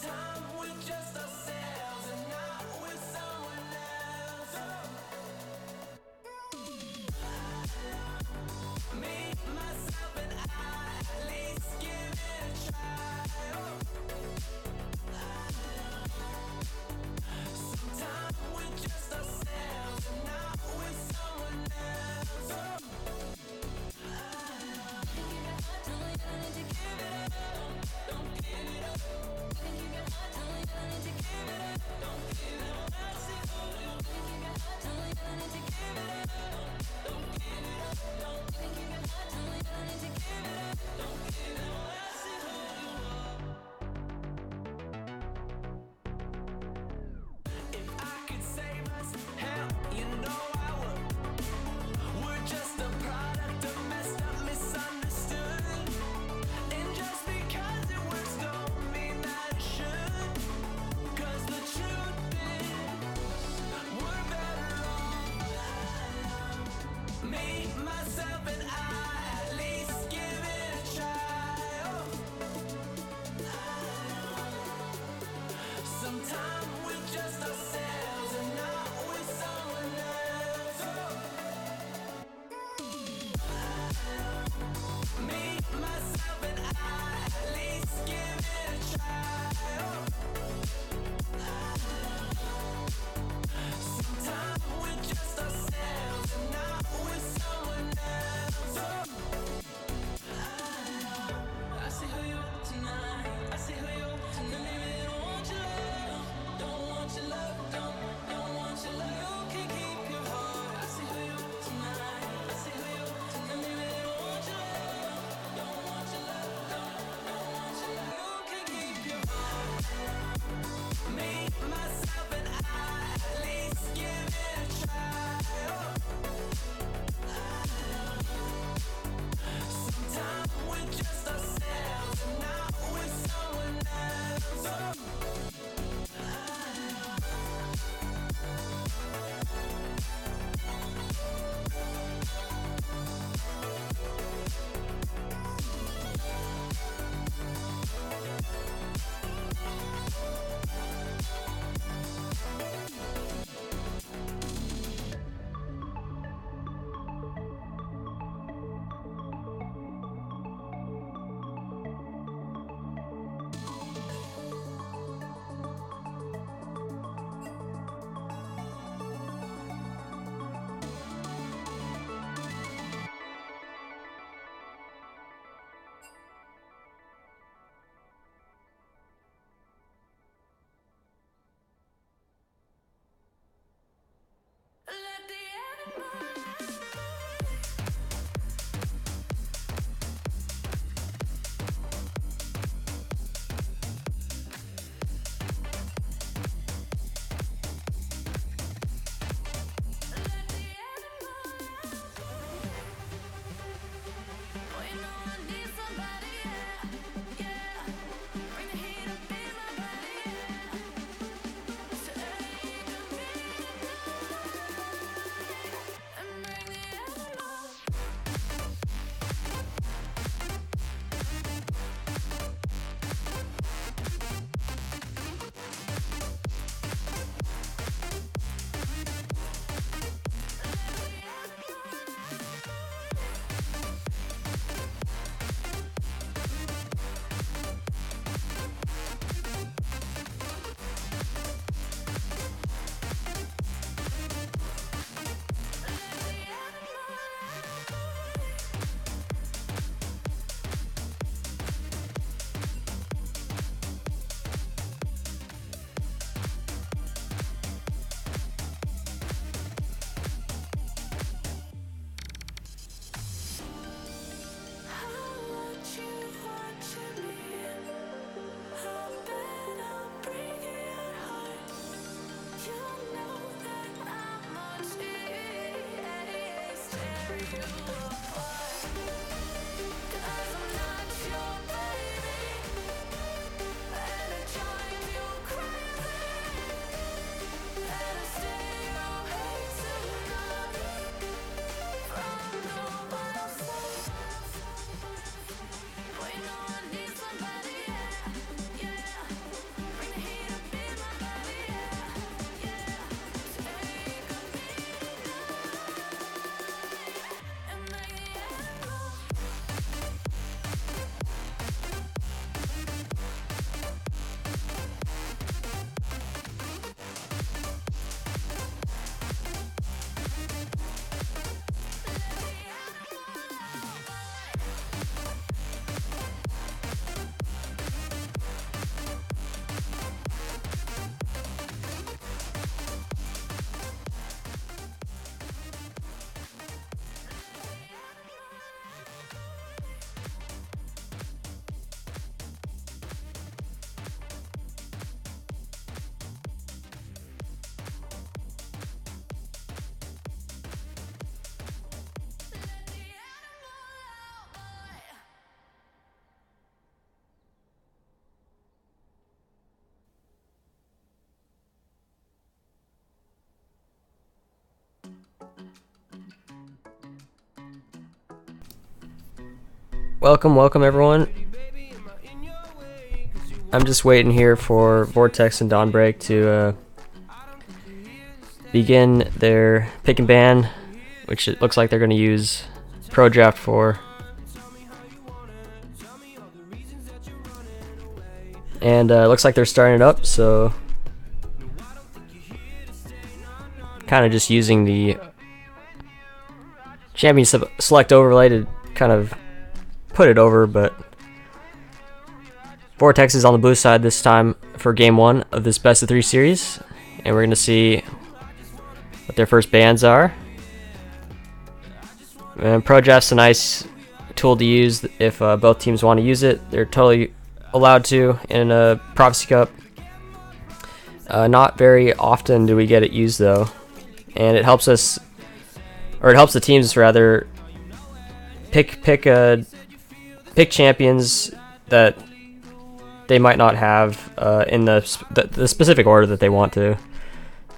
time with just ourselves and not with someone else. Me, myself, and I, at least give it a try. Some time with just ourselves and not with someone else. Keep your heart, don't let you need to give it up. Don't give it up. You can keep your heart, don't let you need to give it up. Welcome everyone. I'm just waiting here for Vortex and DawnBreak to begin their pick and ban, which it looks like they're going to use Pro Draft for. And it looks like they're starting it up, so kind of just using the champion select overlay to kind of put it over, but Vortex is on the blue side this time for game 1 of this best of 3 series, and we're going to see what their first bans are. And Pro Draft's a nice tool to use if both teams want to use it. They're totally allowed to in a Prophecy Cup. Not very often do we get it used though, and it helps us, or it helps the teams rather, pick champions that they might not have in the specific order that they want to.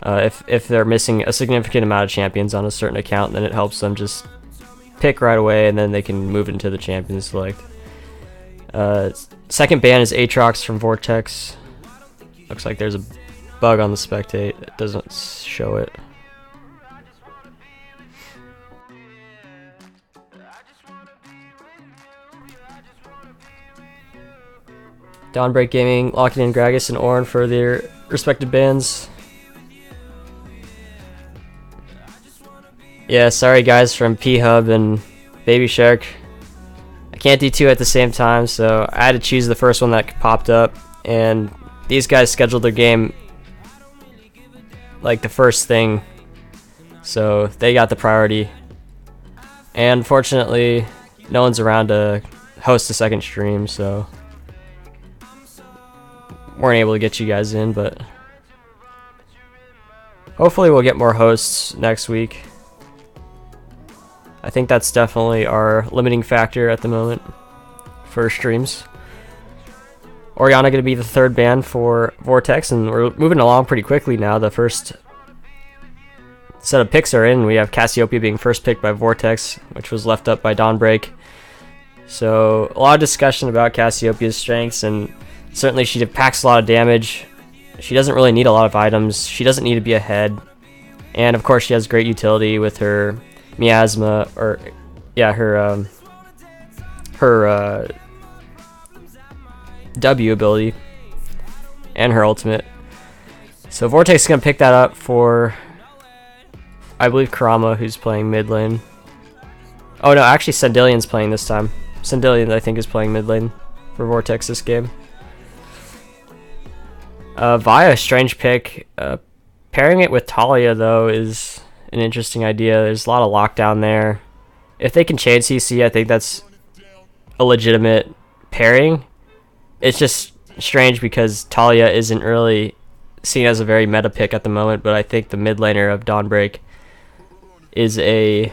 If they're missing a significant amount of champions on a certain account, then it helps them just pick right away, and then they can move into the champion select. Second ban is Aatrox from Vortex. Looks like there's a bug on the spectate. It doesn't show it. DawnBreak Gaming locking in Gragas and Ornn for their respective bans. Yeah, sorry guys from Phub and Baby Shark. I can't do 2 at the same time, so I had to choose the first one that popped up, and these guys scheduled their game like the first thing, so they got the priority. And unfortunately, no one's around to host a second stream, so weren't able to get you guys in, but hopefully we'll get more hosts next week. I think that's definitely our limiting factor at the moment for streams. Orianna going to be the third ban for Vortex, and we're moving along pretty quickly now. The first set of picks are in. We have Cassiopeia being first picked by Vortex, which was left up by DawnBreak. So a lot of discussion about Cassiopeia's strengths, and certainly she packs a lot of damage. She doesn't really need a lot of items. She doesn't need to be ahead. And of course she has great utility with her miasma, or yeah, her W ability and her ultimate. So Vortex is going to pick that up for, I believe, Kurama, who's playing mid lane. Oh no, actually Sandilion's playing this time. Sandilion, I think, is playing mid lane for Vortex this game. Via, strange pick. Pairing it with Talia, though, is an interesting idea. There's a lot of lockdown there. If they can chain CC, I think that's a legitimate pairing. It's just strange because Talia isn't really seen as a very meta pick at the moment, but I think the mid laner of DawnBreak is a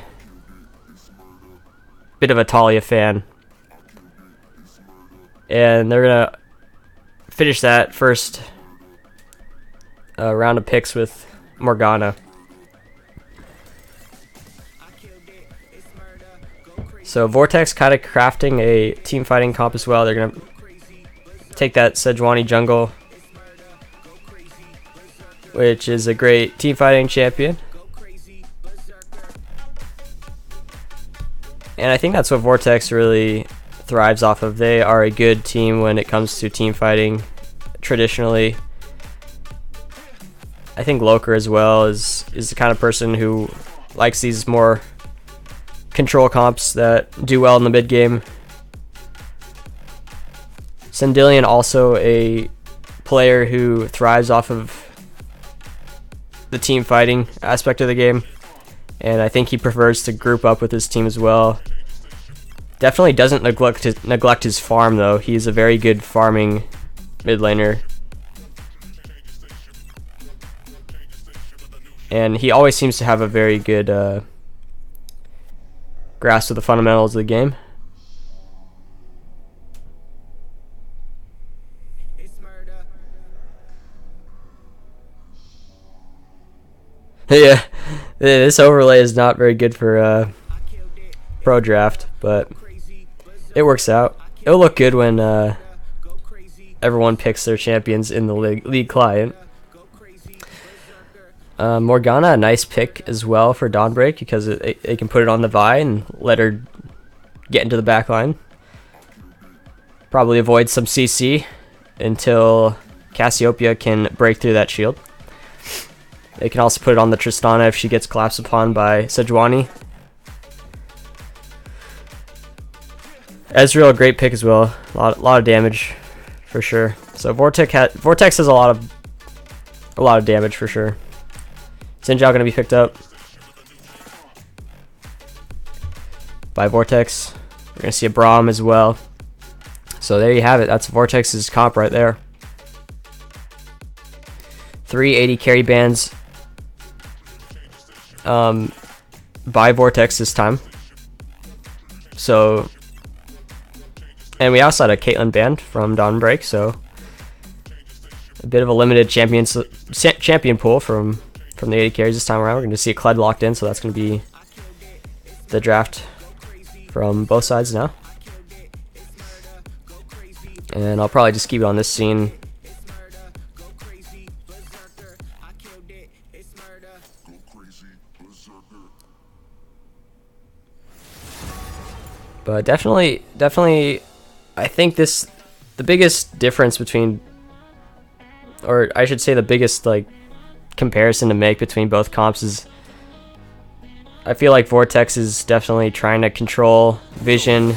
bit of a Talia fan. And they're going to finish that first round of picks with Morgana. So Vortex kind of crafting a team fighting comp as well. They're going to take that Sejuani jungle, which is a great team fighting champion. And I think that's what Vortex really thrives off of. They are a good team when it comes to team fighting traditionally. I think Loker as well is the kind of person who likes these more control comps that do well in the mid game. Sandillion also a player who thrives off of the team fighting aspect of the game, and I think he prefers to group up with his team as well. Definitely doesn't neglect his farm though. He's a very good farming mid laner. And he always seems to have a very good grasp of the fundamentals of the game. Yeah, this overlay is not very good for Pro Draft, but it works out. It'll look good when everyone picks their champions in the league client. Morgana, a nice pick as well for DawnBreak because it can put it on the Vi and let her get into the back line. Probably avoid some CC until Cassiopeia can break through that shield. They can also put it on the Tristana if she gets collapsed upon by Sejuani. Ezreal, a great pick as well. A lot of damage for sure. So Vortex has a lot of damage for sure. Xin Zhao gonna be picked up by Vortex. We're gonna see a Braum as well. So there you have it. That's Vortex's comp right there. 380 carry bands by Vortex this time. So, and we also had a Caitlyn band from DawnBreak, so a bit of a limited champion pool from the 80 carries this time around. We're going to see a Kled locked in, so that's going to be the draft from both sides now. And I'll probably just keep it on this scene. But definitely, I think the biggest difference between, or I should say the biggest like comparison to make between both comps is, I feel like Vortex is definitely trying to control vision.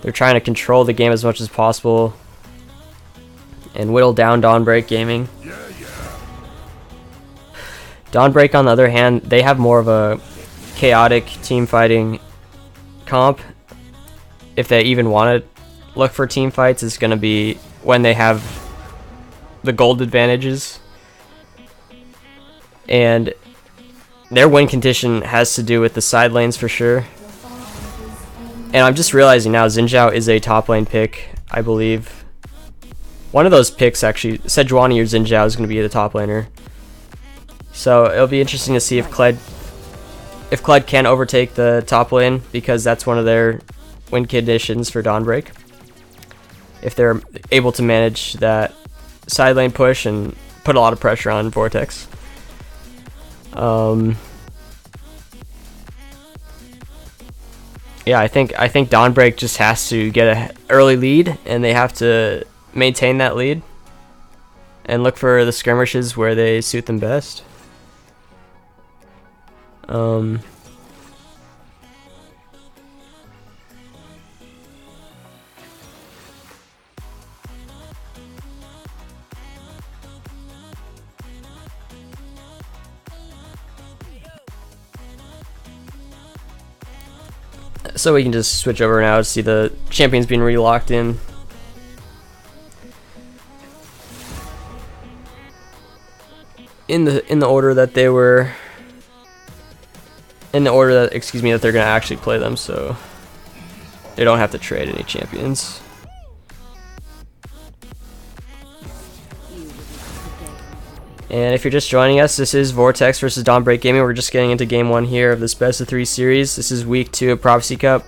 They're trying to control the game as much as possible and whittle down DawnBreak gaming. DawnBreak, on the other hand, they have more of a chaotic team fighting comp. If they even want to look for team fights, it's going to be when they have the gold advantages. And their win condition has to do with the side lanes for sure. And I'm just realizing now Xin Zhao is a top lane pick, I believe. One of those picks, actually, Sejuani or Xin Zhao is going to be the top laner. So it'll be interesting to see if Kled can overtake the top lane, because that's one of their win conditions for DawnBreak. If they're able to manage that side lane push and put a lot of pressure on Vortex. Yeah, I think DawnBreak just has to get an early lead, and they have to maintain that lead and look for the skirmishes where they suit them best. So we can just switch over now to see the champions being relocked in. In the order that they were, in the order that, excuse me, that they're gonna actually play them, so they don't have to trade any champions. And if you're just joining us, this is Vortex versus DawnBreak Gaming. We're just getting into game 1 here of this best of 3 series. This is week 2 of Prophecy Cup,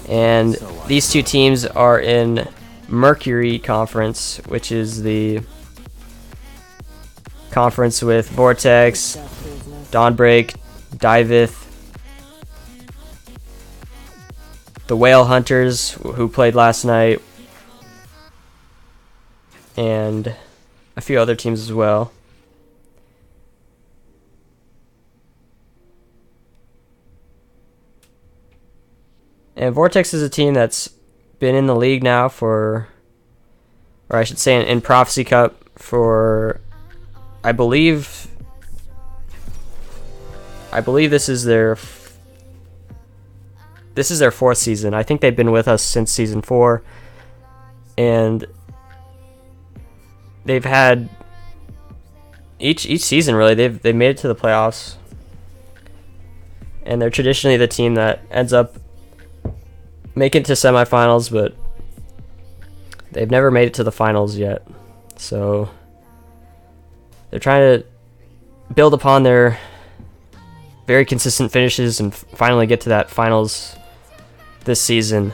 and these two teams are in Mercury Conference, which is the conference with Vortex, DawnBreak, Diveth, the Whale Hunters, who played last night, and a few other teams as well. And Vortex is a team that's been in the league now for, or I should say in Prophecy Cup for, I believe this is their 4th season. I think they've been with us since season 4, and they've had each season really they've made it to the playoffs, and they're traditionally the team that ends up making it to semifinals, but they've never made it to the finals yet. So they're trying to build upon their very consistent finishes and finally get to that finals this season.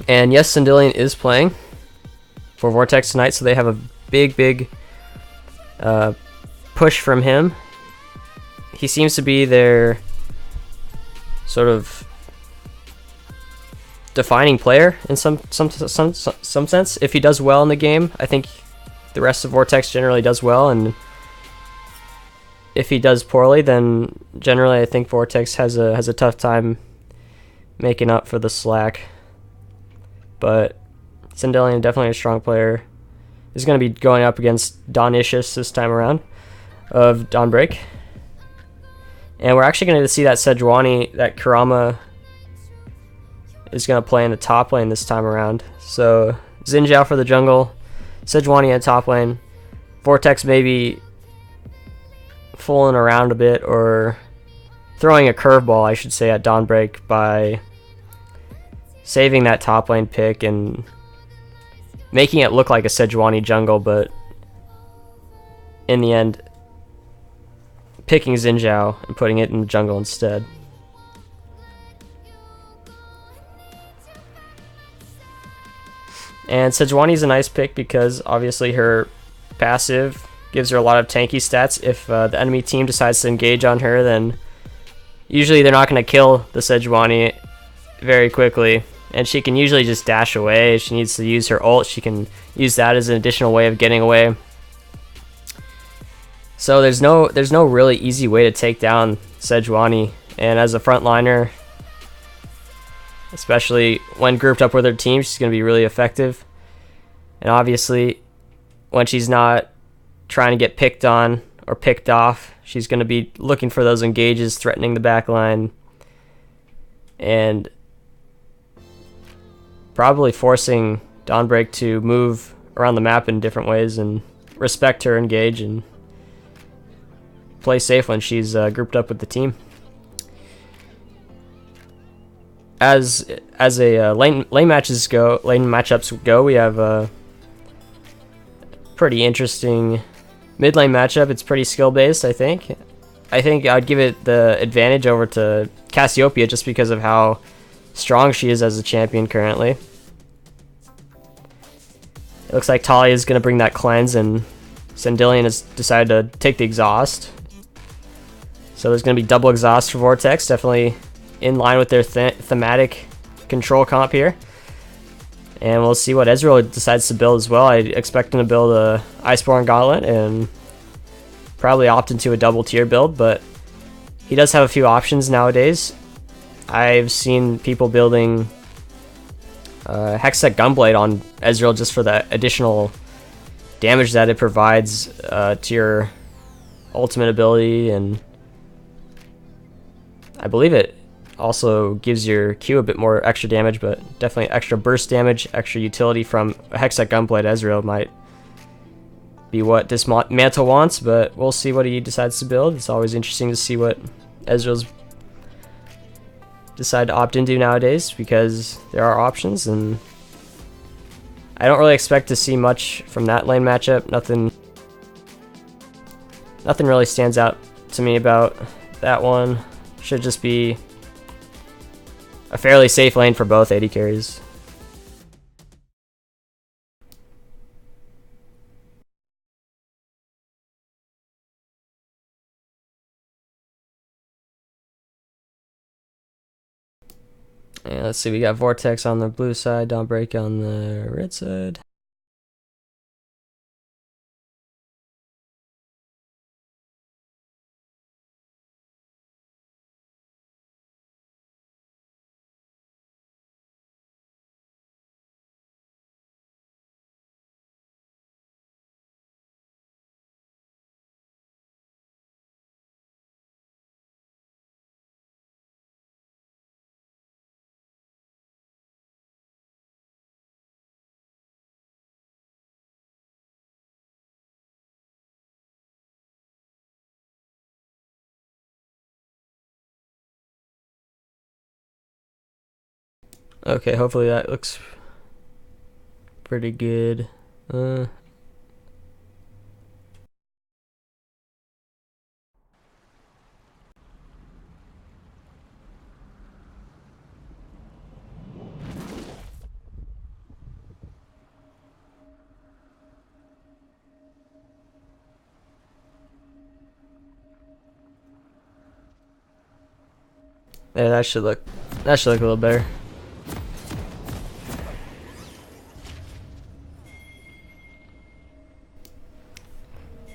And yes, Sindelian is playing for Vortex tonight, so they have a big push from him. He seems to be their sort of defining player in some sense. If he does well in the game, I think the rest of Vortex generally does well, and if he does poorly, then generally I think Vortex has a tough time making up for the slack. But Sindelian, definitely a strong player, is going to be going up against Dawnishus this time around of DawnBreak. And we're actually going to see that Sejuani, that Kurama is going to play in the top lane this time around. So Xin Zhao for the jungle, Sejuani in top lane, Vortex maybe fooling around a bit, or throwing a curveball, I should say, at DawnBreak by saving that top lane pick and making it look like a Sejuani jungle, but in the end picking Xin Zhao and putting it in the jungle instead. And Sejuani's a nice pick because obviously her passive gives her a lot of tanky stats. If the enemy team decides to engage on her, then usually they're not going to kill the Sejuani very quickly, and she can usually just dash away. If she needs to use her ult, she can use that as an additional way of getting away. So there's no really easy way to take down Sejuani, and as a frontliner, especially when grouped up with her team, she's going to be really effective. And obviously, when she's not trying to get picked on or picked off, she's going to be looking for those engages, threatening the backline, and probably forcing DawnBreak to move around the map in different ways and respect her engage and play safe when she's grouped up with the team. As a lane matchups go, we have a pretty interesting mid lane matchup. It's pretty skill based, I think. I'd give it the advantage over to Cassiopeia just because of how strong she is as a champion currently. It looks like Talia is going to bring that cleanse, and Sindelian has decided to take the exhaust. So there's going to be double exhaust for Vortex, definitely in line with their thematic control comp here. And we'll see what Ezreal decides to build as well. I expect him to build a Iceborne Gauntlet and probably opt into a double tier build, but he does have a few options nowadays. I've seen people building Hextech Gunblade on Ezreal just for the additional damage that it provides to your ultimate ability, and I believe it also gives your Q a bit more extra damage, but definitely extra burst damage, extra utility from a Hextech Gunblade. Ezreal might be what this Mantle wants, but we'll see what he decides to build. It's always interesting to see what Ezreal's decide to opt into nowadays, because there are options, and I don't really expect to see much from that lane matchup. Nothing really stands out to me about that one. Should just be a fairly safe lane for both AD carries. And let's see, we got Vortex on the blue side, DawnBreak on the red side. Okay, hopefully that looks pretty good. Yeah, that should look a little better.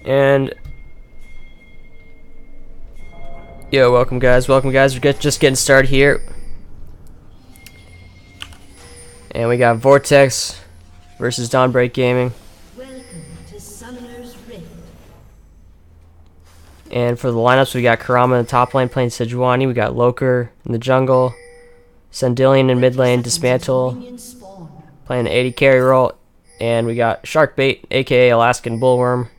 And yo, welcome guys. We're just getting started here. And we got Vortex versus DawnBreak Gaming. Welcome to Summoner's Rift. And for the lineups, we got Kurama in the top lane playing Sejuani. We got Loker in the jungle. Sandillion in mid lane, Dismantle Minion spawn. playing the 80 carry role. And we got Sharkbait, aka Alaskan Bullworm,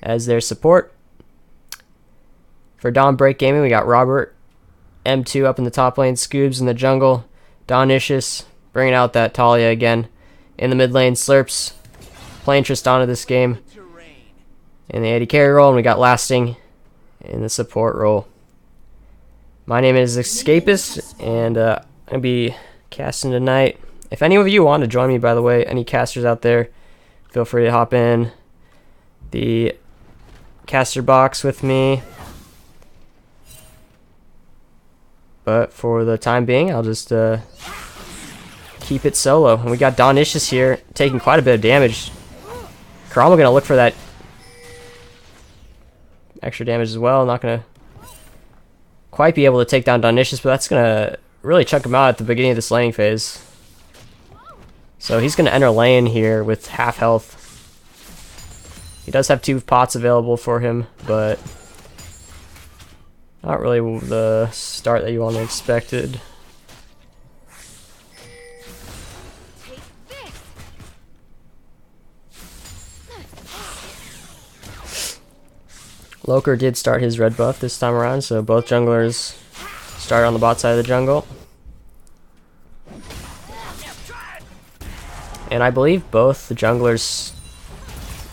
as their support. For DawnBreak Gaming, we got Robert, M2 up in the top lane, Scoobs in the jungle, Dawnicious bringing out that Talia again. In the mid lane, Slurps playing Tristana this game in the 80 carry role, and we got Lasting in the support role. My name is Escapist, and I'm going to be casting tonight. If any of you want to join me, by the way, any casters out there, feel free to hop in the caster box with me. But for the time being, I'll just keep it solo. And we got Dawnicious here, taking quite a bit of damage. Kurama gonna look for that extra damage as well. Not gonna quite be able to take down Dawnicious, but that's gonna really chunk him out at the beginning of this laning phase. So he's gonna enter lane here with half health. He does have 2 pots available for him, but not really the start that you all expected. Loker did start his red buff this time around, so both junglers start on the bot side of the jungle. And I believe both the junglers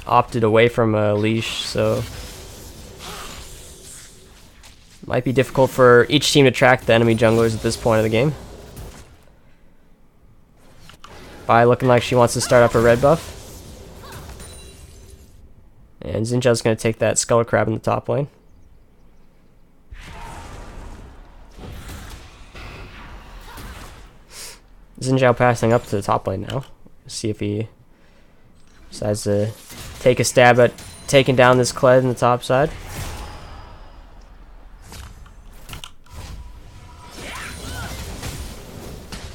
opted away from a leash, so might be difficult for each team to track the enemy junglers at this point of the game. Vi looking like she wants to start up her red buff. And Xinjiao's going to take that Skull Crab in the top lane. Xinjiao passing up to the top lane now. See if he decides to take a stab at taking down this Kled in the top side.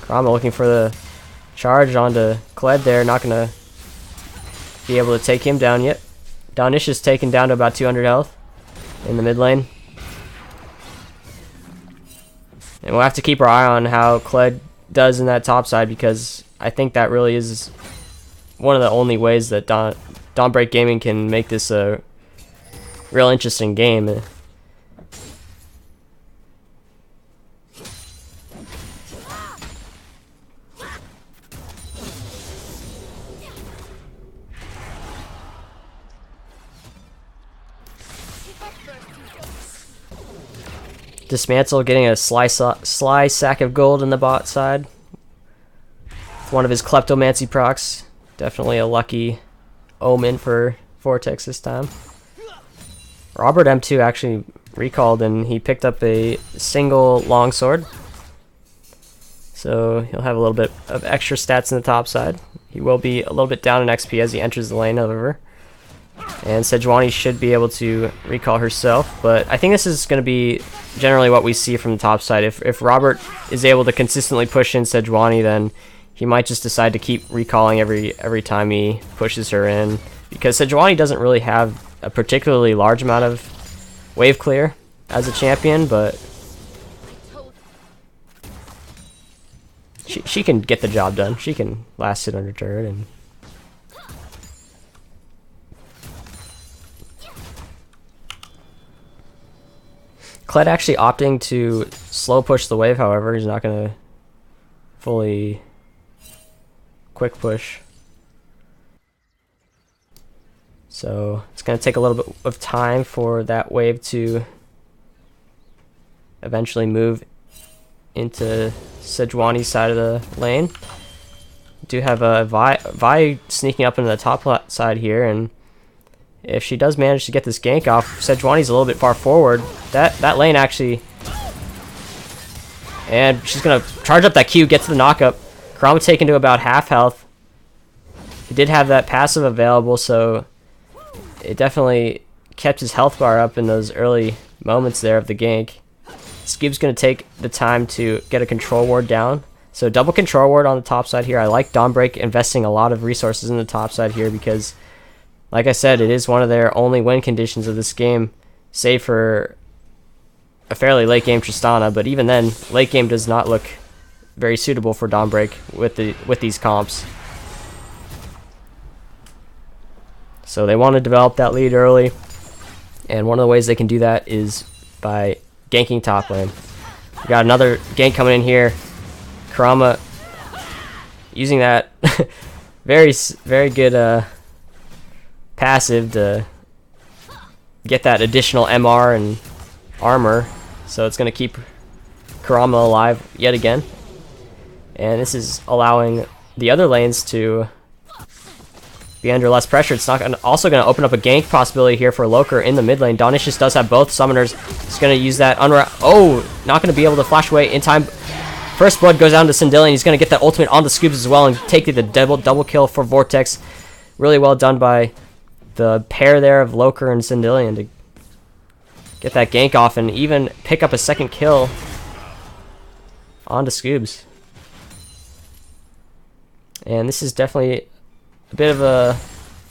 Kurama looking for the charge onto Kled there. Not going to be able to take him down yet. Dawnicious taken down to about 200 health in the mid lane. And we'll have to keep our eye on how Kled does in that top side, because I think that really is one of the only ways that DawnBreak Gaming can make this a real interesting game. Dismantle getting a sly sack of gold in the bot side. With one of his Kleptomancy procs. Definitely a lucky omen for Vortex this time. Robert M2 actually recalled, and he picked up a single longsword. So he'll have a little bit of extra stats in the top side. He will be a little bit down in XP as he enters the lane, however. And Sejuani should be able to recall herself, but I think this is going to be generally what we see from the top side. If Robert is able to consistently push in Sejuani, then he might just decide to keep recalling every time he pushes her in, because Sejuani doesn't really have a particularly large amount of wave clear as a champion, but she can get the job done. She can last hit under turret. And Kled actually opting to slow push the wave, however. He's not going to fully quick push. So it's going to take a little bit of time for that wave to eventually move into Sejuani's side of the lane. Do have a Vi sneaking up into the top side here, and if she does manage to get this gank off, Sejuani's a little bit far forward. That lane actually And she's gonna charge up that Q, get to the knockup. Kurama taken to about half health. He did have that passive available, so it definitely kept his health bar up in those early moments there of the gank. Scoob's gonna take the time to get a control ward down. So double control ward on the top side here. I like DawnBreak investing a lot of resources in the top side here because, like I said, it is one of their only win conditions of this game, save for a fairly late game Tristana, but even then, late game does not look very suitable for DawnBreak with these comps. So they want to develop that lead early, and one of the ways they can do that is by ganking top lane. We got another gank coming in here. Kurama using that very good passive to get that additional MR and armor, so it's going to keep Kurama alive yet again. And this is allowing the other lanes to be under less pressure. It's not also going to open up a gank possibility here for Loker in the mid lane. Dawnicious does have both summoners. He's going to use that oh, not going to be able to flash away in time. First blood goes down to Sindelian. He's going to get that ultimate on the Scoobs as well and take the double kill for Vortex. Really well done by the pair there of Loker and Sindelian to get that gank off and even pick up a second kill onto Scoobs. And this is definitely a bit of a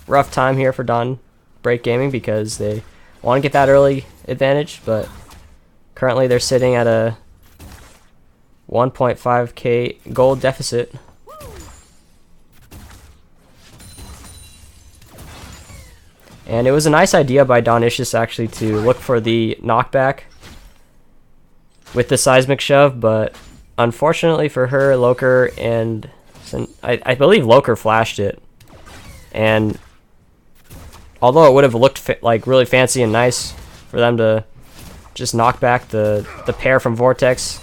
rough time here for DawnBreak Gaming because they want to get that early advantage, but currently they're sitting at a 1.5k gold deficit. And it was a nice idea by Dawnicious actually to look for the knockback with the seismic shove, but unfortunately for her, Loker and I believe Loker flashed it. And although it would have looked like really fancy and nice for them to just knock back the pair from Vortex,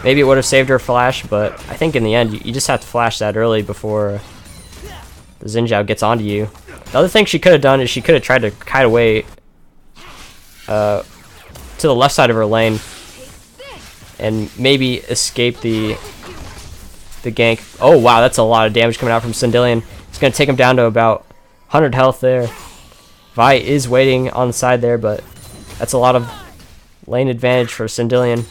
maybe it would have saved her flash, but I think in the end you just have to flash that early before the Xin Zhao gets onto you. The other thing she could have done is she could have tried to kite away to the left side of her lane and maybe escape the gank. Oh wow, that's a lot of damage coming out from Sindelian. It's going to take him down to about 100 health there. Vi is waiting on the side there, but that's a lot of lane advantage for Sindelian.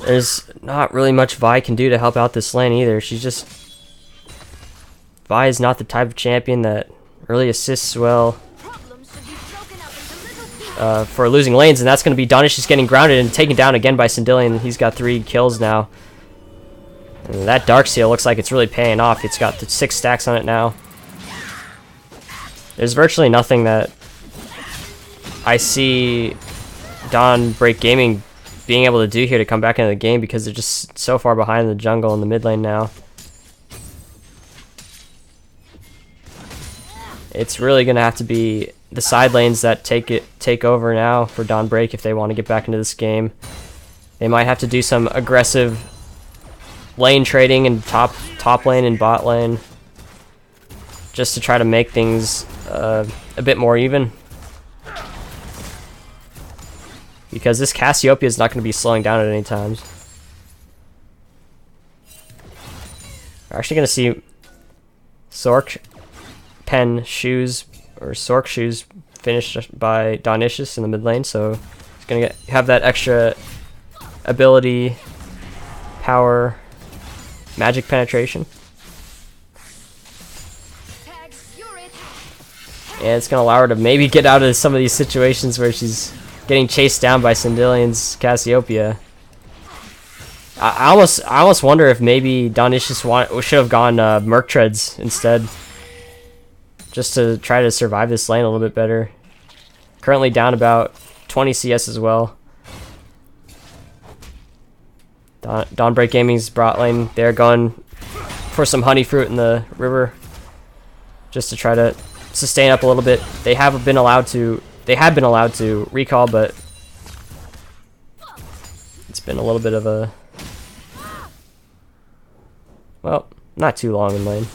There's not really much Vi can do to help out this lane either. Vi is not the type of champion that really assists well for losing lanes, and that's going to be Dawnicious getting grounded and taken down again by Sindelian. He's got 3 kills now. And that Dark Seal looks like it's really paying off. It's got 6 stacks on it now. There's virtually nothing that I see DawnBreak Gaming being able to do here to come back into the game because they're just so far behind in the jungle in the mid lane now. It's really going to have to be the side lanes that take over now for DawnBreak if they want to get back into this game. They might have to do some aggressive lane trading in top lane and bot lane just to try to make things a bit more even. Because this Cassiopeia is not going to be slowing down at any times. We're actually going to see Sork Pen shoes or Sork shoes finished by Dawnicious in the mid lane, so he's going to have that extra ability, power, magic penetration. And it's going to allow her to maybe get out of some of these situations where she's getting chased down by Sindelian's Cassiopeia. I almost wonder if maybe Dawnicious should have gone Merc Treads instead, just to try to survive this lane a little bit better. Currently down about 20 CS as well. DawnBreak Gaming's bot lane, they're going for some honey fruit in the river just to try to sustain up a little bit. They have been allowed to recall, but it's been a little bit of a, well, not too long in lane.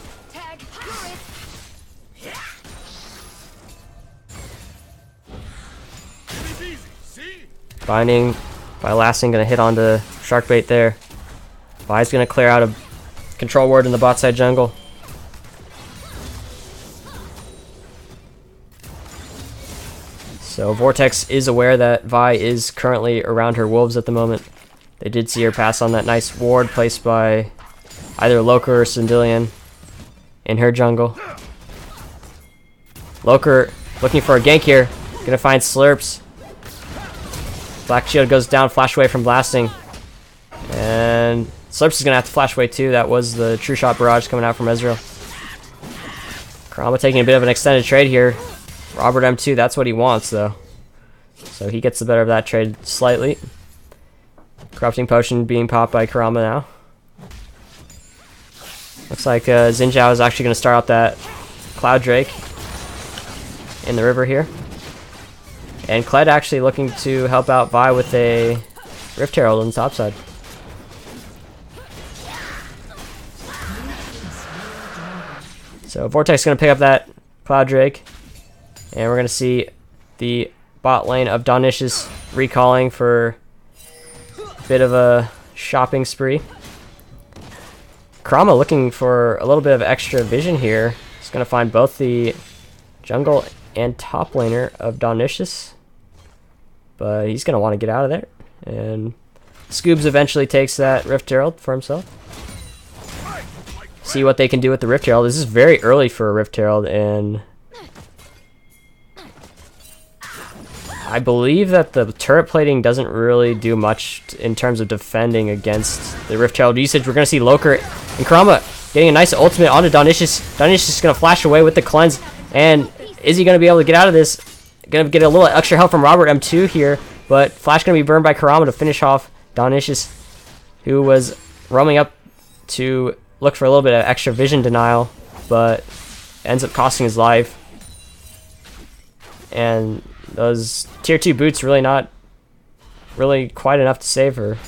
Binding by lasting, gonna hit onto Sharkbait there. Vi's gonna clear out a control ward in the bot side jungle. So Vortex is aware that Vi is currently around her wolves at the moment. They did see her pass on that nice ward placed by either Loker or Sindillion in her jungle. Loker looking for a gank here. Gonna find Slurps. Black Shield goes down, flash away from blasting. And Slurps is gonna have to flash away too. That was the True Shot Barrage coming out from Ezreal. Karama taking a bit of an extended trade here. Robert M2, that's what he wants though. So he gets the better of that trade slightly. Corrupting Potion being popped by Karama now. Looks like Xin Zhao is actually going to start out that Cloud Drake in the river here. And Kled actually looking to help out Vi with a Rift Herald on the top side. So Vortex is going to pick up that Cloud Drake. And we're going to see the bot lane of Dawnish's recalling for a bit of a shopping spree. Karama looking for a little bit of extra vision here. He's going to find both the jungle and top laner of Dawnish's. But he's going to want to get out of there. And Scoobs eventually takes that Rift Herald for himself. See what they can do with the Rift Herald. This is very early for a Rift Herald, and I believe that the turret plating doesn't really do much in terms of defending against the Rift Herald usage. We're going to see Loker and Karama getting a nice ultimate onto Dawnish's. Dawnish's is going to flash away with the cleanse. And is he going to be able to get out of this? Going to get a little extra help from Robert M2 here. But Flash going to be burned by Karama to finish off Dawnish's, who was roaming up to look for a little bit of extra vision denial, but ends up costing his life. And those tier 2 boots really not really quite enough to save her.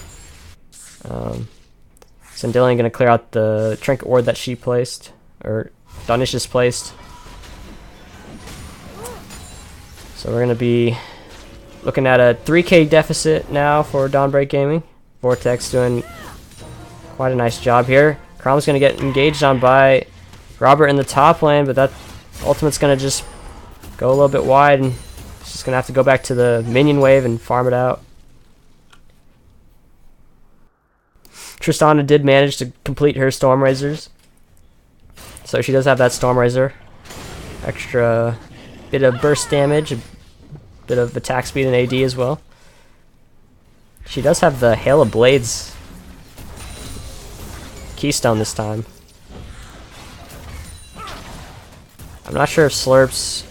Sindillion gonna clear out the trinket ward that she placed, or Dawnish's just placed. So we're gonna be looking at a 3k deficit now for DawnBreak Gaming. Vortex doing quite a nice job here. Karama's gonna get engaged on by Robert in the top lane, but that ultimate's gonna just go a little bit wide, and just gonna have to go back to the minion wave and farm it out. Tristana did manage to complete her Stormrazors, so she does have that Stormrazor. Extra bit of burst damage, a bit of attack speed and AD as well. She does have the Hail of Blades Keystone this time. I'm not sure if Slurps,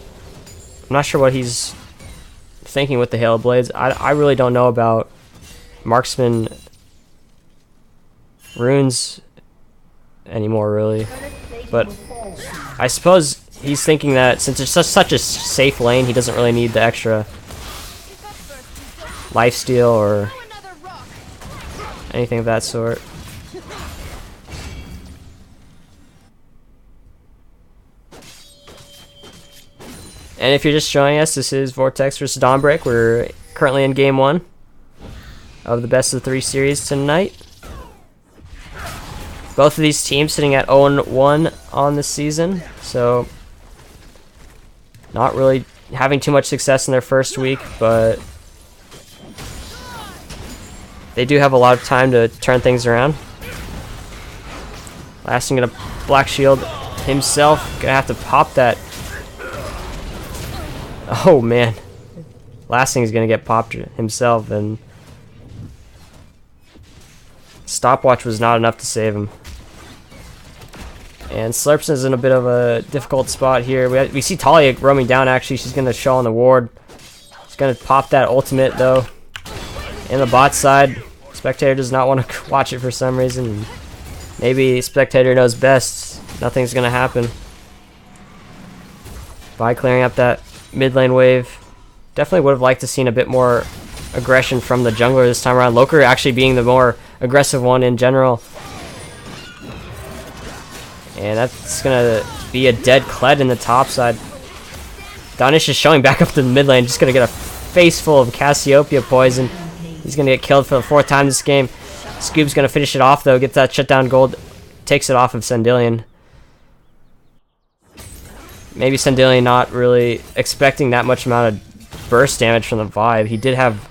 I'm not sure what he's thinking with the Hail of Blades. I really don't know about marksman runes anymore, really. But I suppose he's thinking that since it's such a safe lane, he doesn't really need the extra lifesteal or anything of that sort. And if you're just joining us, this is Vortex versus DawnBreak. We're currently in game 1 of the best of 3 series tonight. Both of these teams sitting at 0-1 on the season, so not really having too much success in their first week, but they do have a lot of time to turn things around. Lasting gonna Black Shield himself, gonna have to pop that. Oh man, Lasting is gonna get popped himself, and Stopwatch was not enough to save him. And Slurps is in a bit of a difficult spot here. We see Talia roaming down, actually. She's going to show on the ward. She's going to pop that ultimate, though. In the bot side, Spectator does not want to watch it for some reason. Maybe Spectator knows best. Nothing's going to happen. By clearing up that mid lane wave. Definitely would have liked to seen a bit more aggression from the jungler this time around. Loker actually being the more aggressive one in general. And that's going to be a dead Kled in the top side. Dawnish is showing back up to the mid lane. Just going to get a face full of Cassiopeia poison. He's gonna get killed for the 4th time this game. Scoob's gonna finish it off though, gets that shutdown gold, takes it off of Sandillion. Maybe Sandillion not really expecting that much amount of burst damage from the Vibe. He did have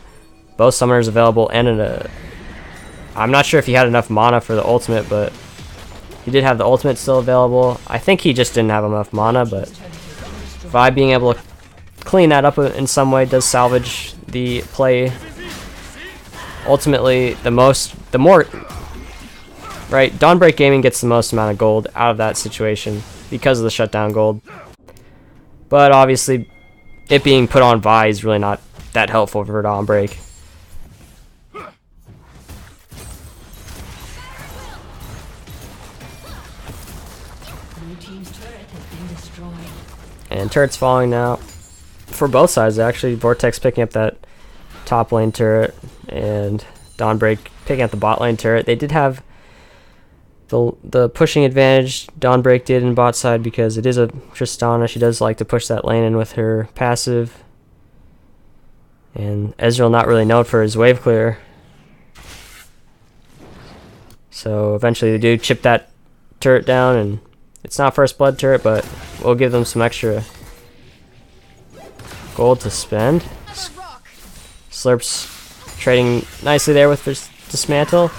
both summoners available and I'm not sure if he had enough mana for the ultimate, but he did have the ultimate still available. I think he just didn't have enough mana, but Vibe being able to clean that up in some way does salvage the play. Ultimately, right, DawnBreak Gaming gets the most amount of gold out of that situation because of the shutdown gold. But obviously, it being put on Vi is really not that helpful for DawnBreak. And turret's falling now. For both sides, actually. Vortex picking up that top lane turret, and DawnBreak picking up the bot lane turret. They did have the pushing advantage, DawnBreak did in bot side, because it is a Tristana. She does like to push that lane in with her passive. And Ezreal not really known for his wave clear. So eventually they do chip that turret down, and it's not first blood turret, but we'll give them some extra gold to spend. Slurp's trading nicely there with this dismantle.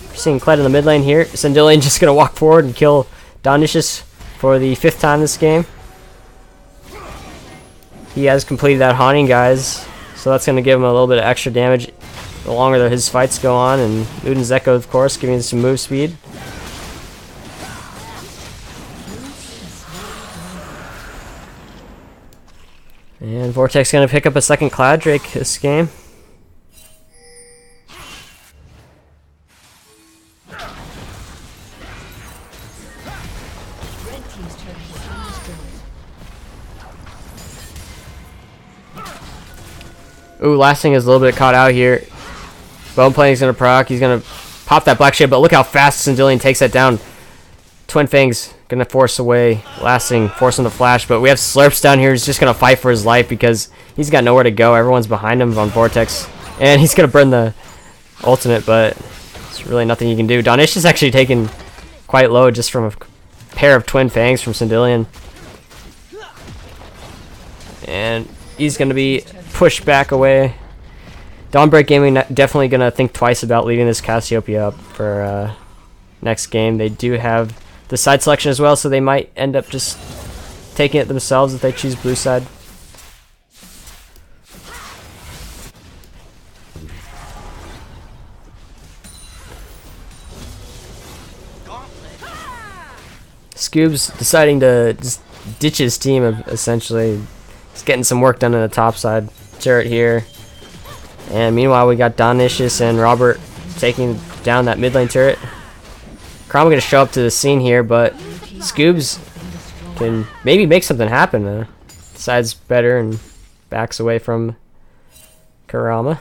We're seeing Kled in the mid lane here. Sandillion just gonna walk forward and kill Dawnishus for the 5th time this game. He has completed that haunting, guys, so that's gonna give him a little bit of extra damage the longer his fights go on. And Luden's Echo, of course, giving him some move speed. And Vortex gonna pick up a second Cloud Drake this game. Ooh, Lasting is a little bit caught out here. Bone Plating is gonna proc. He's gonna pop that Black Shade, but look how fast Sandillion takes that down. Twin Fangs gonna force away Lasting, force him to flash, but we have Slurps down here. He's just gonna fight for his life because he's got nowhere to go. Everyone's behind him on Vortex, and he's gonna burn the ultimate, but there's really nothing you can do. Donish is actually taken quite low just from a pair of Twin Fangs from Sandillion, and he's gonna be pushed back away. DawnBreak Gaming definitely gonna think twice about leaving this Cassiopeia up for next game. They do have the side selection as well, so they might end up just taking it themselves if they choose blue side. Scoob's deciding to just ditch his team, essentially. He's getting some work done in the top side turret here. And meanwhile, we got Donishus and Robert taking down that mid lane turret. Crom going to show up to the scene here, but Scoobs can maybe make something happen. Decides better and backs away from Kurama.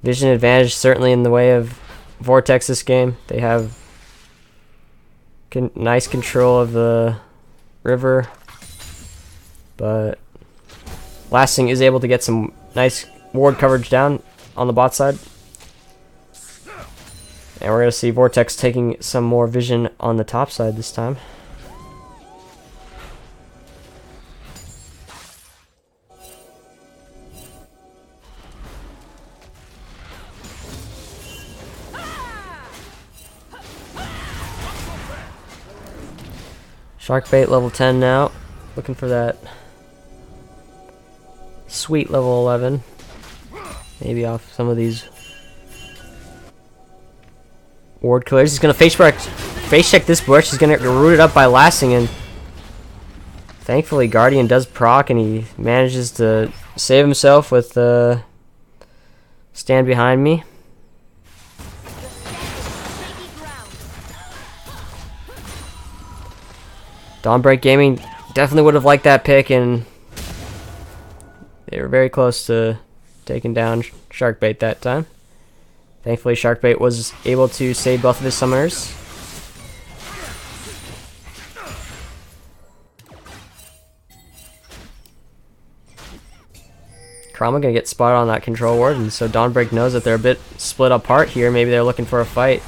Vision advantage certainly in the way of Vortex this game. They have nice control of the river, but Lasting is able to get some nice ward coverage down on the bot side. And we're going to see Vortex taking some more vision on the top side this time. Sharkbait level 10 now. Looking for that sweet level 11. Maybe off some of these ward killers. He's going to face check this bush. He's going to get rooted up by Lasting, and thankfully Guardian does proc and he manages to save himself with stand behind me. DawnBreak Gaming definitely would have liked that pick, and they were very close to taking down Sharkbait that time. Thankfully, Sharkbait was able to save both of his summoners. Karama gonna get spotted on that control ward, and so DawnBreak knows that they're a bit split apart here. Maybe they're looking for a fight.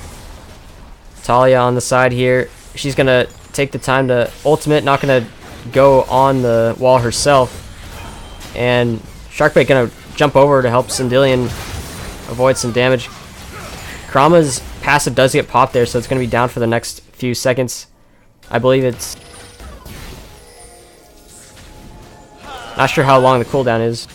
Talia on the side here. She's gonna take the time to ultimate, not gonna go on the wall herself. And Sharkbait gonna jump over to help Sindelian avoid some damage. Karama's passive does get popped there, so it's gonna be down for the next few seconds. I believe it's... Not sure how long the cooldown is.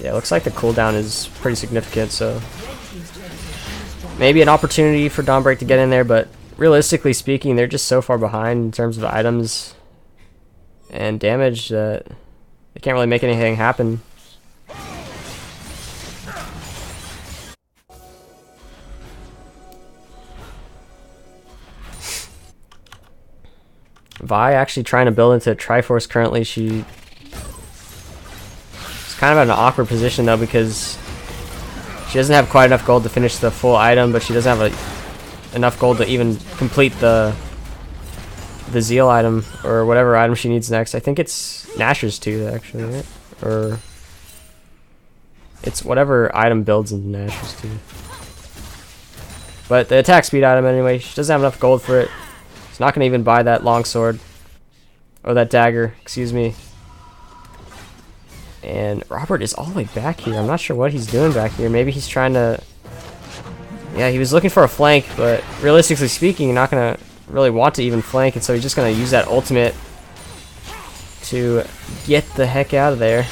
Yeah, it looks like the cooldown is pretty significant, so maybe an opportunity for DawnBreak to get in there, but realistically speaking, they're just so far behind in terms of items and damage that they can't really make anything happen. Vi actually trying to build into Triforce currently. She's kind of in an awkward position though, because she doesn't have quite enough gold to finish the full item, but she doesn't have enough gold to even complete the Zeal item or whatever item she needs next. I think it's Nashor's too, actually, right? Or it's whatever item builds in Nashor's too. But the attack speed item anyway, she doesn't have enough gold for it. She's not gonna even buy that longsword or that dagger, excuse me. And Robert is all the way back here. I'm not sure what he's doing back here. Maybe he's trying to... Yeah, he was looking for a flank, but realistically speaking, you're not going to really want to even flank, and so he's just going to use that ultimate to get the heck out of there.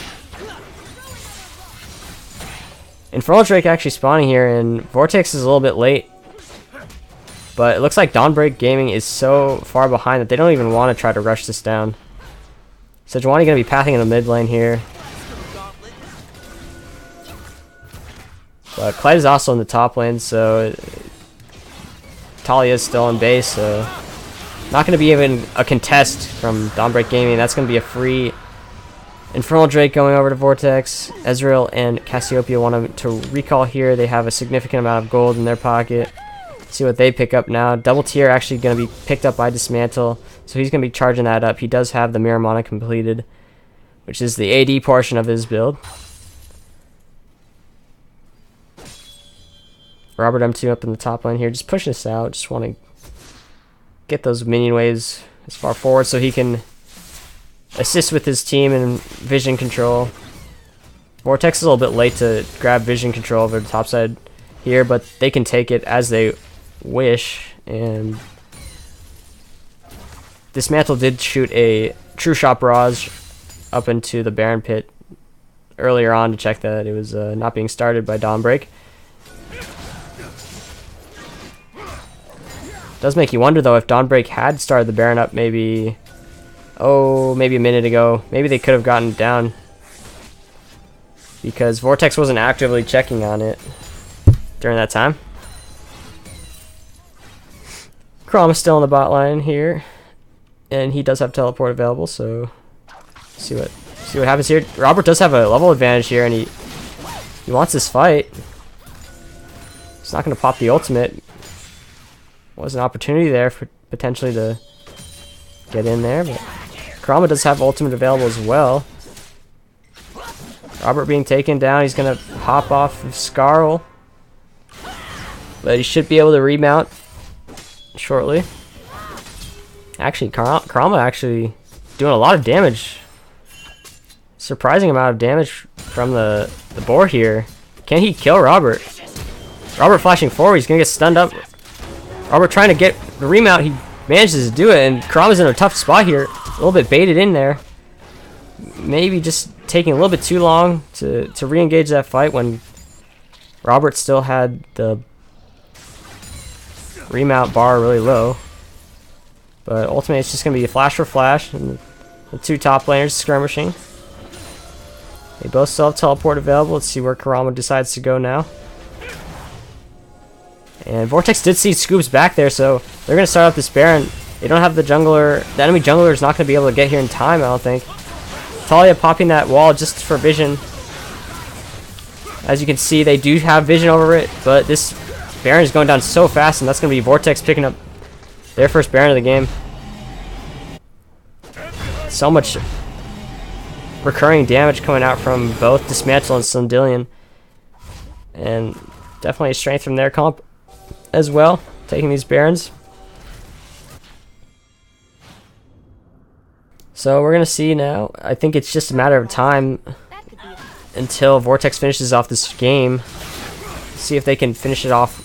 Infernal Drake actually spawning here, and Vortex is a little bit late. But it looks like DawnBreak Gaming is so far behind that they don't even want to try to rush this down. Sejuani going to be pathing in the mid lane here. But Clyde is also in the top lane, so Talia is still in base, so not going to be even a contest from DawnBreak Gaming. That's going to be a free Infernal Drake going over to Vortex. Ezreal and Cassiopeia want him to recall here. They have a significant amount of gold in their pocket. See what they pick up now. Double tier actually going to be picked up by Dismantle, so he's going to be charging that up. He does have the Mirror Mana completed, which is the AD portion of his build. Robert M2 up in the top lane here, just pushing this out. Just want to get those minion waves as far forward so he can assist with his team in vision control. Vortex is a little bit late to grab vision control over the top side here, but they can take it as they wish. And Dismantle did shoot a True Shot Barrage up into the Baron Pit earlier on to check that it was not being started by DawnBreak. Does make you wonder though, if DawnBreak had started the Baron up maybe a minute ago, maybe they could have gotten it down, because Vortex wasn't actively checking on it during that time. Karama's still in the bot line here, and he does have teleport available, so see what happens here. Robert does have a level advantage here, and he wants this fight. He's not going to pop the ultimate. Was an opportunity there for potentially to get in there, but Karama does have ultimate available as well. Robert being taken down, he's gonna hop off of Skarl, but he should be able to remount shortly. Actually, Karama actually doing a lot of damage. Surprising amount of damage from the board here. Can he kill Robert? Robert flashing forward, he's gonna get stunned up. Robert trying to get the remount, he manages to do it, and Karama's in a tough spot here. A little bit baited in there. Maybe just taking a little bit too long to re-engage that fight when Robert still had the remount bar really low. But ultimately it's just going to be a flash for flash, and the two top laners skirmishing. They both still have teleport available. Let's see where Karama decides to go now. And Vortex did see Scoops back there, so they're going to start up this Baron. They don't have the jungler. The enemy jungler is not going to be able to get here in time, I don't think. Talia popping that wall just for vision. As you can see, they do have vision over it, but this Baron is going down so fast, and that's going to be Vortex picking up their first Baron of the game. So much recurring damage coming out from both Dismantle and Sundillion. And definitely a strength from their comp as well, taking these Barons. So we're going to see now. I think it's just a matter of time until Vortex finishes off this game. See if they can finish it off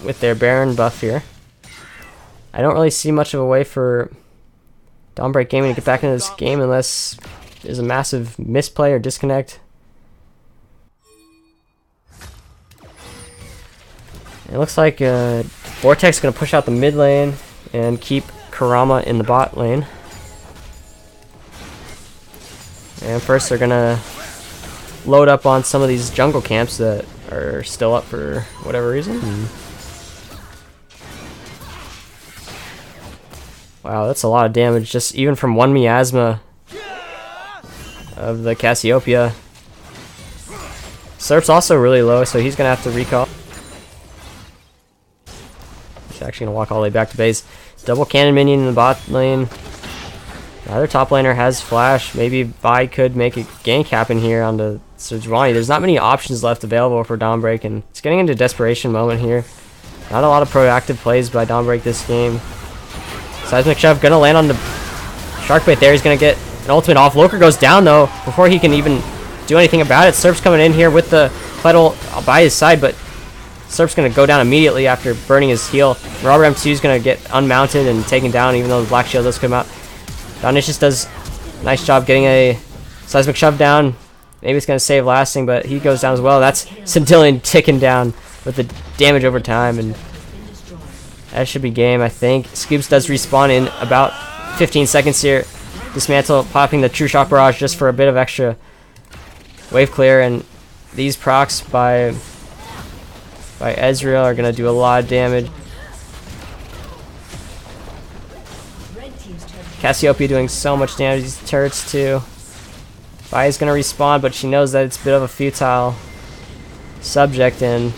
with their Baron buff here. I don't really see much of a way for DawnBreak Gaming to get back into this game unless there's a massive misplay or disconnect. It looks like Vortex is going to push out the mid lane and keep Kurama in the bot lane. And first they're going to load up on some of these jungle camps that are still up for whatever reason. Wow, that's a lot of damage just even from one miasma of the Cassiopeia. Serp's also really low, so he's going to have to recall. He's actually going to walk all the way back to base. Double cannon minion in the bot lane. The other top laner has flash. Maybe Vi could make a gank happen here onto Sejuani. There's not many options left available for DawnBreak, and it's getting into a desperation moment here. Not a lot of proactive plays by DawnBreak this game. Seismic Shove gonna land on the Sharkbait there. He's gonna get an ultimate off. Loker goes down though before he can even do anything about it. Serp's coming in here with the Pledal by his side, but Serp's gonna go down immediately after burning his heal. Robert M2 is gonna get unmounted and taken down, even though the Black Shield does come out. Dionysius does a nice job getting a Seismic Shove down. Maybe it's gonna save lasting, but he goes down as well. That's Sundillion ticking down with the damage over time, and that should be game, I think. Scoops does respawn in about 15 seconds here. Dismantle popping the True Shock Barrage just for a bit of extra wave clear, and these procs by Ezreal are going to do a lot of damage. Cassiopeia doing so much damage. These turrets too. Vi is going to respawn, but she knows that it's a bit of a futile subject, and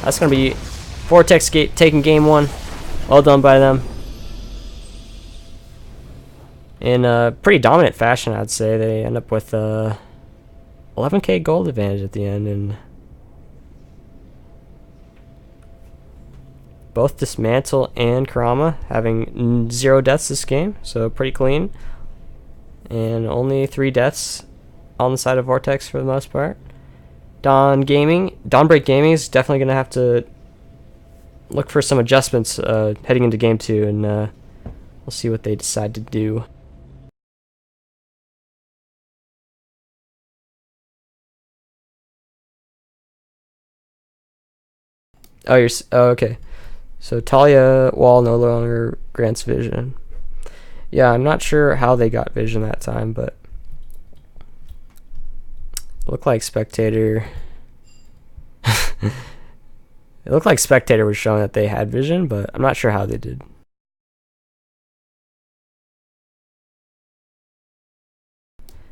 that's going to be Vortex taking game one. Well done by them. In a pretty dominant fashion, I'd say. They end up with 11k gold advantage at the end, and both Dismantle and Kurama having 0 deaths this game, so pretty clean. And only 3 deaths on the side of Vortex for the most part. DawnBreak Gaming is definitely going to have to look for some adjustments heading into game 2, and we'll see what they decide to do. Oh, okay. So Talia Wall no longer grants vision. Yeah, I'm not sure how they got vision that time, but it looked like Spectator. It looked like Spectator was showing that they had vision, but I'm not sure how they did.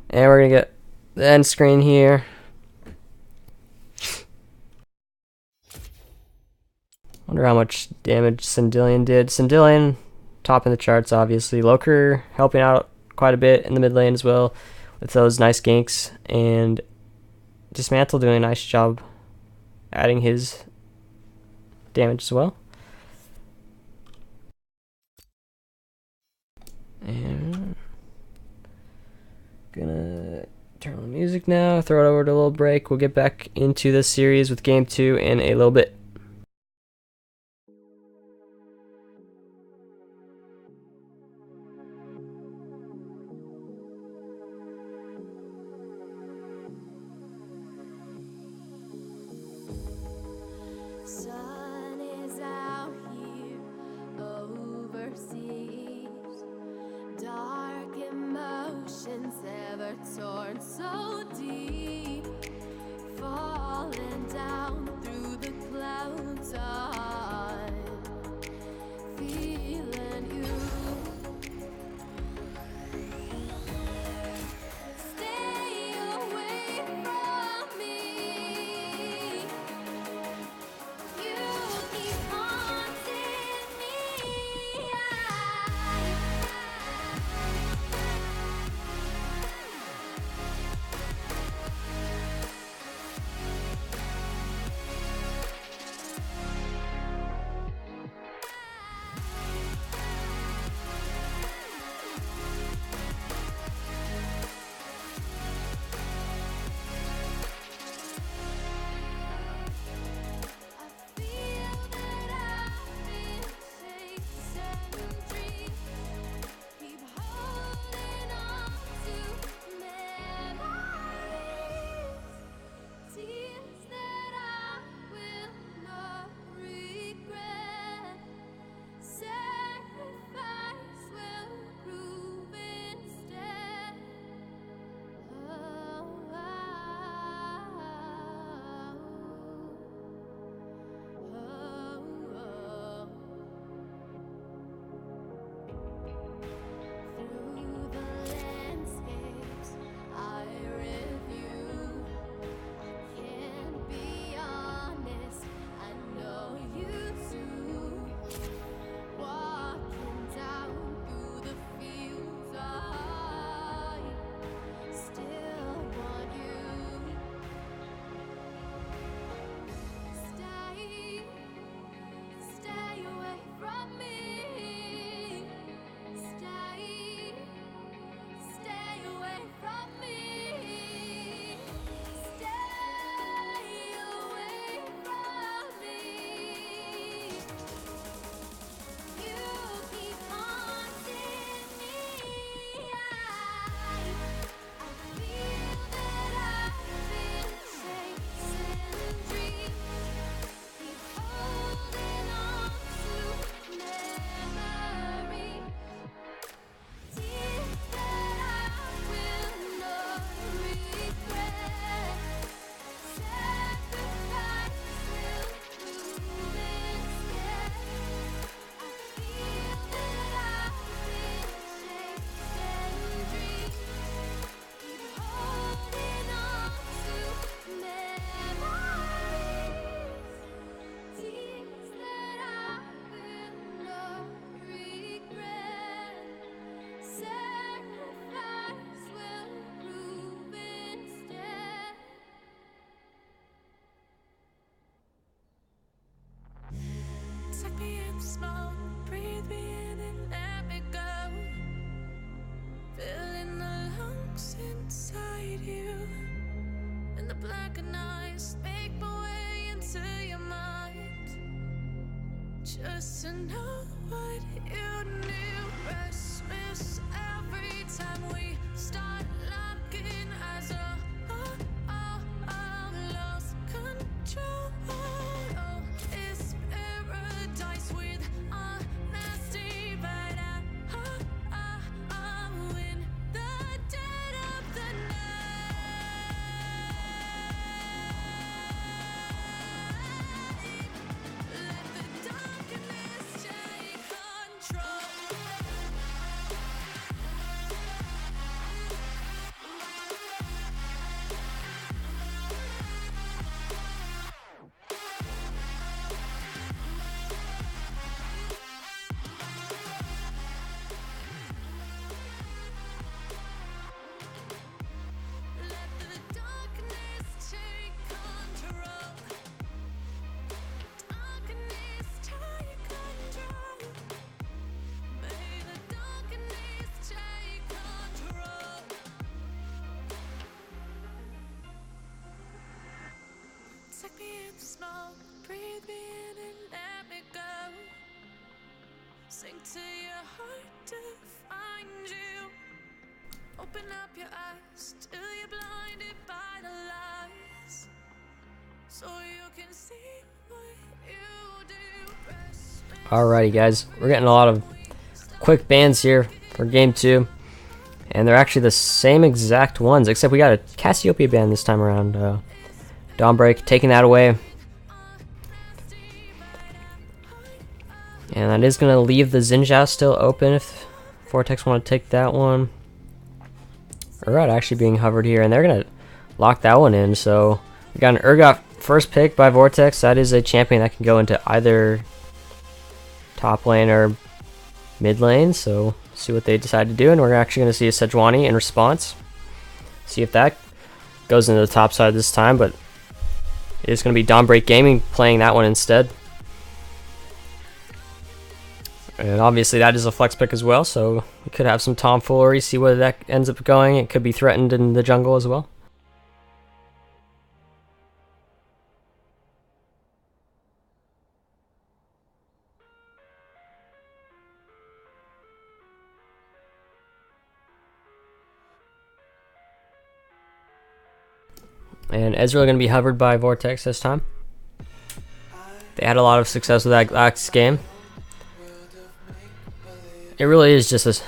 And we're gonna get the end screen here. Wonder how much damage Sundillion did. Sundillion topping the charts, obviously. Loker helping out quite a bit in the mid lane as well with those nice ganks, and Dismantle doing a nice job adding his damage as well. And gonna turn on the music now, throw it over to a little break. We'll get back into this series with game 2 in a little bit. Sun is out here overseas. Dark emotions ever torn so deep, falling down through the clouds on, feeling you. Stay away from me. You inside you. And the blackened eyes make my way into your mind. Just to know what you knew. Restless every time we start locking eyes. Lost control. Oh, it's paradise with honesty, but I'm in the dead of the night. Let the darkness take control. Let the darkness take control. Darkness take control. May the darkness take control. Take me in the smoke, breathe me in and let me go. Sink to your heart to find you. Open up your eyes till you're blinded by the lies, so you can see what you do. Restless Alrighty, guys, we're getting a lot of quick bans here for game 2, and they're actually the same exact ones, except we got a Cassiopeia ban this time around. DawnBreak taking that away, and that is going to leave the Xinjiao still open if Vortex want to take that one. Urgot actually being hovered here, and they're going to lock that one in. So we got an Urgot first pick by Vortex. That is a champion that can go into either top lane or mid lane. So see what they decide to do, and we're actually going to see a Sejuani in response. See if that goes into the top side this time, but it's going to be DawnBreak Gaming playing that one instead. And obviously that is a flex pick as well, so we could have some tomfoolery, see where that ends up going. It could be threatened in the jungle as well. And Ezreal going to be hovered by Vortex this time. They had a lot of success with that last game. It really is just a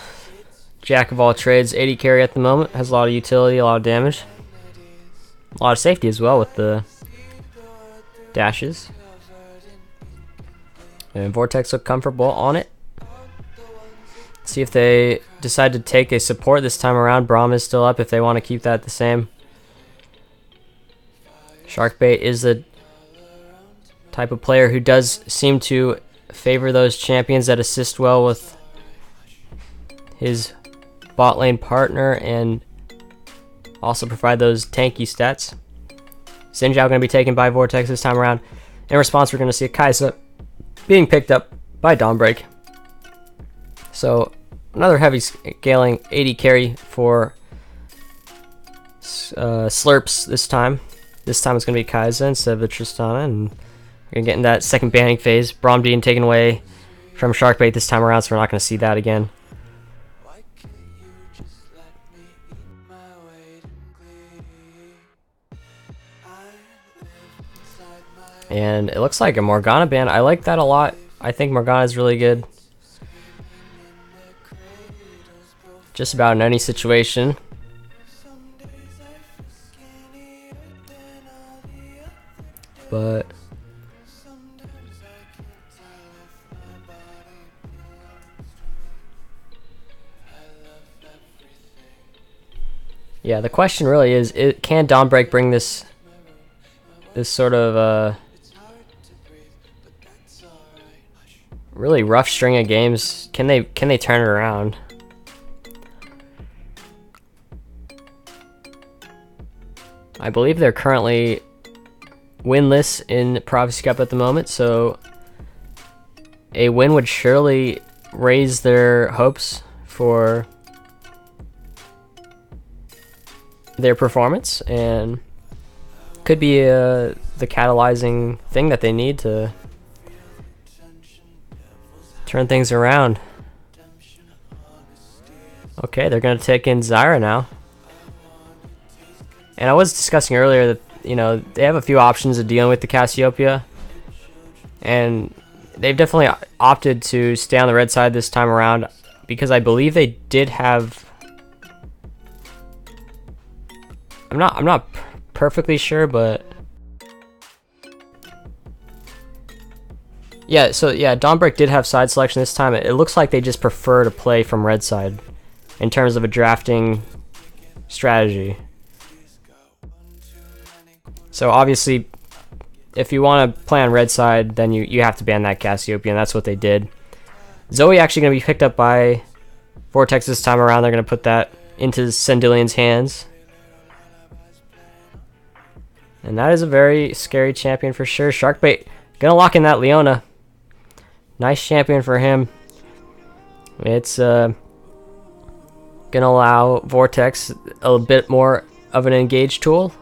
jack of all trades. 80 carry at the moment. Has a lot of utility, a lot of damage. A lot of safety as well with the dashes. And Vortex look comfortable on it. See if they decide to take a support this time around. Braum is still up if they want to keep that the same. Sharkbait is the type of player who does seem to favor those champions that assist well with his bot lane partner and also provide those tanky stats. Xinjiao going to be taken by Vortex this time around. In response, we're going to see a Kai'Sa being picked up by DawnBreak. So another heavy scaling 80 carry for Slurps this time. This time it's going to be Kai'Sa instead of the Tristana, and we're going to get in that second banning phase. Braum being taken away from Sharkbait this time around, so we're not going to see that again. And it looks like a Morgana ban. I like that a lot. I think Morgana is really good. Just about in any situation. But yeah, the question really is, can DawnBreak bring this sort of really rough string of games? Can they turn it around? I believe they're currently winless in Prophecy Cup at the moment, so a win would surely raise their hopes for their performance, and could be the catalyzing thing that they need to turn things around. Okay, they're going to take in Zyra now. And I was discussing earlier that, you know, they have a few options of dealing with the Cassiopeia. And they've definitely opted to stay on the red side this time around, because I believe they did have... I'm not perfectly sure, but... Yeah, so yeah, DawnBreak did have side selection this time. It looks like they just prefer to play from red side in terms of a drafting strategy. So obviously, if you want to play on red side, then you have to ban that Cassiopeia, and that's what they did. Zoe actually going to be picked up by Vortex this time around. They're going to put that into Sandillian's hands. And that is a very scary champion for sure. Sharkbait going to lock in that Leona. Nice champion for him. It's going to allow Vortex a bit more of an engaged tool.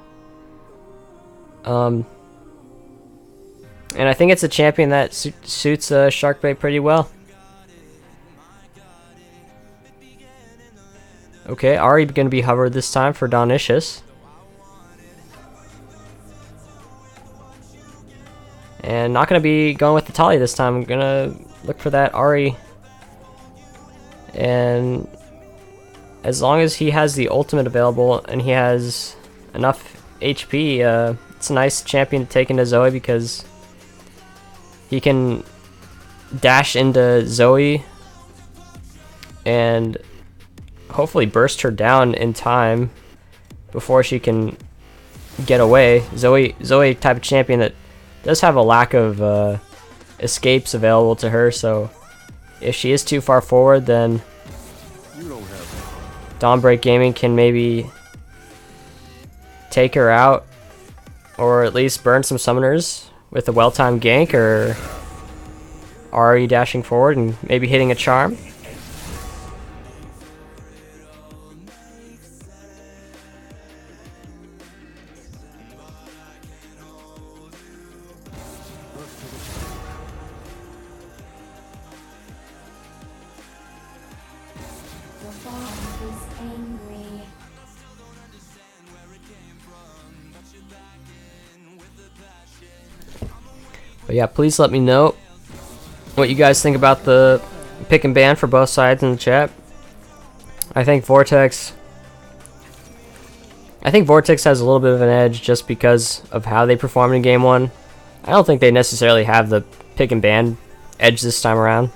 And I think it's a champion that suits Sharkbait pretty well. Okay, Ari going to be hovered this time for Dawnicious. And not going to be going with the Talia this time. I'm going to look for that Ari. And as long as he has the ultimate available and he has enough HP, it's a nice champion to take into Zoe, because he can dash into Zoe and hopefully burst her down in time before she can get away. Zoe type of champion that does have a lack of escapes available to her, so if she is too far forward, then DawnBreak Gaming can maybe take her out, or at least burn some summoners with a well-timed gank, or Ari dashing forward and maybe hitting a charm. But yeah, please let me know what you guys think about the pick and ban for both sides in the chat. I think Vortex has a little bit of an edge just because of how they performed in game 1. I don't think they necessarily have the pick and ban edge this time around,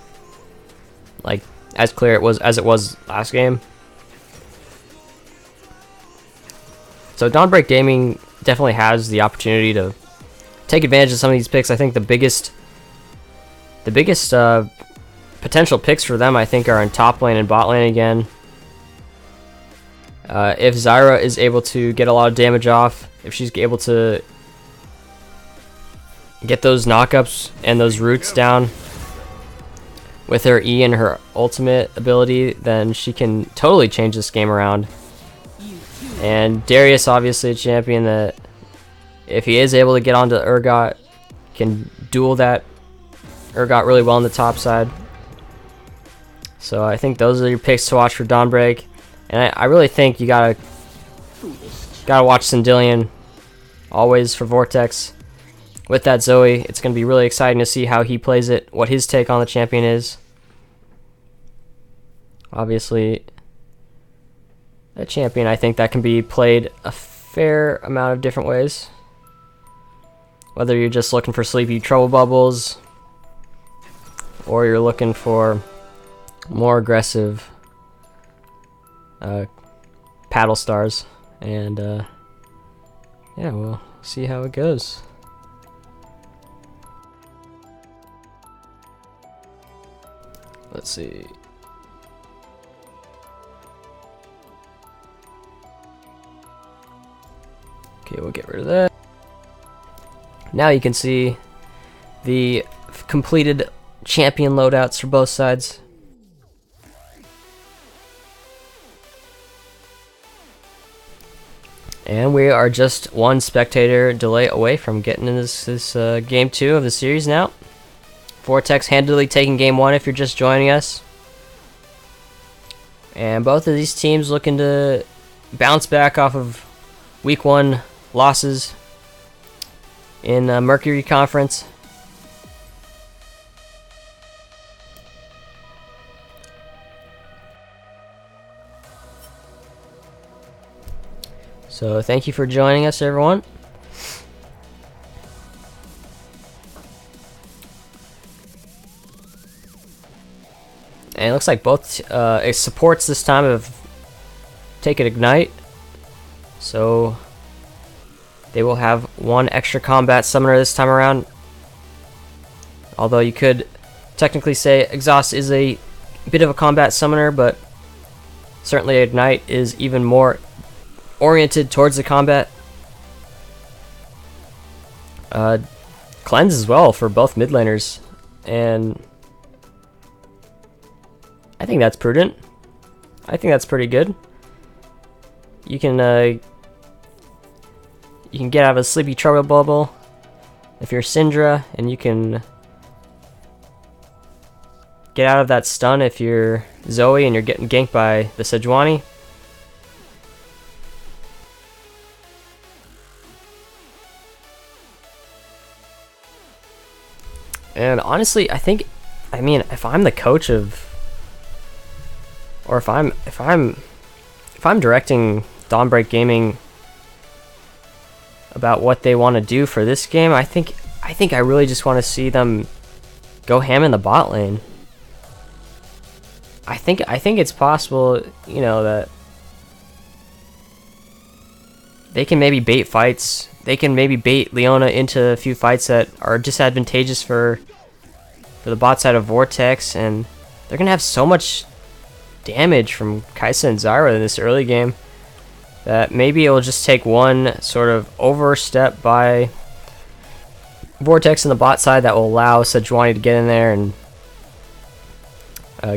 like as clear as it was last game. So DawnBreak Gaming definitely has the opportunity to take advantage of some of these picks. I think the biggest potential picks for them, I think, are in top lane and bot lane again. If Zyra is able to get a lot of damage off, if she's able to get those knockups and those roots down with her E and her ultimate ability, then she can totally change this game around. And Darius, obviously a champion that, if he is able to get onto Urgot, can duel that Urgot really well on the top side. So I think those are your picks to watch for DawnBreak. And I really think you gotta watch Sandillian always for Vortex. With that Zoe, it's gonna be really exciting to see how he plays it, what his take on the champion is. Obviously, a champion, I think, that can be played a fair amount of different ways. Whether you're just looking for sleepy trouble bubbles, or you're looking for more aggressive paddle stars. And yeah, we'll see how it goes. Let's see. Okay, we'll get rid of that. Now you can see the completed champion loadouts for both sides. And we are just one spectator delay away from getting in this game 2 of the series now. Vortex handily taking game 1 if you're just joining us. And both of these teams looking to bounce back off of week 1 losses in Mercury Conference. So thank you for joining us, everyone. And it looks like both supports this time have taken Ignite. So they will have one extra combat summoner this time around. Although you could technically say Exhaust is a bit of a combat summoner, but certainly Ignite is even more oriented towards the combat. Cleanse as well for both mid laners, and I think that's prudent. I think that's pretty good. You can get out of a sleepy trouble bubble if you're Syndra, and you can get out of that stun if you're Zoe and you're getting ganked by the Sejuani. And honestly, I mean, if I'm the coach of, or if I'm directing DawnBreak Gaming about what they want to do for this game, I think I really just want to see them go ham in the bot lane. I think it's possible, you know, that they can maybe bait fights. They can maybe bait Leona into a few fights that are disadvantageous for the bot side of Vortex, and they're gonna have so much damage from Kai'Sa and Zyra in this early game that maybe it'll just take one sort of overstep by Vortex in the bot side that will allow Sejuani to get in there and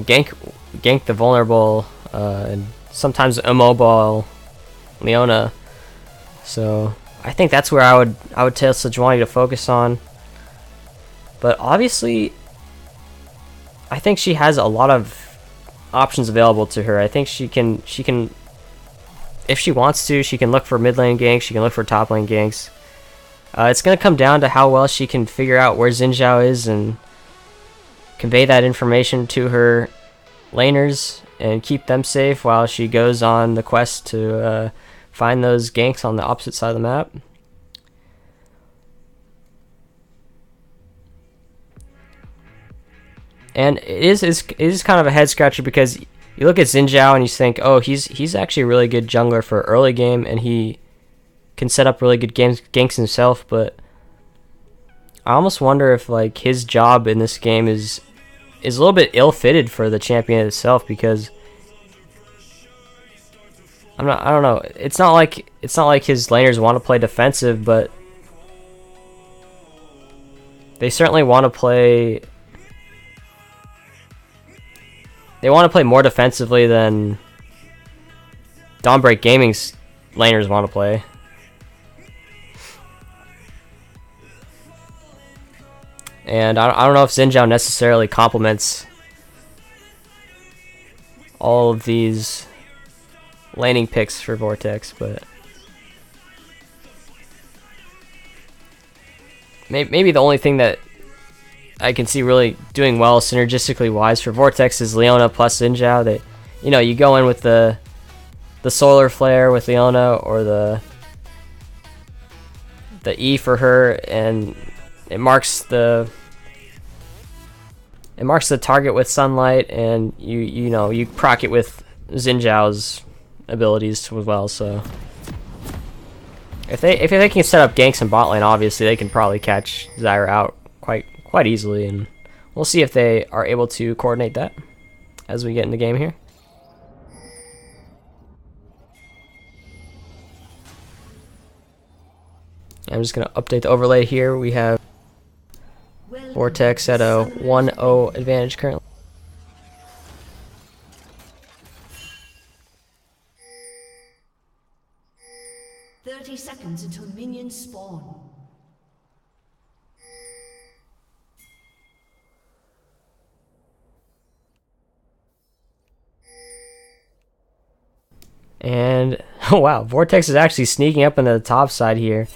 gank the vulnerable and sometimes immobile Leona. So I think that's where I would tell Sejuani to focus on. But obviously, I think she has a lot of options available to her. I think she can, if she wants to, she can look for mid lane ganks, she can look for top lane ganks. It's going to come down to how well she can figure out where Xin Zhao is and convey that information to her laners and keep them safe while she goes on the quest to find those ganks on the opposite side of the map. And it is kind of a head scratcher because you look at Xin Zhao and you think, oh, he's actually a really good jungler for early game, and he can set up really good ganks himself. But I almost wonder if like his job in this game is a little bit ill-fitted for the champion itself, because I don't know. It's not like his laners want to play defensive, but they certainly want to play. They want to play more defensively than DawnBreak Gaming's laners want to play. And I don't know if Xin Zhao necessarily complements all of these laning picks for Vortex, but maybe the only thing that I can see really doing well synergistically wise for Vortex is Leona plus Xin Zhao. That, you know, you go in with the solar flare with Leona, or the E for her, and it marks the target with sunlight, and you proc it with Xin Zhao's abilities as well. So if they can set up ganks in bot lane, obviously they can probably catch Zyra out quite easily, and we'll see if they are able to coordinate that as we get in the game here. I'm just going to update the overlay here. We have Vortex at a 1-0 advantage currently. seconds until minions spawn. And, oh wow, Vortex is actually sneaking up on the top side here.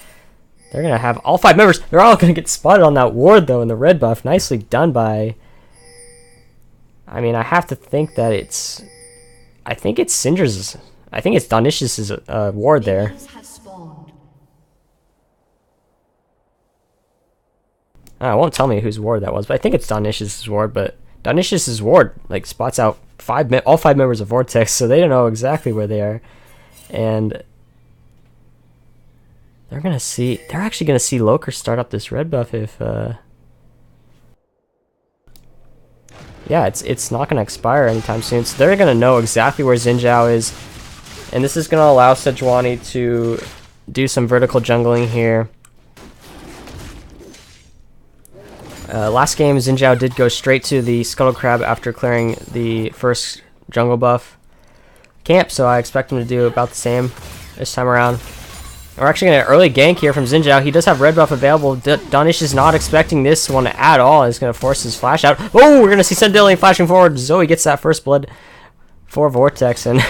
They're going to have all 5 members. They're all going to get spotted on that ward, though, in the red buff. Nicely done by... I mean, I have to think that it's... I think it's Syndra's... I think it's Donish's ward there. It won't tell me whose ward that was, but I think it's Donish's ward, but Donish's ward, like, spots out all 5 members of Vortex, so they don't know exactly where they are. And... they're actually gonna see Loker start up this red buff if yeah, it's not gonna expire anytime soon, so they're gonna know exactly where Xin Zhao is, and this is gonna allow Sejuani to do some vertical jungling here. Last game Xin Zhao did go straight to the Scuttle Crab after clearing the first jungle buff camp, so I expect him to do about the same this time around. We're actually going to early gank here from Xin Zhao. He does have red buff available. Donish is not expecting this one at all. He's going to force his flash out. Oh, we're going to see Sendilian flashing forward. Zoe gets that first blood for Vortex, and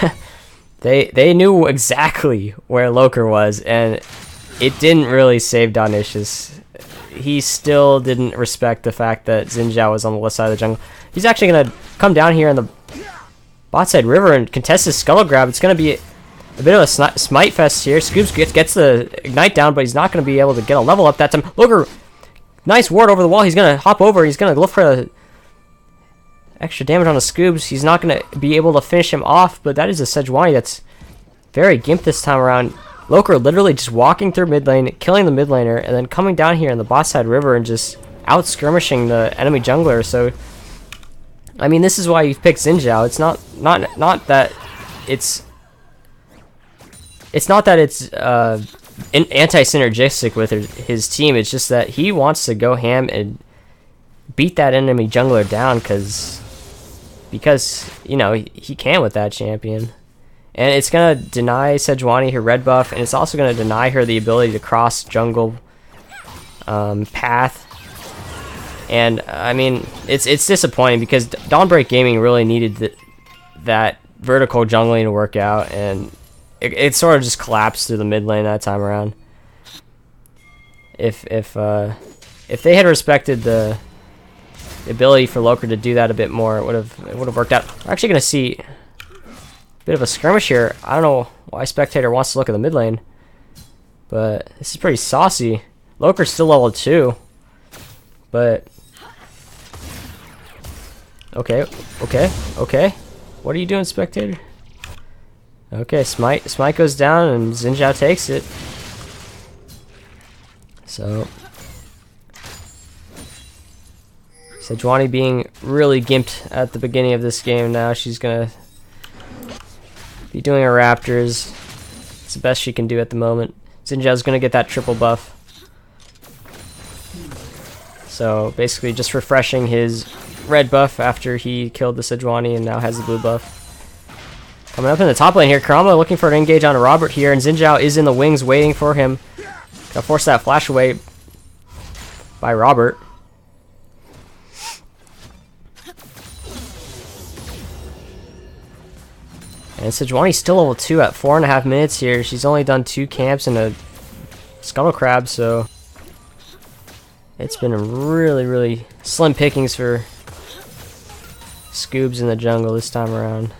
they knew exactly where Loker was, and it didn't really save Donish. He still didn't respect the fact that Xin Zhao was on the left side of the jungle. He's actually going to come down here in the bot side river and contest his Scuttle Grab. It's going to be a bit of a smite fest here. Scoops gets the ignite down, but he's not going to be able to get a level up that time. Loker, nice ward over the wall. He's going to hop over. He's going to look for the extra damage on the Scoops. He's not going to be able to finish him off, but that is a Sejuani that's very gimped this time around. Loker literally just walking through mid lane, killing the mid laner, and then coming down here in the bot side river and just out skirmishing the enemy jungler. So, I mean, this is why you've picked Xin Zhao. It's not that it's... It's not that it's anti-synergistic with his team. It's just that he wants to go ham and beat that enemy jungler down because you know he can with that champion. And it's gonna deny Sejuani her red buff, and it's also gonna deny her the ability to cross jungle path. And I mean, it's disappointing because DawnBreak Gaming really needed that vertical jungling to work out, and it sort of just collapsed through the mid lane that time around. If they had respected the ability for Loker to do that a bit more, it would have worked out. We're actually gonna see a bit of a skirmish here. I don't know why Spectator wants to look at the mid lane, but this is pretty saucy. Loker's still level 2, but okay. What are you doing, Spectator? Okay, Smite goes down and Xin Zhao takes it. So Sejuani being really gimped at the beginning of this game now. She's gonna be doing her Raptors. It's the best she can do at the moment. Xin Zhao's gonna get that triple buff. So basically just refreshing his red buff after he killed the Sejuani and now has the blue buff. Coming up in the top lane here, Karama looking for an engage on Robert here, and Xin Zhao is in the wings waiting for him. Gotta force that flash away by Robert. And Sejuani's still level 2 at 4.5 minutes here. She's only done 2 camps and a Scuttle Crab, so it's been really, really slim pickings for Scoobs in the jungle this time around.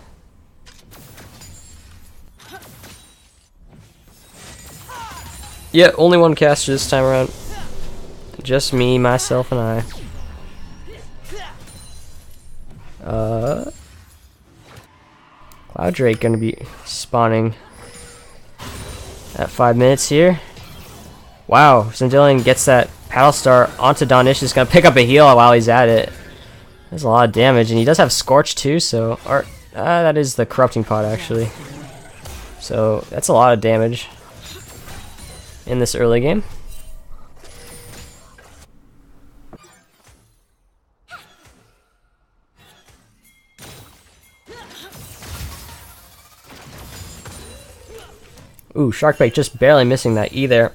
Yeah, only one caster this time around. Just me, myself, and I. Cloud Drake gonna be spawning at 5 minutes here. Wow, Sendilian gets that Paddle Star onto Donish. Is gonna pick up a heal while he's at it. That's a lot of damage, and he does have Scorch too. So, that is the Corrupting Pot actually. So that's a lot of damage in this early game. Ooh, Sharkbait just barely missing that E there.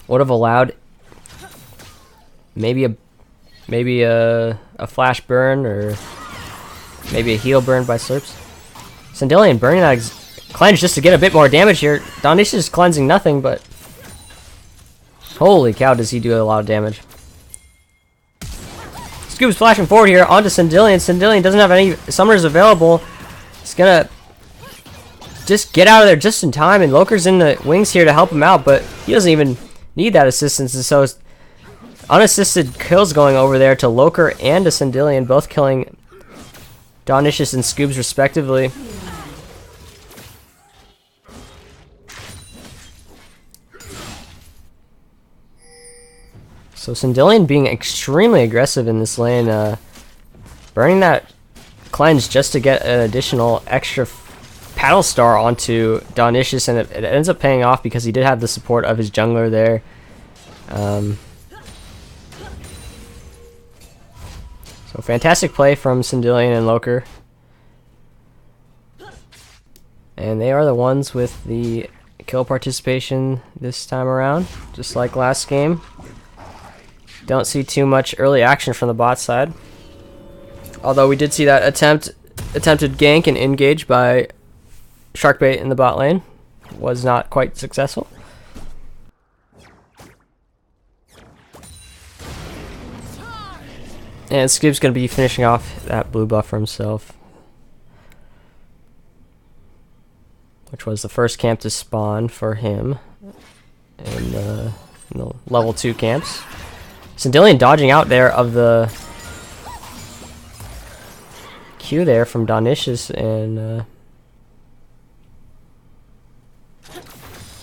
Would have allowed maybe a flash burn or maybe a heal burn by Slurps. Sandillion burning that cleanse just to get a bit more damage here. Donish is cleansing nothing, but holy cow, does he do a lot of damage. Scoop's flashing forward here onto Sandillion. Sandillion doesn't have any summoners available. He's gonna just get out of there just in time, and Loker's in the wings here to help him out, but he doesn't even need that assistance, and so unassisted kills going over there to Loker and to Sandillion, both killing Donishus and Scoobs respectively. So Sandillion being extremely aggressive in this lane, burning that cleanse just to get an additional extra paddle star onto Donishus, and it ends up paying off because he did have the support of his jungler there. So fantastic play from Sandillion and Loker. And they are the ones with the kill participation this time around, just like last game. Don't see too much early action from the bot side. Although we did see that attempted gank and engage by Sharkbait in the bot lane. Was not quite successful. And Scoop's going to be finishing off that blue buff for himself, which was the first camp to spawn for him in the level 2 camps. Sandillion dodging out there of the Q there from Donishus, and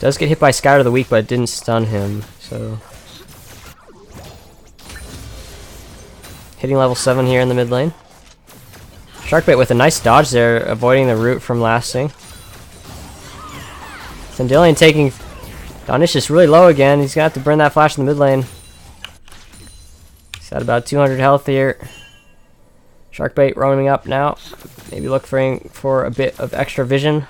does get hit by Scout of the Week, but it didn't stun him. So hitting level 7 here in the mid lane. Sharkbait with a nice dodge there, avoiding the root from lasting. Sandillion taking Donishus really low again. He's gonna have to burn that flash in the mid lane. He's at about 200 health here. Sharkbait roaming up now. Maybe looking for a bit of extra vision.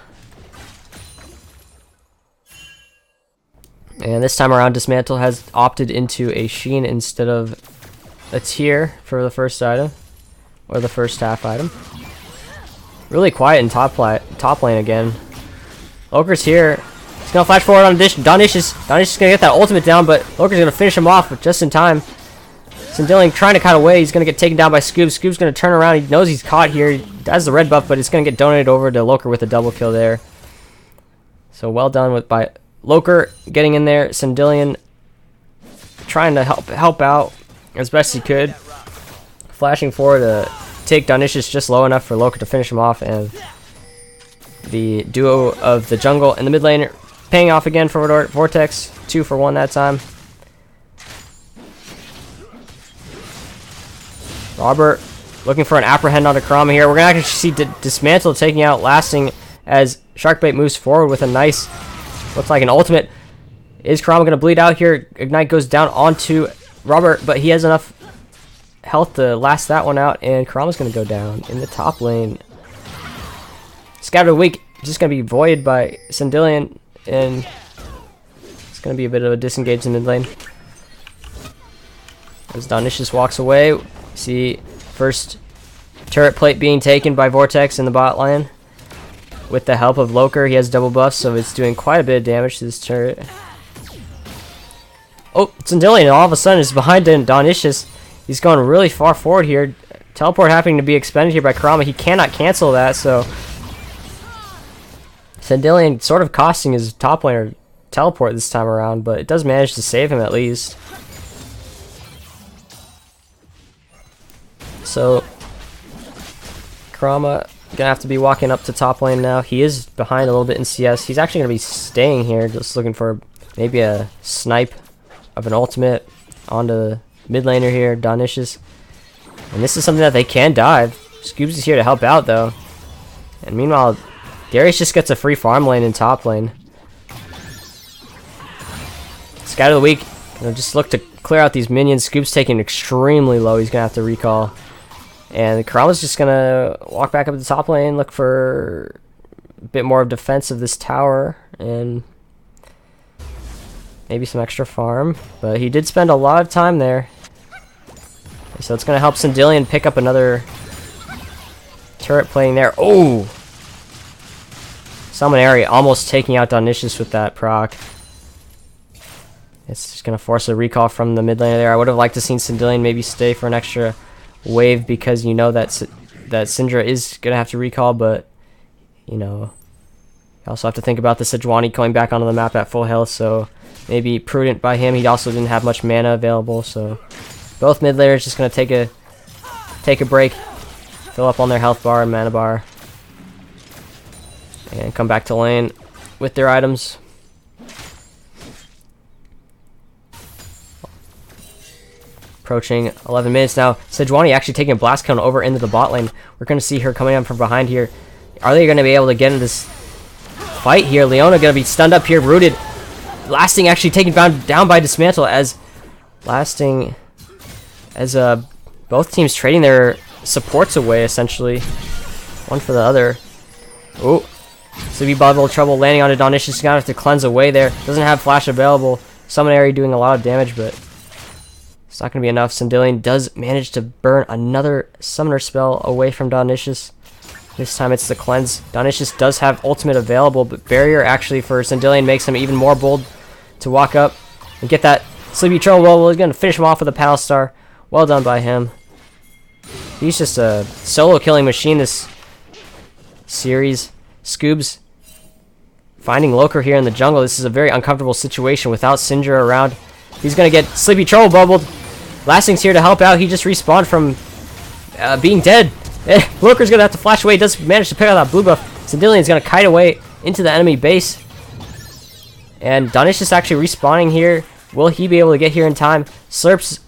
And this time around, Dismantle has opted into a Sheen instead of a Tier for the first item, or the first half item. Really quiet in top lane again. Loker's here. He's gonna flash forward on Donishus is gonna get that ultimate down, but Loker's gonna finish him off just in time. Sandillion trying to cut away. He's gonna get taken down by Scoob. Scoob's gonna turn around. He knows he's caught here. He has the red buff, but it's gonna get donated over to Loker with a double kill there. So well done by Loker getting in there. Sandillion trying to help out as best he could, flashing forward to take Donishus just low enough for Loker to finish him off, and the duo of the jungle and the mid lane paying off again for Vortex. 2 for 1 that time. Robert looking for an apprehend onto Karama here. We're going to actually see Dismantle taking out Lasting as Sharkbait moves forward with a nice, looks like an ultimate. Is Karama going to bleed out here? Ignite goes down onto Robert, but he has enough health to last that one out, and Karama's going to go down in the top lane. Scout of the Week just going to be voided by Sandillion, and it's going to be a bit of a disengage in mid lane. As Donishus walks away, see first turret plate being taken by Vortex in the bot lane. With the help of Loker, he has double buffs, so it's doing quite a bit of damage to this turret. Oh, Sandillion all of a sudden is behind Donishus. He's going really far forward here. Teleport happening to be expended here by Karama. He cannot cancel that, so Sandillion sort of costing his top laner teleport this time around, but it does manage to save him at least. So Karama gonna have to be walking up to top lane now. He is behind a little bit in CS. He's actually gonna be staying here, just looking for maybe a snipe of an ultimate onto the mid laner here, Donishus. And this is something that they can dive. Scoobs is here to help out though. And meanwhile, Darius just gets a free farm lane in top lane. Scout of the Week, just look to clear out these minions. Scoob's taking extremely low. He's gonna have to recall. And Karama's just gonna walk back up to the top lane, look for a bit more of defense of this tower and maybe some extra farm. But he did spend a lot of time there. So it's going to help Sindelian pick up another turret playing there. Oh! Summonary almost taking out Dawnicious with that proc. It's just going to force a recall from the mid laner there. I would have liked to seen Sindelian maybe stay for an extra wave because you know that Syndra is going to have to recall, but you know, you also have to think about the Sejuani coming back onto the map at full health, so maybe prudent by him. He also didn't have much mana available, so both mid laners just going to take a break, fill up on their health bar and mana bar, and come back to lane with their items. Approaching 11 minutes now. Sejuani actually taking a blast cone over into the bot lane. We're going to see her coming up from behind here. Are they going to be able to get into this fight here? Leona going to be stunned up here, rooted. Lasting actually taken down by Dismantle as Lasting, as both teams trading their supports away essentially. One for the other. Oh, Sleepy Bubble trouble landing onto Dawnicious. She's going to have to cleanse away there. Doesn't have flash available. Summonary doing a lot of damage, but it's not going to be enough. Sindelian does manage to burn another summoner spell away from Dawnicious. This time it's the cleanse. Dawnicious does have ultimate available, but barrier actually for Sindelian makes him even more bold to walk up and get that Sleepy Troll. Well, we're going to finish him off with a Pal Star. Well done by him. He's just a solo killing machine this series. Scoobs finding Loker here in the jungle. This is a very uncomfortable situation without Syndra around. He's going to get Sleepy Troll bubbled. Lasting's here to help out. He just respawned from being dead. Loker's going to have to flash away. He does manage to pick out that blue buff. Sindelian's going to kite away into the enemy base. And Dawnicious actually respawning here. Will he be able to get here in time? Slurp's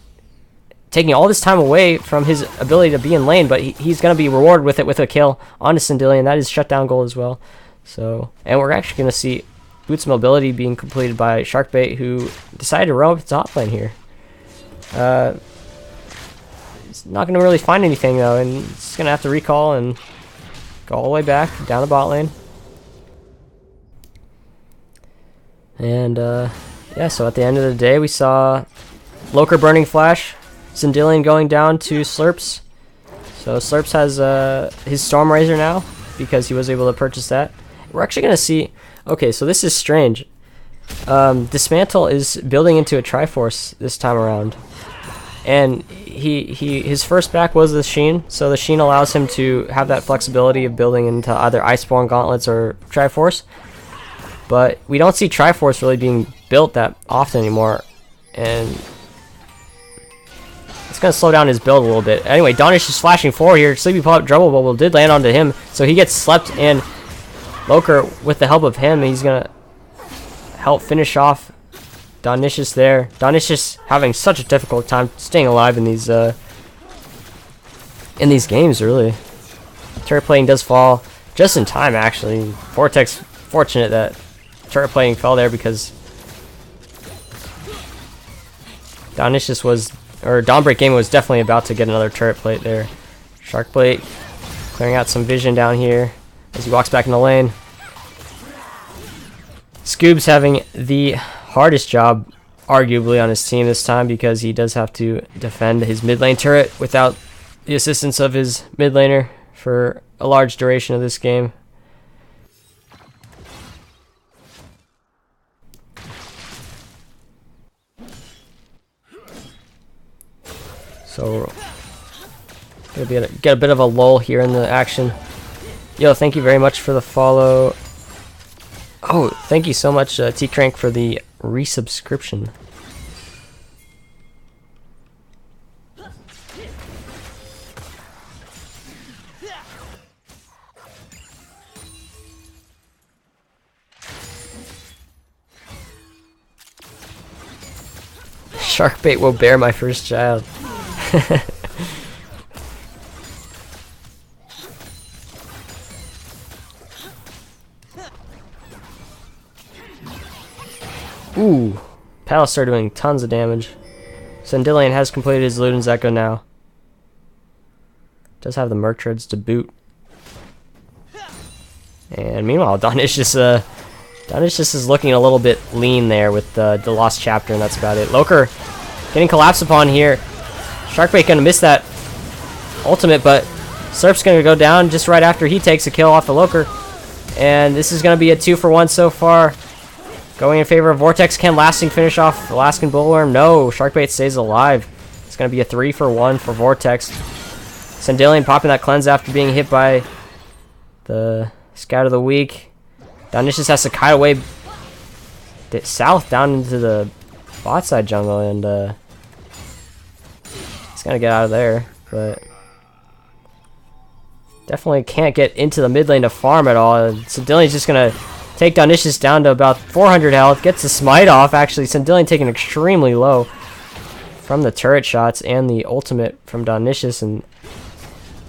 taking all this time away from his ability to be in lane, but he's going to be rewarded with it with a kill onto Sindelian. That is shutdown goal as well. So, and we're actually going to see Boots Mobility being completed by Sharkbait, who decided to roam up the top lane here. He's not going to really find anything though, and he's going to have to recall and go all the way back down the bot lane. And yeah, so at the end of the day, we saw Loker burning flash, Sindelian going down to Slurps. So Slurps has his Storm Razor now because he was able to purchase that. We're actually going to see. Okay, so this is strange. Dismantle is building into a Triforce this time around, and his first back was the Sheen, so the Sheen allows him to have that flexibility of building into either Iceborne Gauntlets or Triforce. But we don't see Triforce really being built that often anymore, and it's going to slow down his build a little bit. Anyway, Donish is flashing forward here. Sleepy Pop Double Bubble did land onto him, so he gets slept in. Loker, with the help of him, he's going to help finish off Dawnicious there. Dawnicious having such a difficult time staying alive in these games, really. Turret plating does fall just in time, actually. Vortex, fortunate that turret plating fell there because Dawnicious was, or DawnBreak Gaming was definitely about to get another turret plate there. Sharkblade clearing out some vision down here as he walks back in the lane. Scoob's having the hardest job, arguably, on his team this time because he does have to defend his mid lane turret without the assistance of his mid laner for a large duration of this game. So, gonna get a bit of a lull here in the action. Yo, thank you very much for the follow. Oh, thank you so much, T-Crank, for the resubscription. Sharkbait will bear my first child. Ooh, Palistar doing tons of damage. Sindelian has completed his Luden's Echo now. Does have the Merc Treads to boot. And meanwhile, Donicius is looking a little bit lean there with the lost chapter, and that's about it. Loker getting collapsed upon here. Sharkbait gonna miss that ultimate, but Serp's gonna go down just right after he takes a kill off the Loker. And this is gonna be a 2-for-1 so far. Going in favor of Vortex. Can lasting finish off Alaskan Bullworm? No, Sharkbait stays alive. It's gonna be a 3-for-1 for Vortex. Sandalian popping that cleanse after being hit by the Scout of the Week. Donicius has to kite away south down into the bot side jungle, and he's gonna get out of there, but definitely can't get into the mid lane to farm at all. Sandalian's just gonna take Donicius down to about 400 health, gets the smite off. Actually, Sandalian taken extremely low from the turret shots and the ultimate from Donicius, and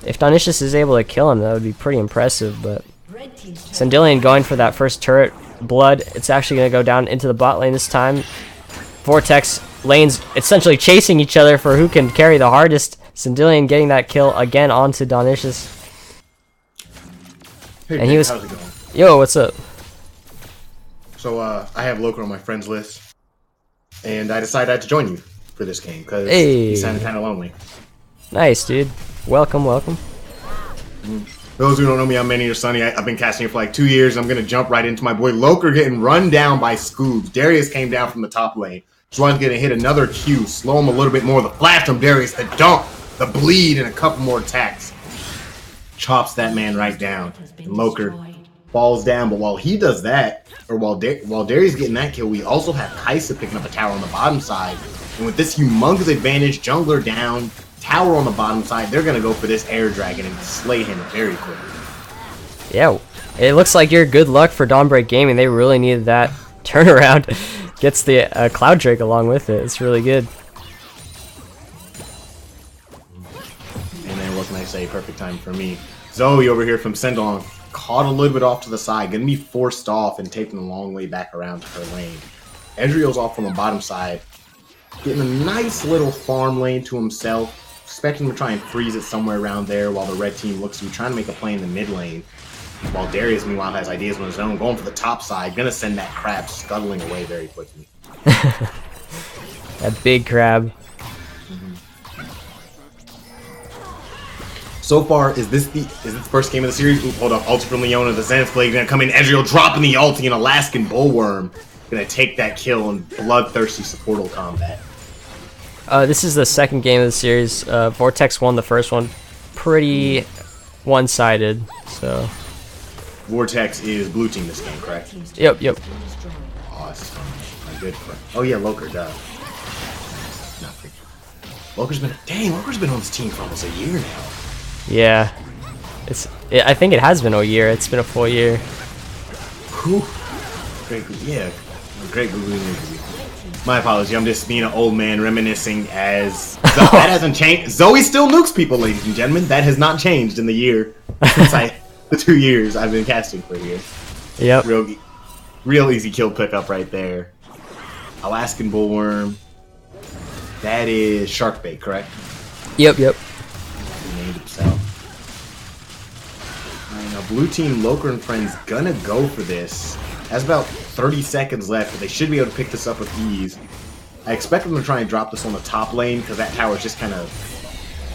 if Donicius is able to kill him, that would be pretty impressive, but Sandalian going for that first turret blood. It's actually going to go down into the bot lane this time. Vortex lanes essentially chasing each other for who can carry the hardest. Sandalian getting that kill again onto Donicius. Hey, and he was, how's it going? Yo, what's up? So I have Loker on my friends list, and I decided I had to join you for this game because Hey. he sounded kind of lonely. Nice, dude. Welcome, welcome. Those who don't know me, I'm Manny or Sunny. I've been casting here for like 2 years. I'm gonna jump right into my boy Loker getting run down by Scoobs. Darius came down from the top lane. Juan's gonna hit another Q, slow him a little bit more. The flash from Darius, the dunk, the bleed, and a couple more attacks. Chops that man right down. And Loker falls down, but while he does that, or while Darius getting that kill, we also have Kaisa picking up a tower on the bottom side. And with this humongous advantage, jungler down, tower on the bottom side, they're going to go for this air dragon and slay him very quickly. Yeah, it looks like you're good luck for DawnBreak Gaming. They really needed that turnaround. Gets the Cloud Drake along with it. It's really good. And then what can I say? Perfect time for me. Zoe over here from Sendong caught a little bit off to the side, going to be forced off and taken a long way back around to her lane. Ezreal's off from the bottom side, getting a nice little farm lane to himself. Expecting him to try and freeze it somewhere around there while the red team looks to be trying to make a play in the mid lane. While Darius, meanwhile, has ideas on his own, going for the top side, gonna send that crab scuttling away very quickly. That big crab. So far, is this the first game of the series? Ooh, hold up, ulti from Leona, the Zenith Blade gonna come in, Ezreal dropping the ulti, and Alaskan Bullworm gonna take that kill in bloodthirsty supportal combat. This is the second game of the series. Vortex won the first one. Pretty one-sided, so. Vortex is blue team this game, correct? Yep. Awesome. My good friend. Oh yeah, Loker, duh. Nothing. Loker's been on this team for almost a year now. Yeah. I think it has been a year. It's been a full year. Whew. Great Google interview. My apology, I'm just being an old man reminiscing as... that hasn't changed. Zoe still nukes people, ladies and gentlemen. That has not changed in the year. Since the 2 years I've been casting for here. Yep. Real easy kill pickup right there. Alaskan Bullworm. That is Sharkbait, correct? Yep. He named himself. Alright, now blue team, Loker and friends gonna go for this. Has about 30 seconds left, but they should be able to pick this up with ease. I expect them to try and drop this on the top lane, because that tower is just kind of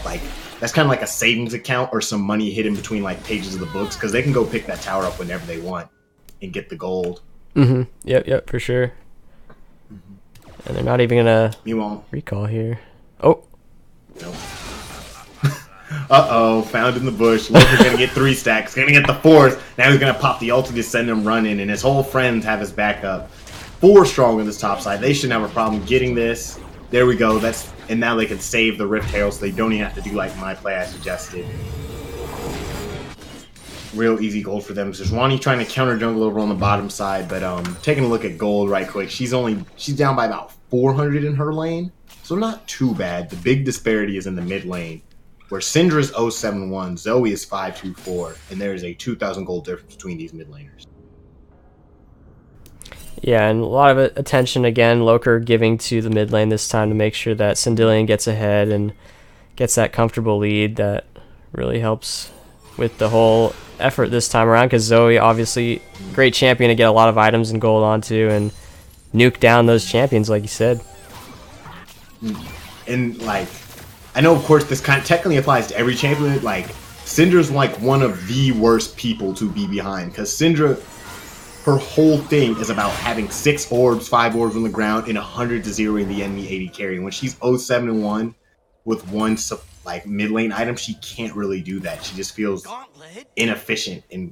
like, that's kind of like a savings account or some money hidden between like pages of the books, because they can go pick that tower up whenever they want and get the gold. Yep, for sure. And they're not even gonna recall here. Oh. Nope. Uh-oh, found in the bush. Loker's gonna get 3 stacks, gonna get the 4th. Now he's gonna pop the ulti to send him running, and his whole friends have his backup. 4 strong on this top side. They shouldn't have a problem getting this. There we go. And now they can save the Rift Herald, so they don't even have to do like my play I suggested. Real easy gold for them. So Zwani trying to counter jungle over on the bottom side, but taking a look at gold right quick. She's down by about 400 in her lane, so not too bad. The big disparity is in the mid lane, where Syndra's 071, Zoe is 524, and there is a 2,000 gold difference between these mid laners. Yeah, and a lot of attention again, Loker giving to the mid lane this time to make sure that Sandalian gets ahead and gets that comfortable lead that really helps with the whole effort this time around, because Zoe, obviously, great champion to get a lot of items and gold onto and nuke down those champions, like you said. And, like, I know, of course, this kind of technically applies to every champion. Like, Syndra's, like, one of the worst people to be behind, because Syndra, her whole thing is about having 6 orbs, 5 orbs on the ground, and 100 to 0 in the enemy 80 carry. When she's 0-7-1 with one, like, mid lane item, she can't really do that. She just feels inefficient in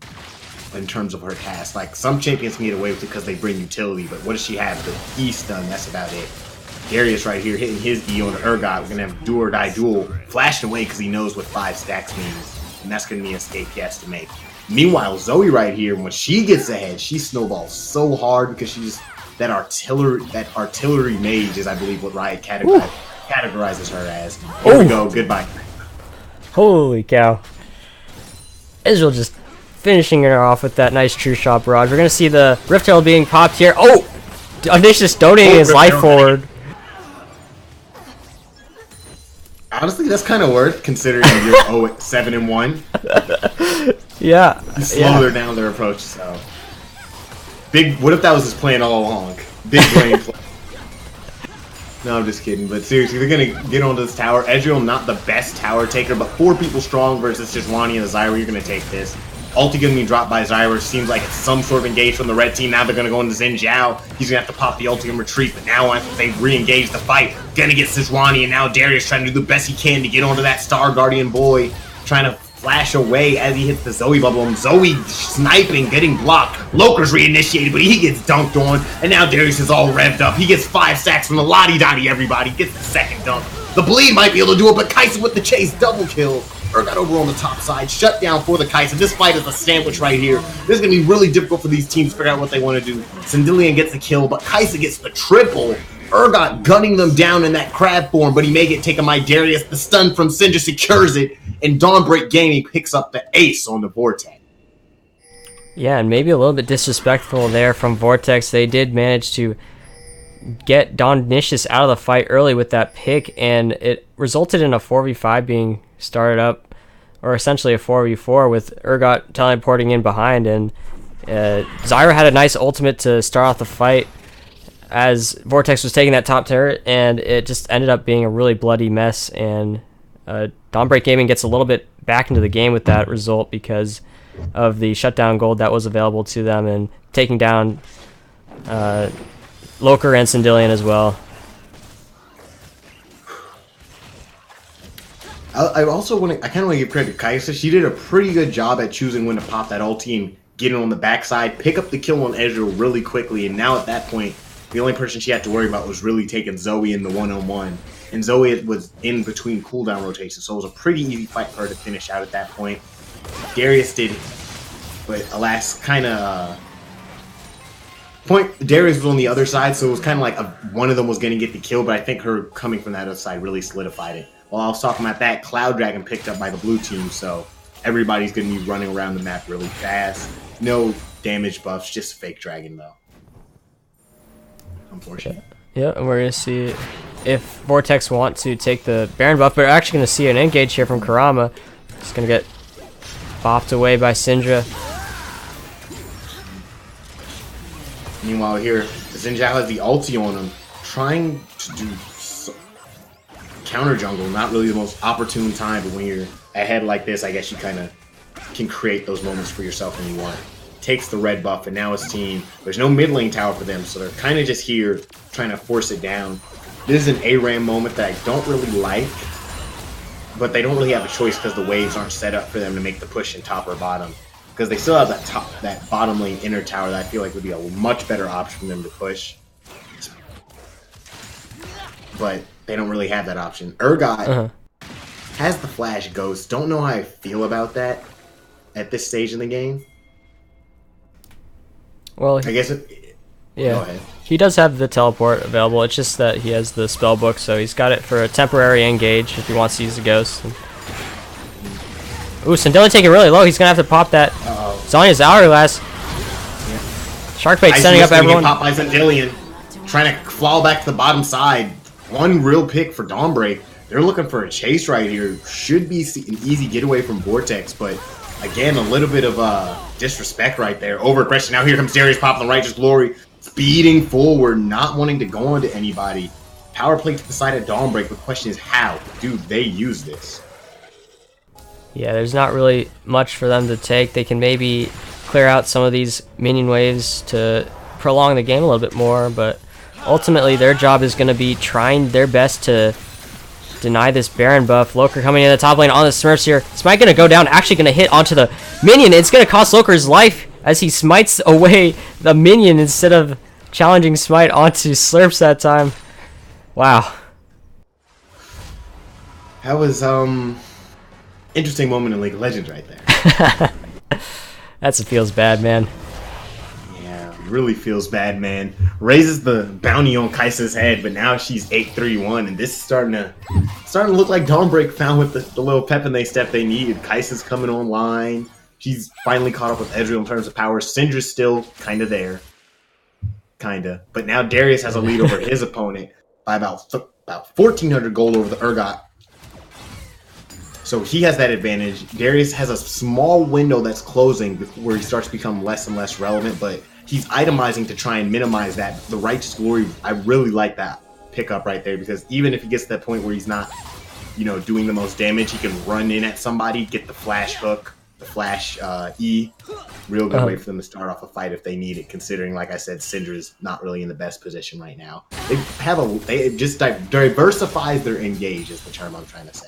terms of her task. Like, some champions can get away with it because they bring utility, but what does she have? The E stun, that's about it. Darius right here hitting his E on the Urgot. We're going to have do or die duel, flashing away because he knows what 5 stacks means, and that's going to be an escape he has to make. Meanwhile, Zoe right here, when she gets ahead, she snowballs so hard because she's that artillery mage is, I believe, what Riot categorizes her as. Here we go. Goodbye. Holy cow. Israel just finishing her off with that nice true shot barrage. We're going to see the Rift Herald being popped here. Oh! Omniscience donating his life forward. Honestly, that's kind of worth considering you're 0-7-1. Yeah. You slow her down their approach, so. Big. What if that was his plan all along? Big brain play. No, I'm just kidding. But seriously, they're going to get onto this tower. Ezreal, not the best tower taker, but 4 people strong versus just Ronnie and Zyra. You're going to take this. Ulti going to be dropped by Zyra. Seems like it's some sort of engage from the red team. Now they're going to go into Xin Zhao. He's going to have to pop the ulti and retreat. But now after they re-engage the fight, going to get Sejuani. And now Darius trying to do the best he can to get onto that Star Guardian boy. Trying to flash away as he hits the Zoe bubble. And Zoe sniping, getting blocked. Loker's reinitiated, but he gets dunked on. And now Darius is all revved up. He gets 5 stacks from the Lottie Dottie, everybody. Gets the second dunk. The bleed might be able to do it, but Kaisa with the chase. Double kill. Urgot over on the top side. Shut down for the Kaisa. This fight is a sandwich right here. This is going to be really difficult for these teams to figure out what they want to do. Sindillion gets the kill, but Kaisa gets the triple. Urgot gunning them down in that crab form, but he may get taken by Darius. The stun from Syndra secures it, and DawnBreak Gaming picks up the ace on the Vortex. Yeah, and maybe a little bit disrespectful there from Vortex. They did manage to get Dawnicious out of the fight early with that pick, and it resulted in a 4v5 being started up, or essentially a 4v4 with Urgot teleporting in behind, and Zyra had a nice ultimate to start off the fight as Vortex was taking that top turret, and it just ended up being a really bloody mess, and DawnBreak Gaming gets a little bit back into the game with that result because of the shutdown gold that was available to them, and taking down Loker and Sindillion as well. I also want to. I kind of want to give credit to Kaisa. She did a pretty good job at choosing when to pop that ulti and get it on the backside, pick up the kill on Ezreal really quickly, and now at that point, the only person she had to worry about was really taking Zoe in the one-on-one. And Zoe was in between cooldown rotations, so it was a pretty easy fight for her to finish out at that point. Darius did, but alas, kind of. Darius was on the other side, so it was kind of like one of them was going to get the kill, but I think her coming from that other side really solidified it. While I was talking about that, Cloud Dragon picked up by the blue team, so everybody's going to be running around the map really fast. No damage buffs, just fake dragon though. Unfortunate. Yeah, and we're going to see if Vortex want to take the Baron buff, but we're actually going to see an engage here from Kurama. It's going to get bopped away by Syndra. Meanwhile here, Xin Zhao has the ulti on him, trying to do counter jungle. Not really the most opportune time, but when you're ahead like this, I guess you kind of can create those moments for yourself when you want. Takes the red buff, and now his team, there's no mid lane tower for them, so they're kind of just here trying to force it down. This is an ARAM moment that I don't really like, but they don't really have a choice because the waves aren't set up for them to make the push in top or bottom. Because they still have that bottom lane inner tower that I feel like would be a much better option for them to push. But they don't really have that option. Urgot has the flash ghost. Don't know how I feel about that at this stage in the game. Well, I guess yeah, go ahead. He does have the teleport available. It's just that he has the spell book, so he's got it for a temporary engage if he wants to use the ghost. Ooh, Sindillion taking really low. He's gonna have to pop that. Zonya's hourglass. Yeah. Sharkbait setting up everyone. Pop by Sindillion, trying to fall back to the bottom side. One real pick for DawnBreak. They're looking for a chase right here. Should be an easy getaway from Vortex, but Again, a little bit of disrespect right there. Over-aggression. Now here comes Darius popping the Righteous Glory. Speeding forward, not wanting to go onto anybody. Power play to the side of DawnBreak. The question is, how do they use this? Yeah, there's not really much for them to take. They can maybe clear out some of these minion waves to prolong the game a little bit more, but ultimately their job is going to be trying their best to deny this Baron buff. Loker coming in the top lane on the Smurfs here. Smite going to go down, actually going to hit onto the minion. It's going to cost Loker his life as he smites away the minion instead of challenging Smite onto Slurps that time. Wow. That was interesting moment in League of Legends right there. That's it, feels bad, man. Yeah, really feels bad, man. Raises the bounty on Kai'Sa's head, but now she's 8-3-1, and this is starting to look like DawnBreak found with the little pep in they step they needed. Kai'Sa's coming online. She's finally caught up with Ezreal in terms of power. Syndra's still kind of there. Kinda. But now Darius has a lead over his opponent by about 1,400 gold over the Urgot. So he has that advantage. Darius has a small window that's closing where he starts to become less and less relevant, but he's itemizing to try and minimize that. The Righteous Glory, I really like that pickup right there, because even if he gets to that point where he's not, doing the most damage, he can run in at somebody, get the flash hook, the flash E. Real good way for them to start off a fight if they need it, considering, like I said, Syndra's not really in the best position right now. They just diversifies their engage is the term I'm trying to say.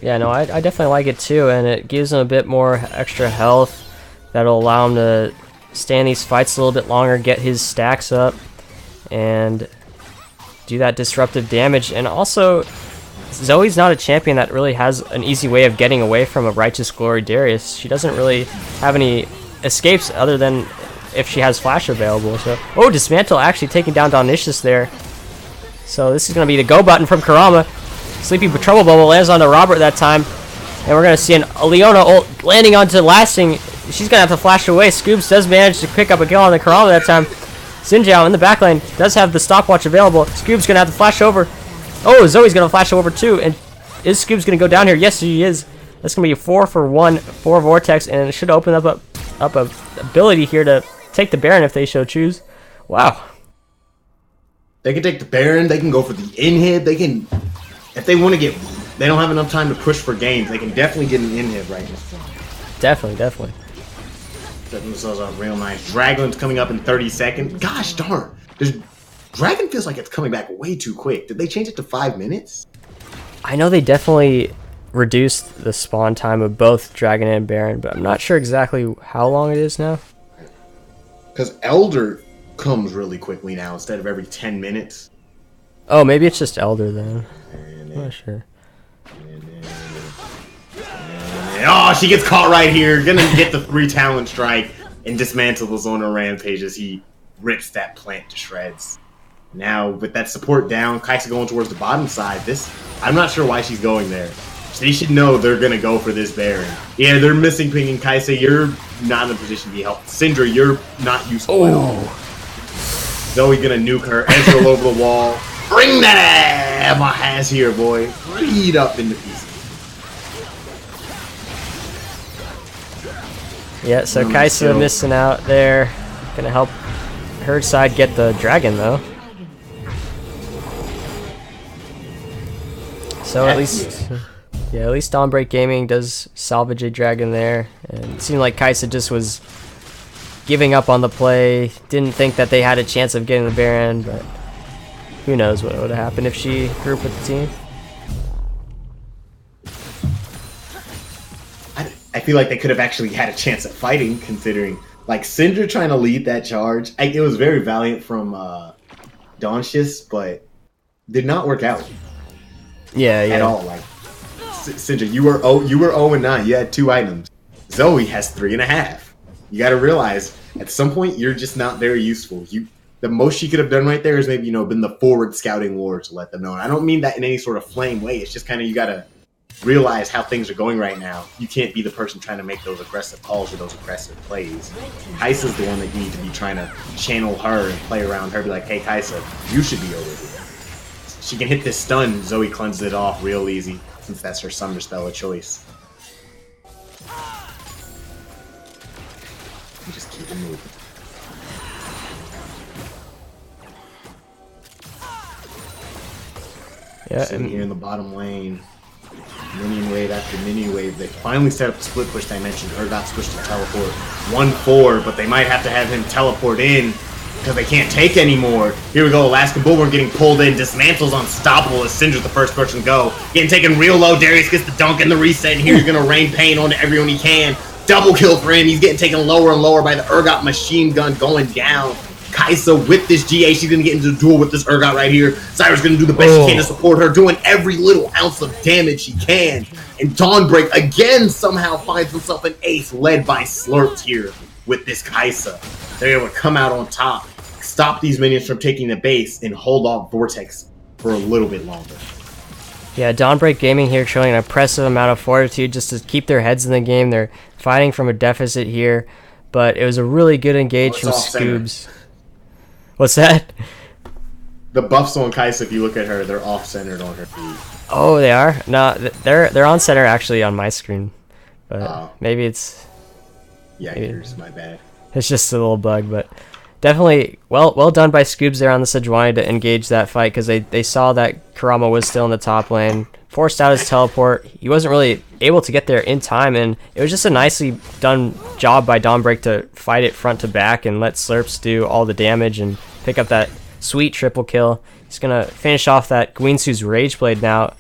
Yeah, no, I definitely like it too, and it gives him a bit more extra health that'll allow him to stay in these fights a little bit longer, get his stacks up, and do that disruptive damage. And also, Zoe's not a champion that really has an easy way of getting away from a Righteous Glory Darius. She doesn't really have any escapes other than if she has flash available. So, oh, Dismantle actually taking down Dawnicious there. So this is going to be the go button from Kurama. Sleepy Trouble Bubble lands onto Robert that time. And we're going to see an Leona ult landing onto Lasting. She's going to have to flash away. Scoobs does manage to pick up a kill on the Kurama that time. Xin in the back lane does have the stopwatch available. Scoob's going to have to flash over. Oh, Zoe's going to flash over too. And is Scoob's going to go down here? Yes, she is. That's going to be a 4-for-1 for Vortex. And it should open up a ability here to take the Baron if they so choose. Wow. They can take the Baron. They can go for the inhib. They can... If they want to they don't have enough time to push for games, they can definitely get an inhib right now. Definitely. Setting themselves up real nice. Dragon's coming up in 30 seconds. Gosh darn. Dragon feels like it's coming back way too quick. Did they change it to 5 minutes? I know they definitely reduced the spawn time of both Dragon and Baron, but I'm not sure exactly how long it is now. Because Elder comes really quickly now instead of every 10 minutes. Oh, maybe it's just Elder then. I'm not sure. Oh, she gets caught right here. Gonna get the 3 talent strike and dismantle the Zona Rampage as he rips that plant to shreds. Now, with that support down, Kai'Sa going towards the bottom side. I'm not sure why she's going there. They should know they're gonna go for this Baron. Yeah, they're missing Ping and Kai'Sa. You're not in a position to be helped. Syndra, you're not useful at all. Zoe gonna nuke her. Ezreal over the wall. Bring that my ass here, boy. Read up into pieces. Yeah, so Kai'Sa missing out there. Gonna help her side get the dragon though. So at least DawnBreak Gaming does salvage a dragon there. And it seemed like Kai'Sa just was giving up on the play. Didn't think that they had a chance of getting the Baron, but who knows what would have happened if she grew up with the team. I feel like they could have actually had a chance at fighting, considering like Syndra trying to lead that charge. It was very valiant from Dawnicious, but did not work out. Yeah. At all. Like Syndra, you were 0-9. You had 2 items. Zoe has 3.5. You got to realize at some point you're just not very useful. The most she could have done right there is maybe been the forward scouting war to let them know. And I don't mean that in any sort of flame way. It's just kind of you got to realize how things are going right now. You can't be the person trying to make those aggressive calls or those aggressive plays. Kai'Sa's the one that you need to be trying to channel her and play around her. Be like, hey, Kai'Sa, you should be over here. She can hit this stun. Zoe cleanses it off real easy since that's her summer spell of choice. just keep it moving. Yeah, sitting here in the bottom lane. Minion wave after minion wave. They finally set up the split push that I mentioned. Urgot switched to teleport. 1-4, but they might have to have him teleport in because they can't take anymore. Here we go. Alaska Bullworm getting pulled in. Dismantle's unstoppable as Syndra's the first person to go. Getting taken real low. Darius gets the dunk and the reset, and here he's going to rain pain onto everyone he can. Double kill for him. He's getting taken lower and lower by the Urgot machine gun going down. Kaisa with this GA, she's going to get into the duel with this Urgot right here. Zyra's going to do the best she can to support her, doing every little ounce of damage she can. And DawnBreak again somehow finds himself an ace led by Slurps here with this Kaisa. They're able to come out on top, stop these minions from taking the base, and hold off Vortex for a little bit longer. Yeah, DawnBreak Gaming here showing an impressive amount of fortitude just to keep their heads in the game. They're fighting from a deficit here, but it was a really good engage from Scoobs. What's that? The buffs on Kaisa, if you look at her, they're off-centered on her feet. Oh, they are? No, they're on center actually on my screen. But maybe it's... Yeah, yours, my bad. It's just a little bug, but definitely well done by Scoobs there on the Sejuani to engage that fight because they saw that Kurama was still in the top lane. Forced out his teleport. He wasn't really able to get there in time, and it was just a nicely done job by DawnBreak to fight it front to back and let Slurps do all the damage and pick up that sweet triple kill. He's going to finish off that Guinsu's Rage Blade now,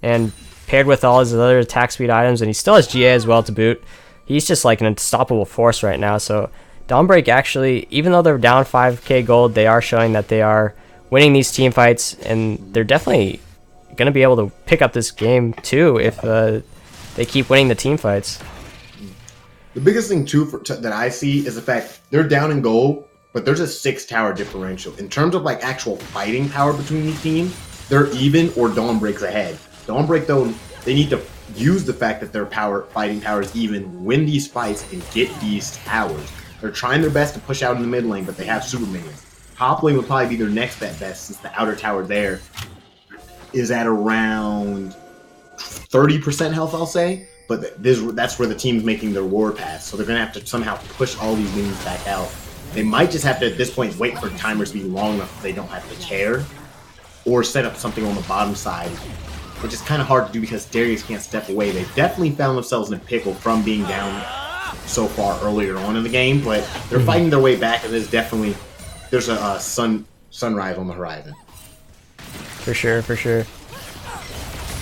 and paired with all his other attack speed items, and he still has GA as well to boot. He's just like an unstoppable force right now, so DawnBreak actually, even though they're down 5k gold, they are showing that they are winning these team fights, and they're definitely going to be able to pick up this game too if they keep winning the team fights. The biggest thing too that I see is the fact they're down in gold, but there's a 6 tower differential. In terms of like actual fighting power between these teams, they're even or DawnBreak's ahead. DawnBreak though, they need to use the fact that their fighting power is even, win these fights and get these towers. They're trying their best to push out in the mid lane, but they have super minions. Top lane would probably be their next best since the outer tower there is at around 30% health, I'll say. But that's where the team's making their war pass. So they're going to have to somehow push all these minions back out. They might just have to, at this point, wait for timers to be long enough so they don't have to care. Or set up something on the bottom side, which is kind of hard to do because Darius can't step away. They've definitely found themselves in a pickle from being down so far earlier on in the game. But they're fighting their way back, and there's a sunrise on the horizon. For sure.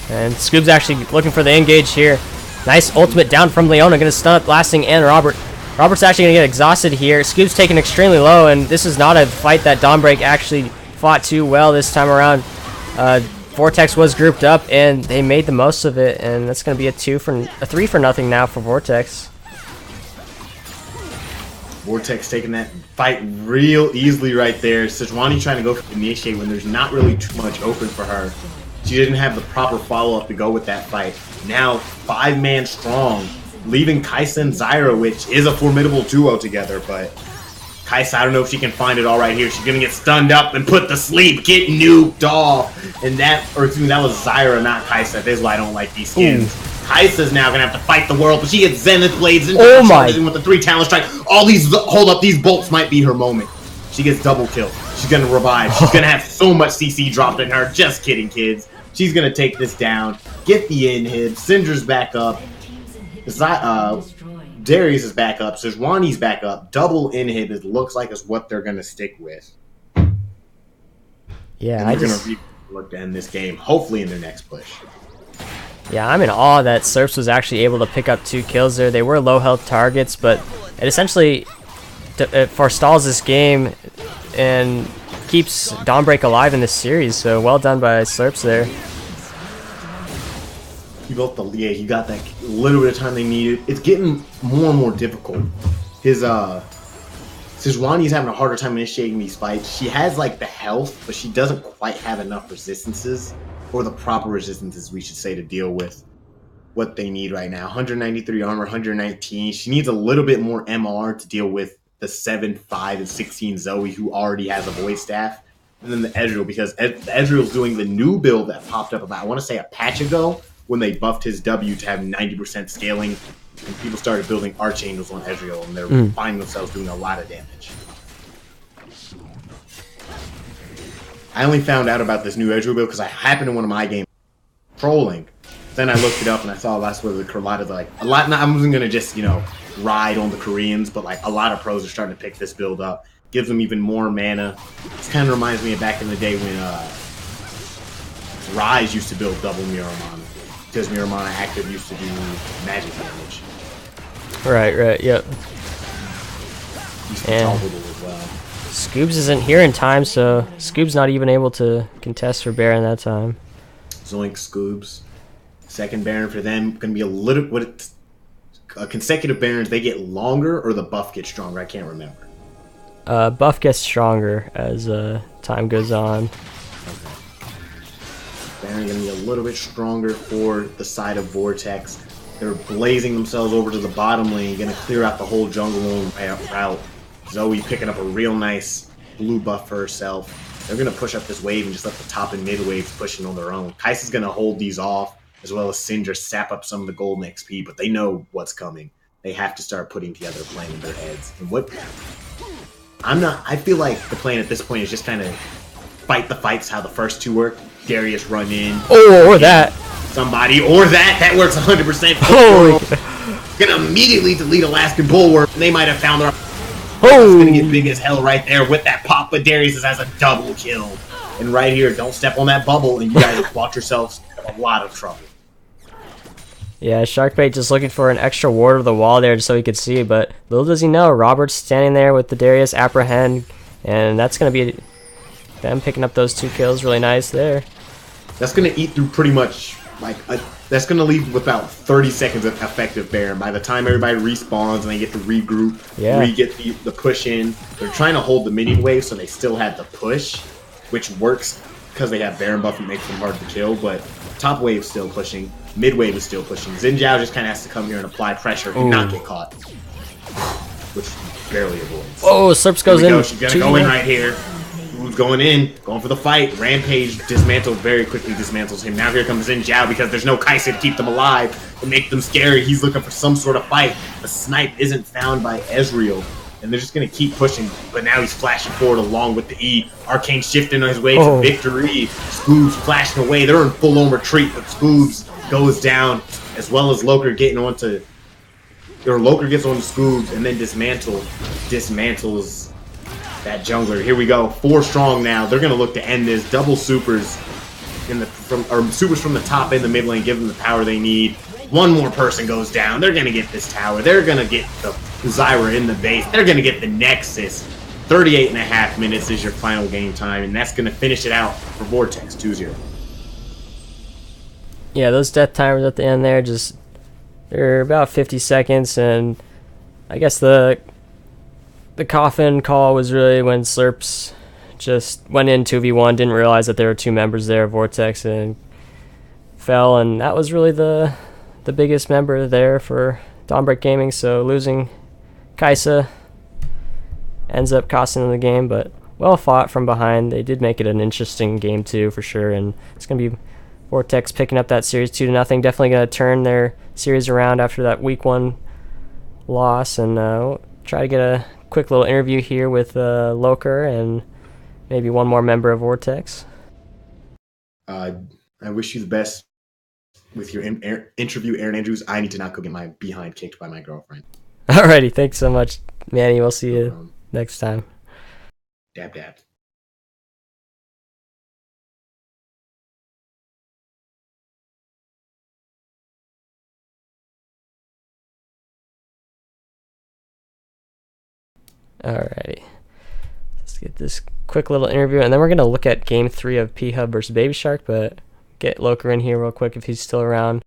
And Scoob's actually looking for the engage here. Nice ultimate down from Leona, going to stun up Blasting and Robert. Robert's actually going to get exhausted here. Scoob's taken extremely low, and this is not a fight that DawnBreak actually fought too well this time around. Vortex was grouped up, and they made the most of it, and that's going to be a 3 for nothing now for Vortex. Vortex taking that fight real easily right there. Sejuani trying to go for initiate when there's not really too much open for her. She didn't have the proper follow-up to go with that fight. Now 5-man strong, leaving Kaisa and Zyra, which is a formidable duo together, but Kaisa, I don't know if she can find it all right here. She's gonna get stunned up and put to sleep, get nuked off. And that was Zyra, not Kaisa. This is why I don't like these skins. Kaisa's now gonna have to fight the world, but she gets Zenith Blades and with the 3 talent strike. All these these bolts might be her moment. She gets double kill. She's gonna revive. She's gonna have so much CC dropped in her. Just kidding, kids. She's gonna take this down. Get the inhib. Syndra's back up. Darius is back up. Sejuani's back up. Double inhib looks like is what they're gonna stick with. Yeah, and they're gonna look to end this game. Hopefully in their next push. Yeah, I'm in awe that Slurps was actually able to pick up 2 kills there. They were low health targets, but it essentially forestalls this game and keeps DawnBreak alive in this series. So well done by Slurps there. He got that little bit of time they needed. It's getting more and more difficult. Sejuani's having a harder time initiating these fights. She has like the health, but she doesn't quite have enough resistances, or the proper resistances, we should say, to deal with what they need right now. 193 armor, 119. She needs a little bit more MR to deal with the 7, 5, and 16 Zoe, who already has a void staff. And then the Ezreal, because Ezreal's doing the new build that popped up about, I want to say, a patch ago, when they buffed his W to have 90% scaling and people started building Archangels on Ezreal, and they're finding themselves doing a lot of damage. I only found out about this new Ezreal build because I happened in one of my games trolling. Then I looked it up and I saw that's where a lot of I wasn't gonna just ride on the Koreans, but like a lot of pros are starting to pick this build up. Gives them even more mana. This kind of reminds me of back in the day when Ryze used to build double Mirror Mana, because Mirror Mana active used to do magic damage. Right, yep. Used to be tolerable as well. Scoobs isn't here in time, so Scoob's not even able to contest for Baron that time. Zoink Scoobs. Second Baron for them going to be a little... consecutive Barons, they get longer or the buff gets stronger? I can't remember. Buff gets stronger as time goes on. Okay. Baron going to be a little bit stronger for the side of Vortex. They're blazing themselves over to the bottom lane, going to clear out the whole jungle route. Zoe picking up a real nice blue buff for herself. They're going to push up this wave and just let the top and mid waves pushing on their own. Kai'Sa's going to hold these off, as well as Syndra sap up some of the golden XP, but they know what's coming. They have to start putting together a plan in their heads. And I feel like the plan at this point is just kind of fight the fights how the first two worked. Darius run in. Oh, or that. Somebody, or that. That works 100%. Oh, gonna immediately delete Alaskan Bulwark. They might have found their... Oh. It's gonna get big as hell right there with that pop, but Darius has a double kill. And right here, don't step on that bubble, and you guys watch yourselves in a lot of trouble. Yeah, Sharkbait just looking for an extra ward of the wall there just so he could see, but little does he know, Robert's standing there with the Darius Apprehend, and that's going to be them picking up those 2 kills really nice there. That's going to eat through pretty much, that's going to leave with about 30 seconds of effective Baron. By the time everybody respawns and they get to regroup, re-get the push in, they're trying to hold the minion wave so they still have the push, which works because they have Baron buff and makes them hard to kill, but top wave's still pushing. Mid wave is still pushing. Xin Zhao just kind of has to come here and apply pressure and not get caught, which barely avoids. Oh, Slurps goes in. She's gonna go in right here. Who's going in? Going for the fight. Rampage dismantled, very quickly dismantles him. Now here comes Xin Zhao because there's no Kai'Sa to keep them alive and make them scary. He's looking for some sort of fight. The snipe isn't found by Ezreal, and they're just gonna keep pushing. But now he's flashing forward along with the E. Arcane shifting on his way to victory. Scoobs flashing away. They're in full-on retreat, but Scoobs goes down, as well as Loker getting onto... Or Loker gets on the Scoobs and then dismantles that jungler. Here we go. 4 strong now. They're going to look to end this. Double supers supers from the top and the mid lane, give them the power they need. One more person goes down. They're going to get this tower. They're going to get the Zyra in the base. They're going to get the Nexus. 38.5 minutes is your final game time, and that's going to finish it out for Vortex 2-0. Yeah, those death timers at the end there, they're about 50 seconds, and I guess the coffin call was really when Slurps just went in 2v1, didn't realize that there were 2 members there, Vortex, and fell, and that was really the biggest member there for DawnBreak Gaming, so losing Kai'Sa ends up costing them the game, but well fought from behind. They did make it an interesting game too, for sure, and it's going to be Vortex picking up that series 2-0. Definitely going to turn their series around after that week 1 loss, and we'll try to get a quick little interview here with Loker and maybe one more member of Vortex. I wish you the best with your interview, Aaron Andrews. I need to not go get my behind kicked by my girlfriend. Alrighty, thanks so much, Manny. We'll see you next time. Dab dab. Alrighty, let's get this quick little interview, and then we're gonna look at Game 3 of Phub versus Baby Shark. But get Loker in here real quick if he's still around.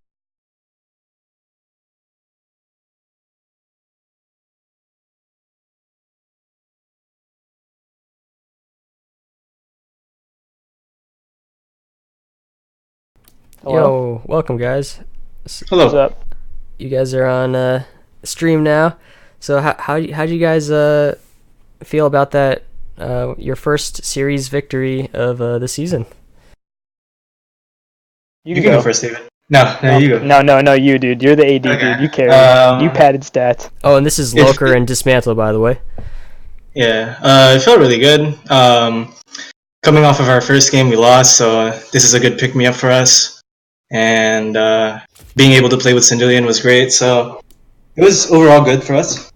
Hello. Yo, welcome guys. Hello. What's up? You guys are on stream now. So how do you guys feel about that? Your first series victory of the season. You can go first, Steven. No, there you go. No, you, dude. You're the AD, Okay. dude. You carry. You padded stats. Oh, and this is Loker and Dismantle, by the way. Yeah, it felt really good. Coming off of our first game, we lost, so this is a good pick-me-up for us. And being able to play with Sindelian was great, so it was overall good for us.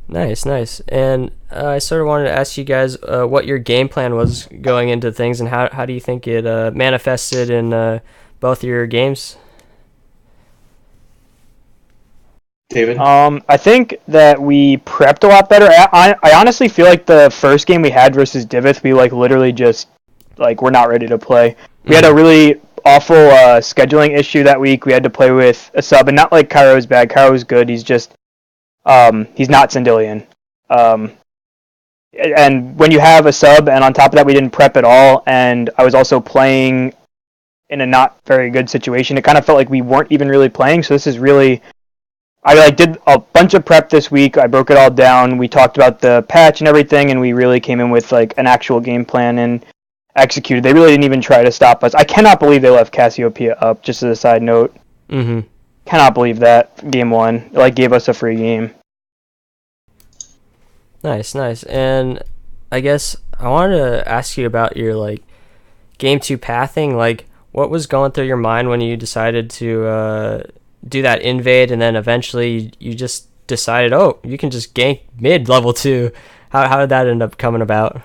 Nice. And I sort of wanted to ask you guys what your game plan was going into things, and how do you think it manifested in both your games? David? I think that we prepped a lot better. I honestly feel like the first game we had versus Divith, we literally just we're not ready to play. We had a really awful scheduling issue that week. We had to play with a sub, and not like Cairo's bad. Cairo's good. He's just he's not Sindelian. And when you have a sub, and on top of that, we didn't prep at all, and I was also playing in a not very good situation. It kind of felt like we weren't even really playing. So this is really. I did a bunch of prep this week. I broke it all down. We talked about the patch and everything, and we really came in with an actual game plan and executed. They really didn't even try to stop us. I cannot believe they left Cassiopeia up, just as a side note. Mm-hmm. Cannot believe that game one. Gave us a free game. Nice. And I guess I wanted to ask you about your game 2 pathing. What was going through your mind when you decided to do that invade, and then eventually you just decided, oh, you can just gank mid level 2. How did that end up coming about?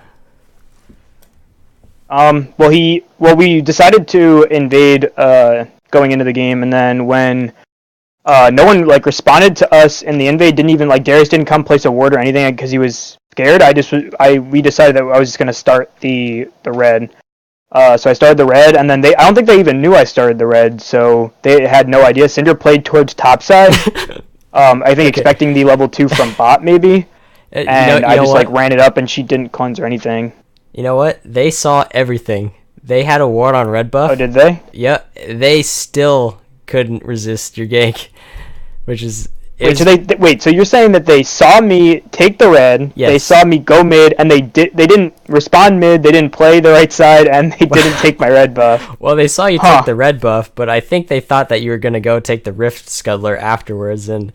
We decided to invade going into the game, and then when no one responded to us in the invade, didn't even Darius didn't come place a ward or anything because he was scared. We decided that I was just gonna start the red. So I started the red, and then I don't think they even knew I started the red, so they had no idea. Cinder played towards top side, I think expecting the level 2 from bot maybe, and I just ran it up, and she didn't cleanse or anything. You know what? They saw everything. They had a ward on red buff. Oh, did they? Yep. They still couldn't resist your gank, which is... So you're saying that they saw me take the red, yes. They saw me go mid, and they didn't respond mid, they didn't play the right side, and they didn't take my red buff. Well, they saw you take the red buff, but I think they thought that you were going to go take the Rift Scuttler afterwards, and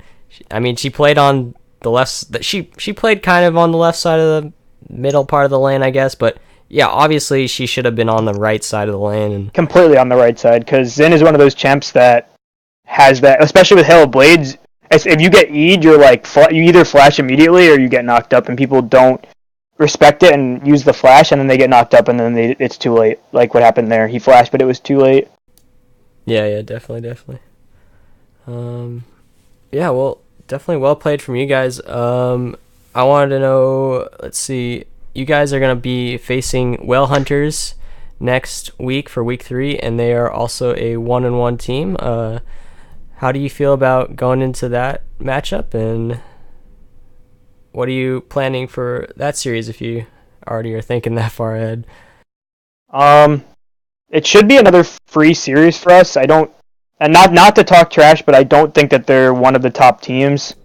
she played on the left... She played kind of on the left side of the middle part of the lane, I guess, but yeah, obviously she should have been on the right side of the lane. And completely on the right side, because Xin is one of those champs that has that, especially with Hail of Blades. If you get E'd, you're you either flash immediately or you get knocked up, and people don't respect it and use the flash, and then they get knocked up, and then it's too late. Like what happened there. He flashed, but it was too late. Yeah, definitely. Yeah, well, definitely well played from you guys. I wanted to know, let's see, you guys are going to be facing Whale Hunters next week for week 3, and they are also a 1-1 team. How do you feel about going into that matchup, and what are you planning for that series if you already are thinking that far ahead? It should be another free series for us. Not to talk trash, but I don't think that they're one of the top teams.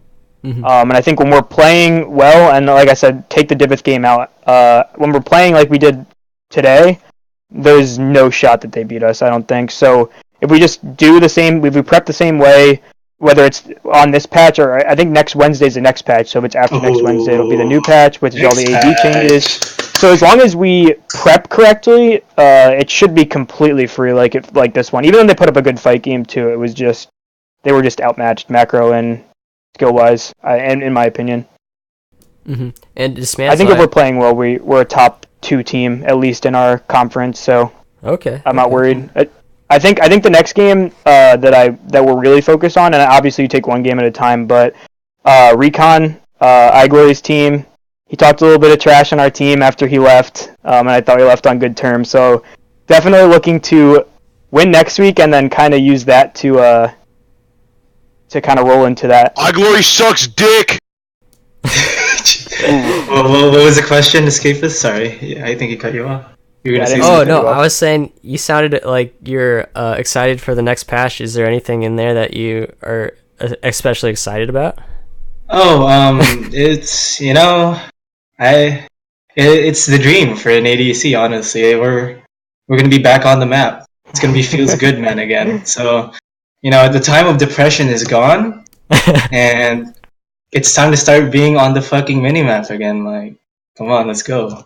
Mm-hmm. And I think when we're playing well, and like I said, take the Divith game out, when we're playing like we did today, there's no shot that they beat us, I don't think. So if we just do the same, if we prep the same way, whether it's on this patch or I think next Wednesday's the next patch, so if it's after next Wednesday, it'll be the new patch, which is all the AD changes. So as long as we prep correctly, it should be completely free like this one. Even when they put up a good fight game too, it was just, they were just outmatched macro and skill-wise, and in my opinion. Mm-hmm. And Dismantle, I think if we're playing well, we're a top 2 team, at least in our conference, so okay. I'm not worried. I think the next game that we're really focused on, and obviously you take one game at a time, but Recon, iGlory's team, he talked a little bit of trash on our team after he left, and I thought he left on good terms, so definitely looking to win next week and then kind of use that to kind of roll into that. iGlory sucks dick! What was the question, Escapist? Sorry, I think he cut you off. I was saying you sounded like you're excited for the next patch. Is there anything in there that you are especially excited about? It's it's the dream for an ADC. Honestly, we're gonna be back on the map. It's gonna be feels good, man, again. So, the time of depression is gone, and it's time to start being on the fucking minimap again. Like, come on, let's go.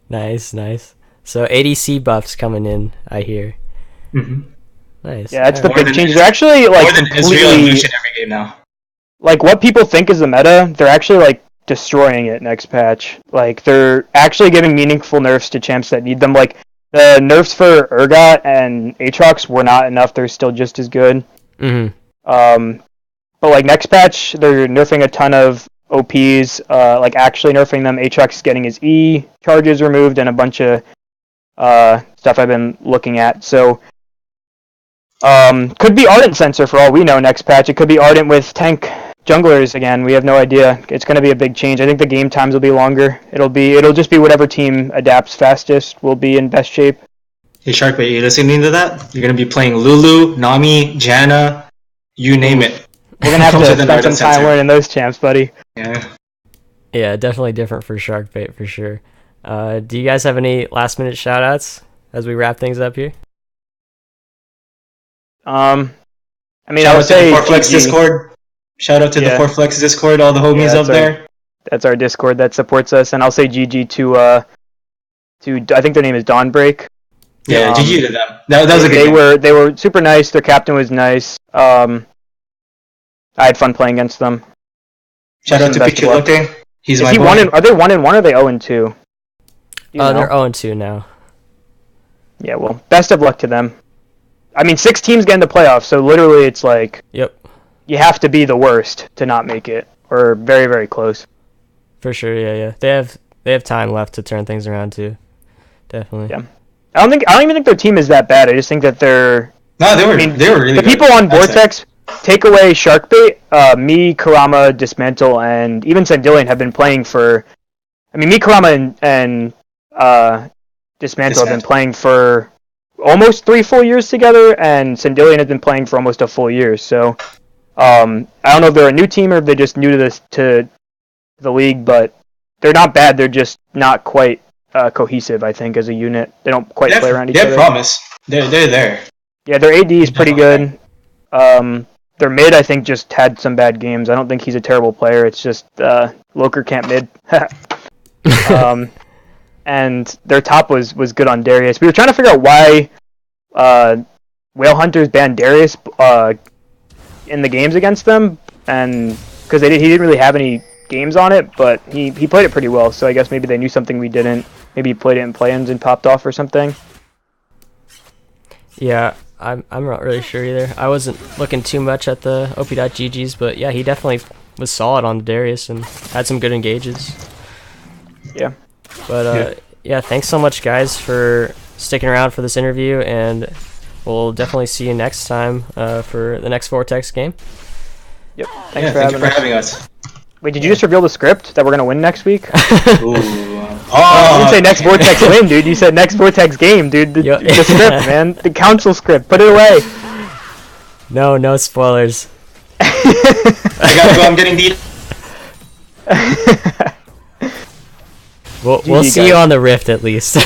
Nice. So ADC buffs coming in, I hear. Mm-hmm. Nice. Yeah, it's the More big than- change. They're actually like More than Israel and completely Lucian every game now. like what people think is the meta. They're actually like destroying it next patch. Like they're actually giving meaningful nerfs to champs that need them. Like the nerfs for Urgot and Aatrox were not enough. They're still just as good. Mm-hmm. But like next patch, they're nerfing a ton of OPs. Like actually nerfing them. Aatrox is getting his E charges removed and a bunch of stuff I've been looking at. So could be Ardent Sensor for all we know next patch. It could be Ardent with tank junglers again. We have no idea. It's going to be a big change. I think the game times will be longer. It'll just be whatever team adapts fastest will be in best shape. Hey Shark, are you listening to that? You're gonna be playing Lulu, Nami, Janna, you name it. We're going to have Comes to with an spend some Ardent time Sensor. learning those champs, buddy. Yeah. Yeah, definitely different for Sharkbait for sure. Do you guys have any last minute shout outs as we wrap things up here? I mean, Shout I out would to say the Vortex GG. Discord. Shout out to the Yeah. Vortex Discord, all the homies Yeah, up that's our- there. That's our Discord that supports us, and I'll say GG to I think their name is DawnBreak. Yeah, GG to them. That was a good game. They were super nice. Their captain was nice. I had fun playing against them. Shout out to Best of luck. Pichulote. He's Is my he boy. 1-1? Are they 1-1 or are they 0-2? They're 0-2 now. Yeah, well, best of luck to them. I mean, 6 teams get into playoffs, so literally it's like Yep, you have to be the worst to not make it, or very, very close. for sure. Yeah. They have time left to turn things around too. Definitely. Yeah. I don't even think their team is that bad. I just think that they're No, they were really the good. people on That's it. Vortex. Take away Sharkbait, me, Karama, Dismantle, and even Sandillion have been playing for. I mean, me, Karama, and Dismantle have been playing for almost 3 full years together, and Sandillion has been playing for almost a full year. So, I don't know if they're a new team or if they're just new to the league, but they're not bad. They're just not quite cohesive, I think, as a unit. They don't quite play around each They other. have promise. They're there. Yeah, their AD is pretty good. Their mid, I think, just had some bad games. I don't think he's a terrible player. It's just Loker can't mid. And their top was good on Darius. We were trying to figure out why Whale Hunters banned Darius in the games against them, and because he didn't really have any games on it, but he played it pretty well. So I guess maybe they knew something we didn't. Maybe he played it in play-ins and popped off or something. Yeah, I'm not really sure either. I wasn't looking too much at the OP.GGs, but yeah, he definitely was solid on Darius and had some good engages. Yeah. But yeah, thanks so much, guys, for sticking around for this interview, and we'll definitely see you next time for the next Vortex game. Yep. Thank you for having us. Wait, did you just reveal the script that we're gonna win next week? Ooh. You didn't say next Vortex win, dude. You said next Vortex game, dude. The script, man. The council script. Put it away. No spoilers. I gotta go. I'm getting beat. We'll see you on the Rift at least.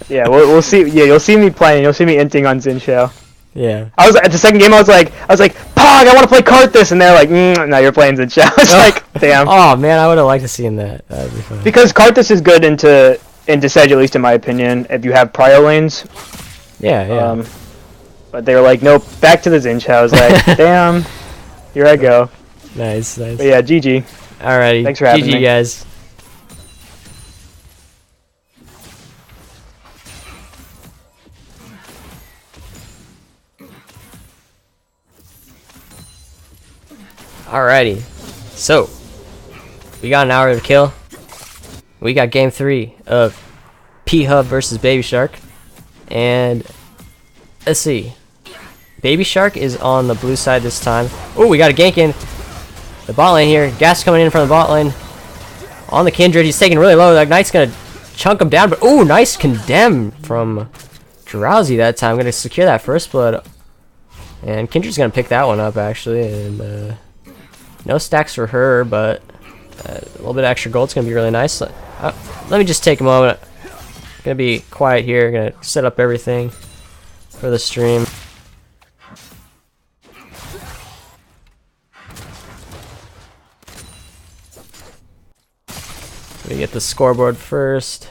Yeah, we'll see. Yeah, you'll see me playing. You'll see me inting on Xin Xiao. Yeah. I was at the second game. I was like, Pog, I want to play Karthus, and they're like, no, you're playing Xin Xiao. It's like, damn. Oh man, I would have liked to seen that. That'd be fun. Because Karthus is good into Sedge, at least in my opinion, if you have prio lanes. Yeah. But they were like, nope, back to the Xin Xiao. I was like, damn, here I go. Nice. But yeah, GG. Alrighty. Thanks for having GG, me. guys. Alrighty. So, we got an hour to kill. We got game 3 of Phub versus Baby Shark. And let's see. Baby Shark is on the blue side this time. Oh, we got a gank in the bot lane here. Gas coming in from the bot lane. On the Kindred, he's taking really low. That Knight's gonna chunk him down, but oh, nice condemn from Drowsy that time. Gonna secure that first blood. And Kindred's gonna pick that one up actually. And no stacks for her, but a little bit of extra gold's gonna be really nice. Let me just take a moment. Gonna be quiet here. Gonna set up everything. for the stream. We get the scoreboard first.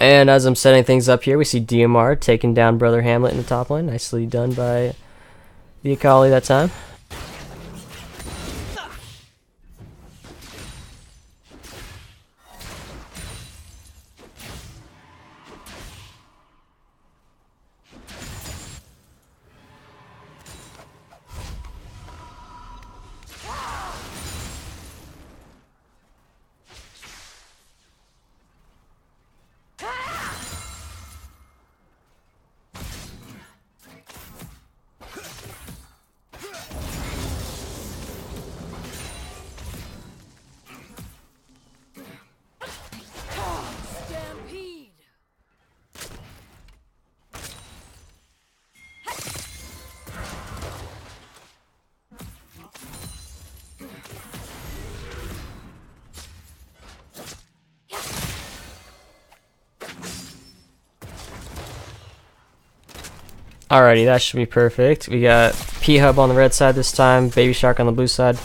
And as I'm setting things up here, we see DMR taking down Brother Hamlet in the top lane. Nicely done by the Akali that time. Alrighty, that should be perfect. We got Phub on the red side this time, Baby Shark on the blue side.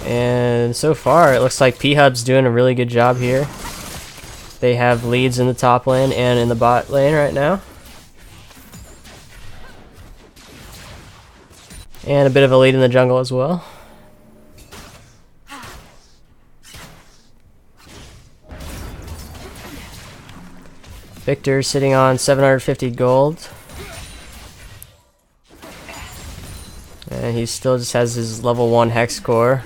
And so far, it looks like Phub's doing a really good job here. They have leads in the top lane and in the bot lane right now. And a bit of a lead in the jungle as well. Victor sitting on 750 gold. And he still just has his level 1 hex core.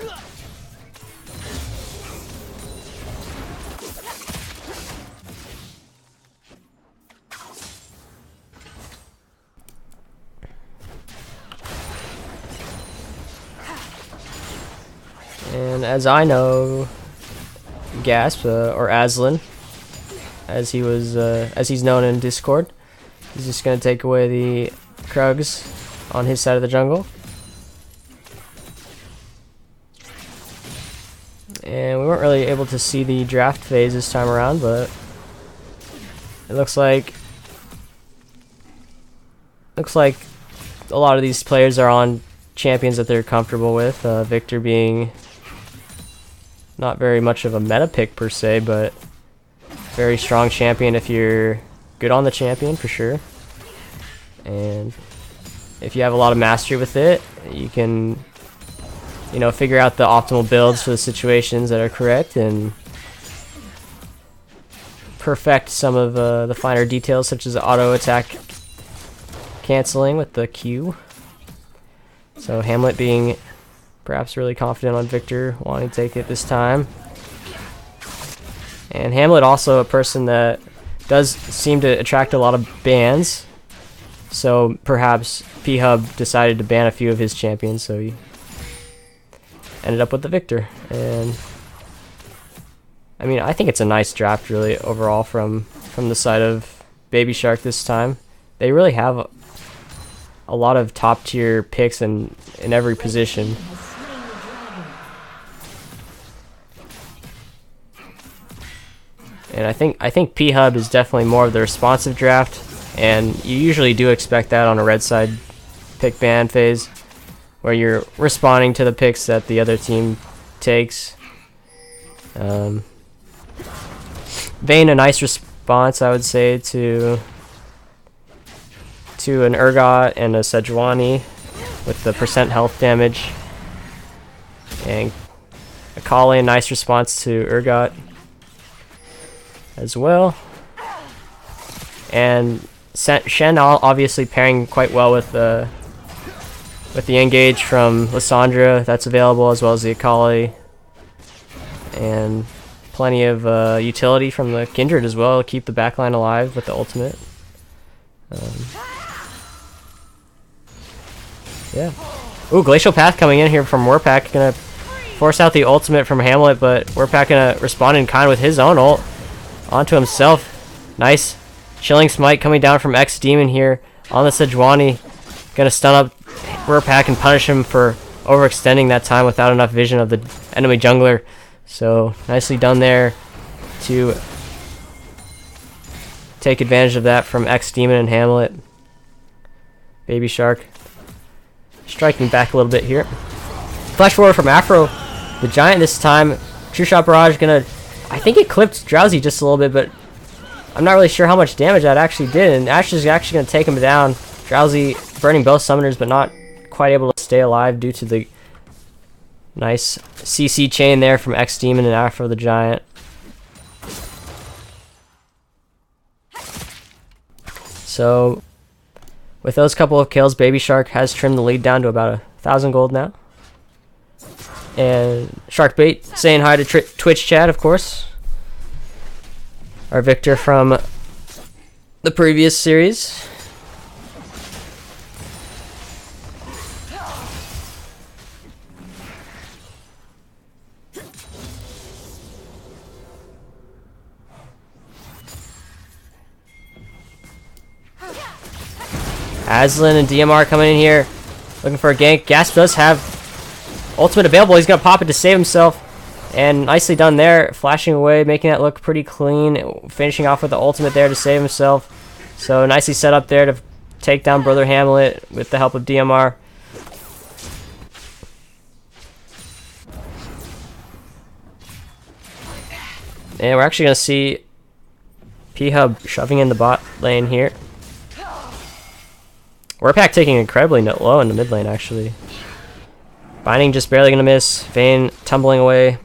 And as I know, Gasp, or Aslan, as he's known in Discord, he's just gonna take away the Krugs on his side of the jungle. And we weren't really able to see the draft phase this time around, but it looks like a lot of these players are on champions that they're comfortable with. Victor being not very much of a meta pick per se, but very strong champion if you're good on the champion for sure. And if you have a lot of mastery with it, you can, you know, figure out the optimal builds for the situations that are correct and perfect some of the finer details, such as auto attack canceling with the Q. So Hamlet being perhaps really confident on Victor, wanting to take it this time. And Hamlet also a person that does seem to attract a lot of bans, so perhaps Phub decided to ban a few of his champions, so he ended up with the Victor. And I mean, I think it's a nice draft really overall from the side of Baby Shark this time. They really have a lot of top tier picks in every position. And I think Phub is definitely more of the responsive draft, and you usually do expect that on a red side pick ban phase, where you're responding to the picks that the other team takes. Vayne, a nice response, I would say, to an Urgot and a Sejuani with the percent health damage, and Akali, a nice response to Urgot as well. And Shen obviously pairing quite well with the engage from Lissandra that's available, as well as the Akali, and plenty of utility from the Kindred as well to keep the backline alive with the ultimate. Yeah. Ooh, Glacial Path coming in here from Warpack, gonna force out the ultimate from Hamlet, but Warpack gonna respond in kind with his own ult. onto himself. Nice chilling smite coming down from X-Demon here on the Sejuani. Gonna stun up Rurpak and punish him for overextending that time without enough vision of the enemy jungler. So nicely done there to take advantage of that from X-Demon and Hamlet. Baby Shark striking back a little bit here. Flash forward from Afro. The Giant this time. True Shot Barrage gonna... I think it clipped Drowsy just a little bit, but I'm not really sure how much damage that actually did. And Ash is actually gonna take him down. Drowsy burning both summoners, but not quite able to stay alive due to the nice CC chain there from X-Demon and Afro the Giant. So, with those couple of kills, Baby Shark has trimmed the lead down to about 1,000 gold now. And Sharkbait saying hi to Twitch chat, of course. Our victor from the previous series. Aslan and DMR coming in here, looking for a gank. Gasp does have ultimate available. He's going to pop it to save himself. And nicely done there, flashing away, making that look pretty clean. Finishing off with the ultimate there to save himself. So nicely set up there to take down Brother Hamlet with the help of DMR. And we're actually going to see Phub shoving in the bot lane here. Rurpak taking incredibly low in the mid lane, actually. Binding just barely going to miss. Vayne tumbling away.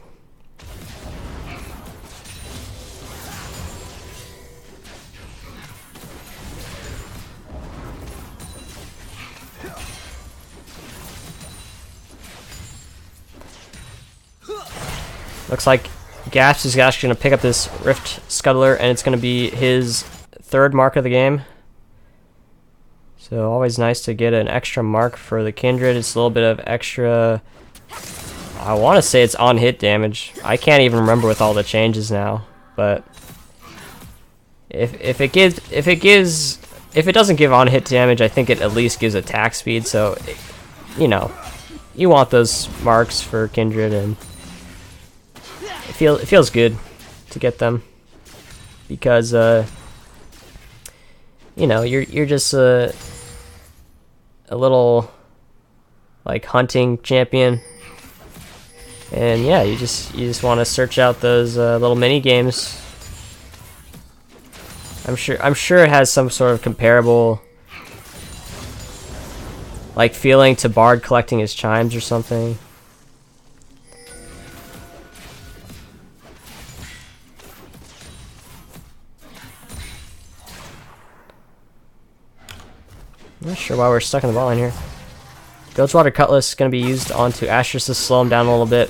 Looks like Gasp is actually going to pick up this Rift Scuttler, and it's going to be his 3rd mark of the game. So always nice to get an extra mark for the Kindred. It's a little bit of extra... I want to say it's on hit damage. I can't even remember with all the changes now, but if it doesn't give on hit damage, I think it at least gives attack speed. So, you know, you want those marks for Kindred, and it feels good to get them because you know, you're just a little like hunting champion, and yeah, you just want to search out those little mini games. I'm sure it has some sort of comparable like feeling to Bard collecting his chimes or something. I'm not sure why we're stuck in the ball line here. Bilgewater Cutlass is going to be used onto Asterisk to slow him down a little bit.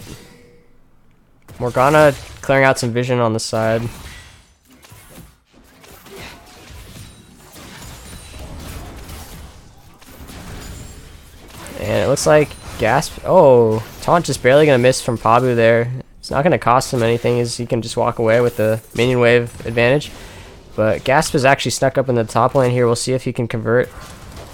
Morgana clearing out some vision on the side. And it looks like Gasp... Oh, Taunt just barely going to miss from Pabu there. It's not going to cost him anything, as he can just walk away with the minion wave advantage. But Gasp is actually snuck up in the top lane here. We'll see if he can convert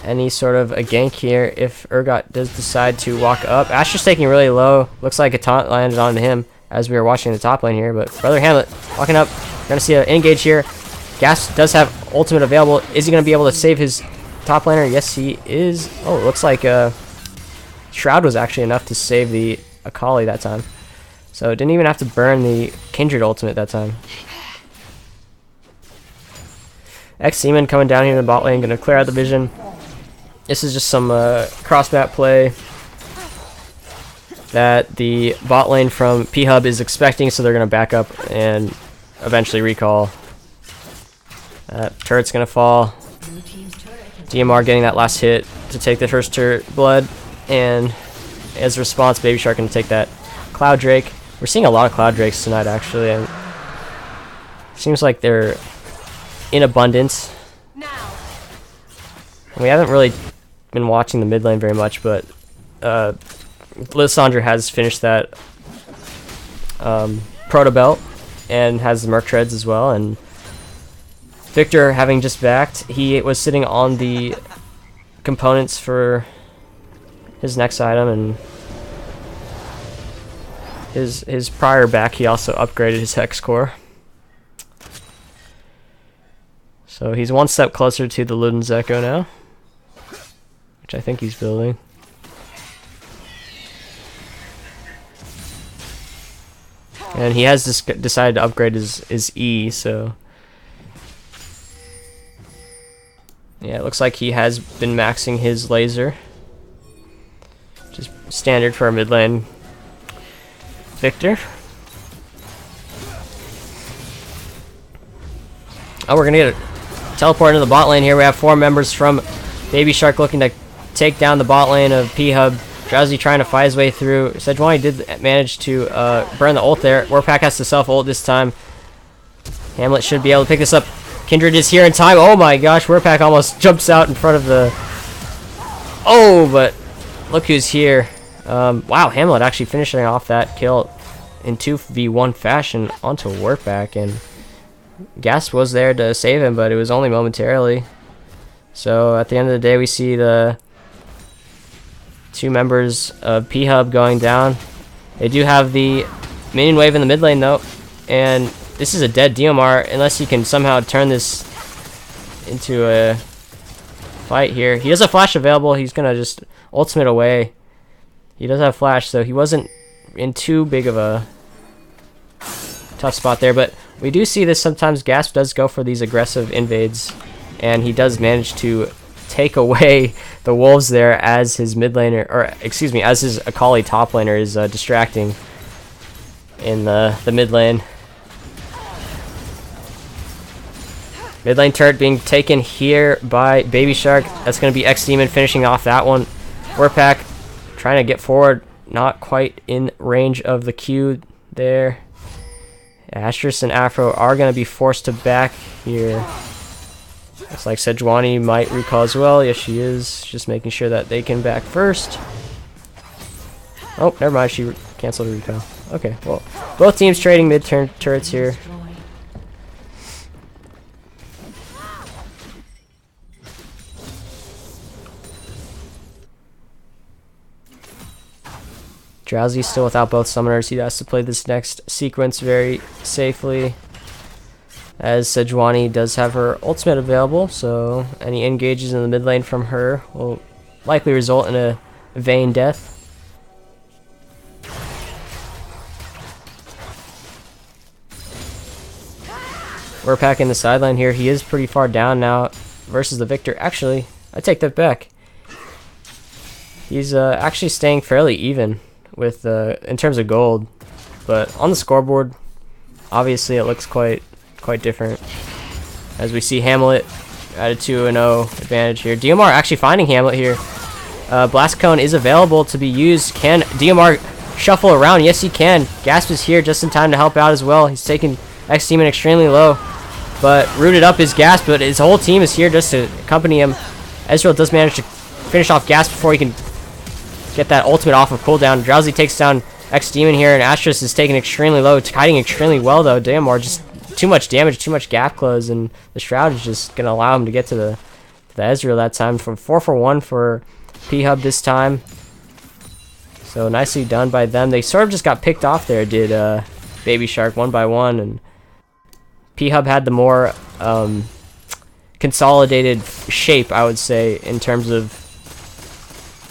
any sort of a gank here if Urgot does decide to walk up. Asher's taking really low. Looks like a taunt landed on him as we were watching the top lane here. But Brother Hamlet walking up. We're going to see an engage here. Gasp does have ultimate available. Is he going to be able to save his top laner? Yes, he is. Oh, it looks like Shroud was actually enough to save the Akali that time. So didn't even have to burn the Kindred ultimate that time. X-Demon coming down here in the bot lane, going to clear out the vision. This is just some cross-map play that the bot lane from Phub is expecting, so they're going to back up and eventually recall. Turret's going to fall. DMR getting that last hit to take the first turret blood, and as a response, Baby Shark going to take that Cloud Drake. We're seeing a lot of Cloud Drakes tonight, actually, and it seems like they're in abundance. And we haven't really been watching the mid lane very much, but Lissandra has finished that Proto Belt, and has the Merc Treads as well. And Victor, having just backed, he was sitting on the components for his next item, and his prior back, he also upgraded his Hex Core. So he's one step closer to the Luden's Echo now, which I think he's building. And he has decided to upgrade his E, so yeah, it looks like he has been maxing his laser, which is standard for a mid lane Victor. Oh, we're gonna get a teleport into the bot lane here. We have 4 members from Baby Shark looking to take down the bot lane of Phub. Drowsy trying to fight his way through. Sejuani did manage to burn the ult there. Warpack has to self-ult this time. Hamlet should be able to pick this up. Kindred is here in time. Oh my gosh, Warpack almost jumps out in front of the... Oh, but look who's here. Wow, Hamlet actually finishing off that kill in 2v1 fashion onto Warpack. And Gasp was there to save him, but it was only momentarily. So at the end of the day, we see the 2 members of Phub going down. They do have the minion wave in the mid lane though, and this is a dead DMR unless he can somehow turn this into a fight here. He has a flash available. He's gonna just ultimate away. He does have flash, so he wasn't in too big of a tough spot there, but we do see this sometimes. Gasp does go for these aggressive invades, and he does manage to take away the wolves there as his mid laner, or excuse me, as his Akali top laner is distracting in the mid lane. Mid lane turret being taken here by Baby Shark. That's going to be X-Demon finishing off that one. Warpack trying to get forward, not quite in range of the Q there. Astrus and Afro are going to be forced to back here. Looks like Sejuani might recall as well. Yes, she is. Just making sure that they can back first. Oh, never mind. She canceled her recall. Okay, well, both teams trading mid-turn turrets here. Drowsy still without both summoners. He has to play this next sequence very safely, as Sejuani does have her ultimate available, so any engages in the mid lane from her will likely result in a Vayne death. We're packing the sideline here. He is pretty far down now versus the Victor. Actually, I take that back. He's actually staying fairly even with in terms of gold, but on the scoreboard, obviously it looks quite different, as we see Hamlet at a 2-0 advantage here. DMR actually finding Hamlet here. Blast Cone is available to be used. Can DMR shuffle around? Yes, he can. Gasp is here just in time to help out as well. He's taking X-Demon extremely low, but rooted up is Gasp, but his whole team is here just to accompany him. Ezreal does manage to finish off Gasp before he can get that ultimate off of cooldown. Drowsy takes down X-Demon here, and Astrus is taken extremely low, hiding extremely well though. DMR just too much damage, too much gap close, and the Shroud is just going to allow him to get to the Ezreal that time. From 4 for 1 for Phub this time. So nicely done by them. They sort of just got picked off there, did Baby Shark, 1 by 1, and Phub had the more consolidated shape, I would say, in terms of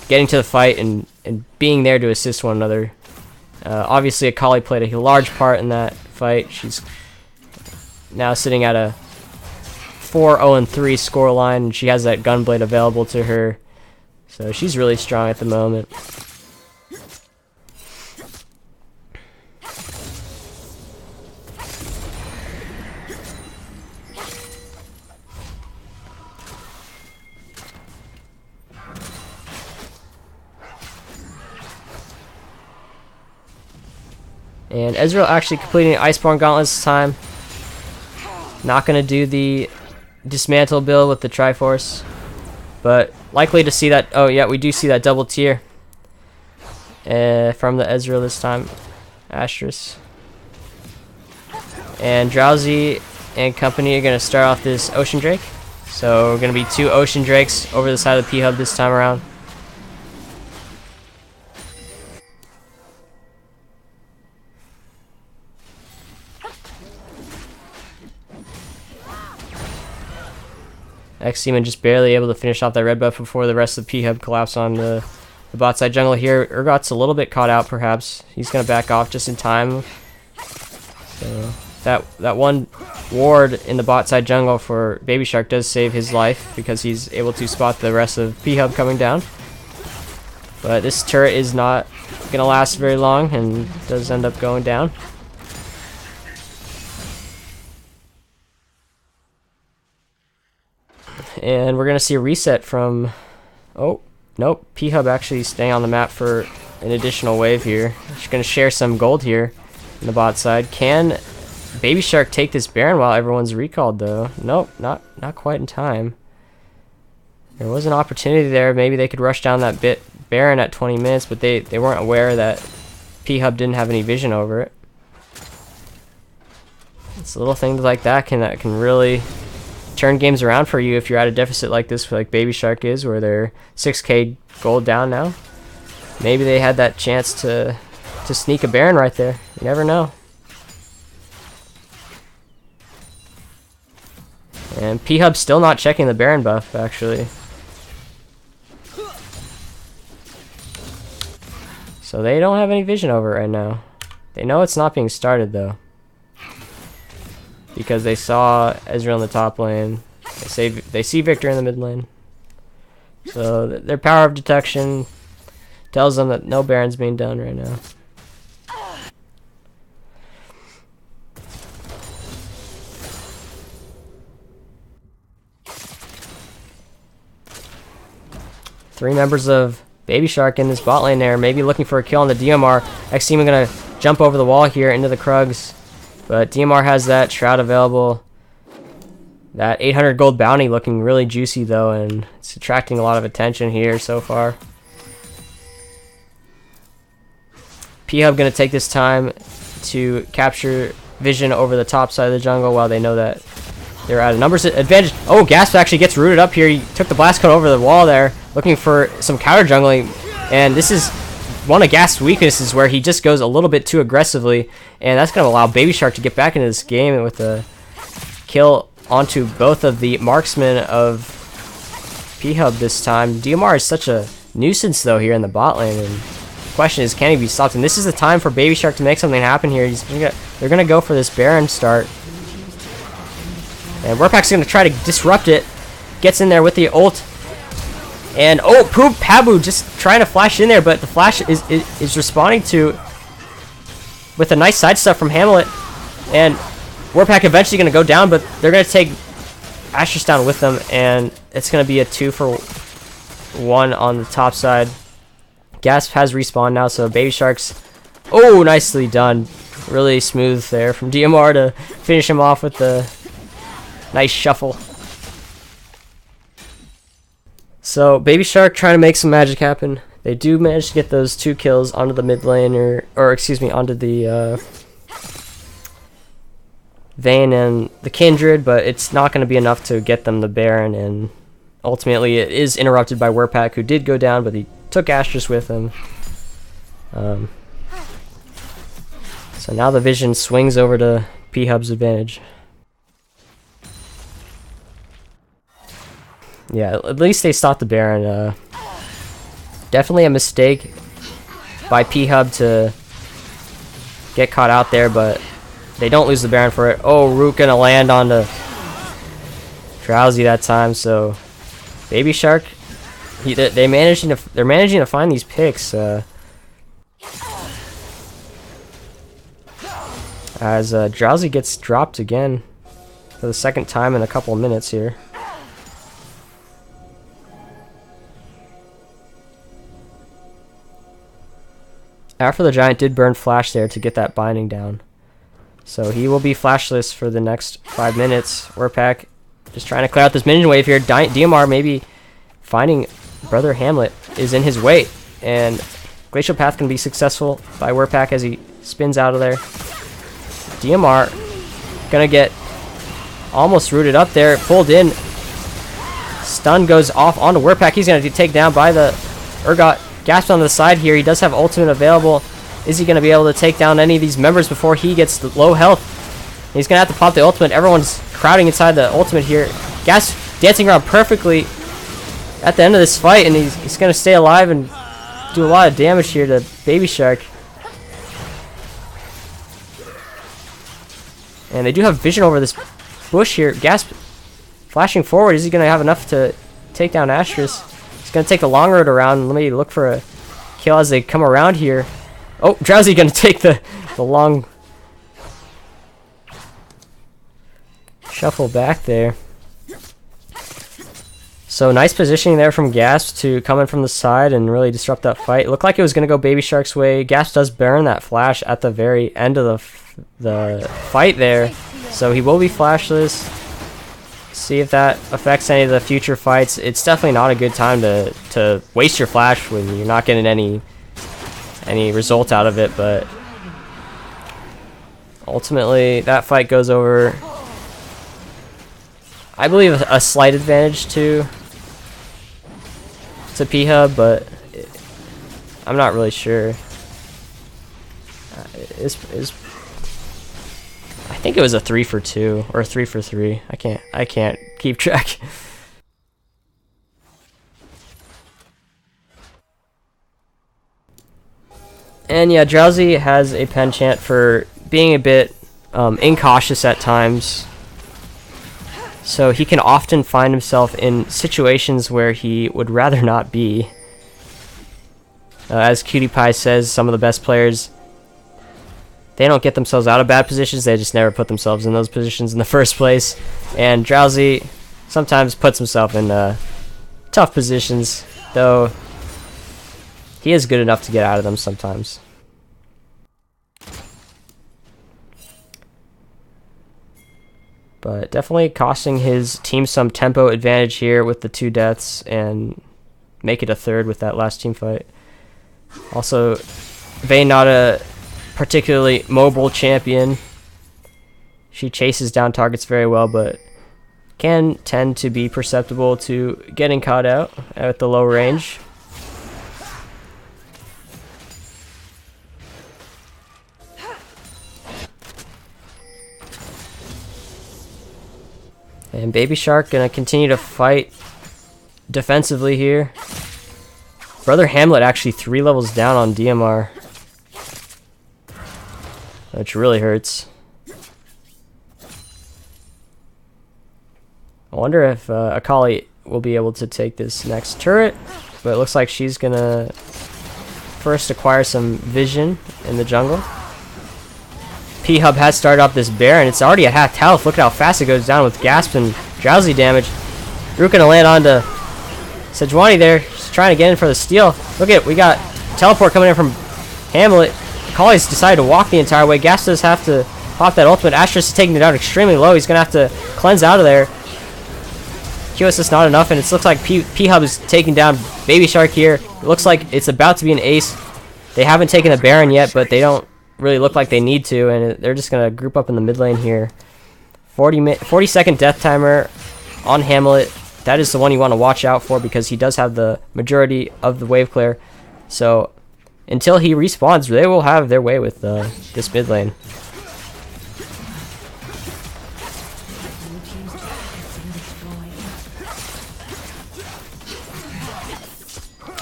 getting to the fight and being there to assist one another. Obviously, Akali played a large part in that fight. She's now sitting at a 4-0-3 scoreline, and she has that Gunblade available to her. So she's really strong at the moment. And Ezreal actually completing Iceborne Gauntlet this time. Not going to do the Dismantle build with the Triforce, but likely to see that. Oh yeah, we do see that double tier from the Ezreal this time. Astrus. And Drowsy and company are going to start off this Ocean Drake. So we're going to be 2 Ocean Drakes over the side of the P-Hub this time around. X-Demon just barely able to finish off that red buff before the rest of the P-Hub collapse on the bot side jungle here. Urgot's a little bit caught out, perhaps. He's going to back off just in time. So that one ward in the bot side jungle for Baby Shark does save his life because he's able to spot the rest of P-Hub coming down. But this turret is not going to last very long and does end up going down. And we're going to see a reset from... Oh, nope. P-Hub actually staying on the map for an additional wave here. Just going to share some gold here in the bot side. Can Baby Shark take this Baron while everyone's recalled, though? Nope, not quite in time. There was an opportunity there. Maybe they could rush down that Baron at 20 minutes, but they weren't aware that P-Hub didn't have any vision over it. It's little things like that can really turn games around for you if you're at a deficit like this, like Baby Shark is, where they're 6k gold down now. Maybe they had that chance to sneak a Baron right there. You never know. And P-Hub still not checking the Baron buff, actually. So they don't have any vision over it right now. They know it's not being started, though, because they saw Ezreal in the top lane. They see Victor in the mid lane. So their power of detection tells them that no Baron's being done right now. Three members of Baby Shark in this bot lane there, maybe looking for a kill on the DMR. X-Team are going to jump over the wall here into the Krugs. But DMR has that Shroud available. That 800 gold bounty looking really juicy, though, and it's attracting a lot of attention here so far. P-Hub going to take this time to capture vision over the top side of the jungle while they know that they're at a numbers advantage. Oh, Gasp actually gets rooted up here. He took the blast code over the wall there, looking for some counter jungling, and this is one of Gasp's weaknesses, where he just goes a little bit too aggressively, and that's going to allow Baby Shark to get back into this game with a kill onto both of the marksmen of P-Hub this time. DMR is such a nuisance, though, here in the bot lane, and the question is, can he be stopped? And this is the time for Baby Shark to make something happen here. They're going to go for this Baron start. And Warpack's going to try to disrupt it. Gets in there with the ult. And, oh, Pabu just trying to flash in there, but the flash is responding to with a nice side step from Hamlet. And Warpack eventually going to go down, but they're going to take Ashes down with them, and it's going to be a 2-for-1 on the top side. Gasp has respawned now, so Baby Shark's... Oh, nicely done. Really smooth there from DMR to finish him off with the nice shuffle. So Baby Shark trying to make some magic happen. They do manage to get those 2 kills onto the mid lane, or excuse me, onto the Vayne and the Kindred, but it's not going to be enough to get them the Baron, and ultimately it is interrupted by Warpack, who did go down, but he took Astrus with him. So now the vision swings over to P-Hub's advantage. Yeah, at least they stopped the Baron. Definitely a mistake by P-Hub to get caught out there, but they don't lose the Baron for it. Oh, Root gonna land onto Drowsy that time, so Baby Shark, they're managing to find these picks. As Drowsy gets dropped again for the second time in a couple of minutes here. After the Giant did burn Flash there to get that binding down. So he will be flashless for the next 5 minutes. Warpack just trying to clear out this minion wave here. DMR maybe finding Brother Hamlet is in his way. And Glacial Path can be successful by Warpack as he spins out of there. DMR Gonna get almost rooted up there. Pulled in. Stun goes off onto Warpack. He's gonna get taken down by the Urgot. Gasp on the side here. He does have ultimate available. Is he gonna be able to take down any of these members before he gets the low health? He's gonna have to pop the ultimate. Everyone's crowding inside the ultimate here. Gasp dancing around perfectly at the end of this fight, and he's gonna stay alive and do a lot of damage here to Baby Shark. And they do have vision over this bush here. Gasp flashing forward. Is he going to have enough to take down Astrus? He's going to take the long road around. Let me look for a kill as they come around here. Oh, Drowsy going to take the long shuffle back there. So nice positioning there from Gasp to come in from the side and really disrupt that fight. It looked like it was going to go Baby Shark's way. Gasp does burn that flash at the very end of the fight there. So he will be flashless. See if that affects any of the future fights. It's definitely not a good time to waste your flash when you're not getting any result out of it, but ultimately that fight goes over, I believe, a slight advantage to Phub, but I'm not really sure. I think it was a 3-for-2 or a 3-for-3. I can't keep track. And yeah, Drowsy has a penchant for being a bit incautious at times. So he can often find himself in situations where he would rather not be. As Cutie Pie says, some of the best players, they don't get themselves out of bad positions, they just never put themselves in those positions in the first place. And Drowsy sometimes puts himself in tough positions, though he is good enough to get out of them sometimes. But definitely costing his team some tempo advantage here with the 2 deaths, and make it a 3rd with that last team fight. Also, Vayne not a particularly mobile champion. She chases down targets very well, but can tend to be perceptible to getting caught out at the low range. And Baby Shark gonna continue to fight defensively here. Brother Hamlet actually 3 levels down on DMR, which really hurts. I wonder if Akali will be able to take this next turret, but it looks like she's gonna first acquire some vision in the jungle. Phub has started off this Baron. It's already at half health. Look at how fast it goes down with Gasp and Drowsy damage. Root gonna land onto Sejuani there. She's trying to get in for the steal. Look at, we got teleport coming in from Hamlet. Akali's decided to walk the entire way. Gasp does have to pop that ultimate. Astrus is taking it down extremely low. He's gonna have to cleanse out of there. QS is not enough, and it looks like Phub is taking down Baby Shark here. It looks like it's about to be an ace. They haven't taken the Baron yet, but they don't really look like they need to, and they're just gonna group up in the mid lane here. 40-second death timer on Hamlet. That is the one you want to watch out for, because he does have the majority of the wave clear. So until he respawns, they will have their way with this mid lane.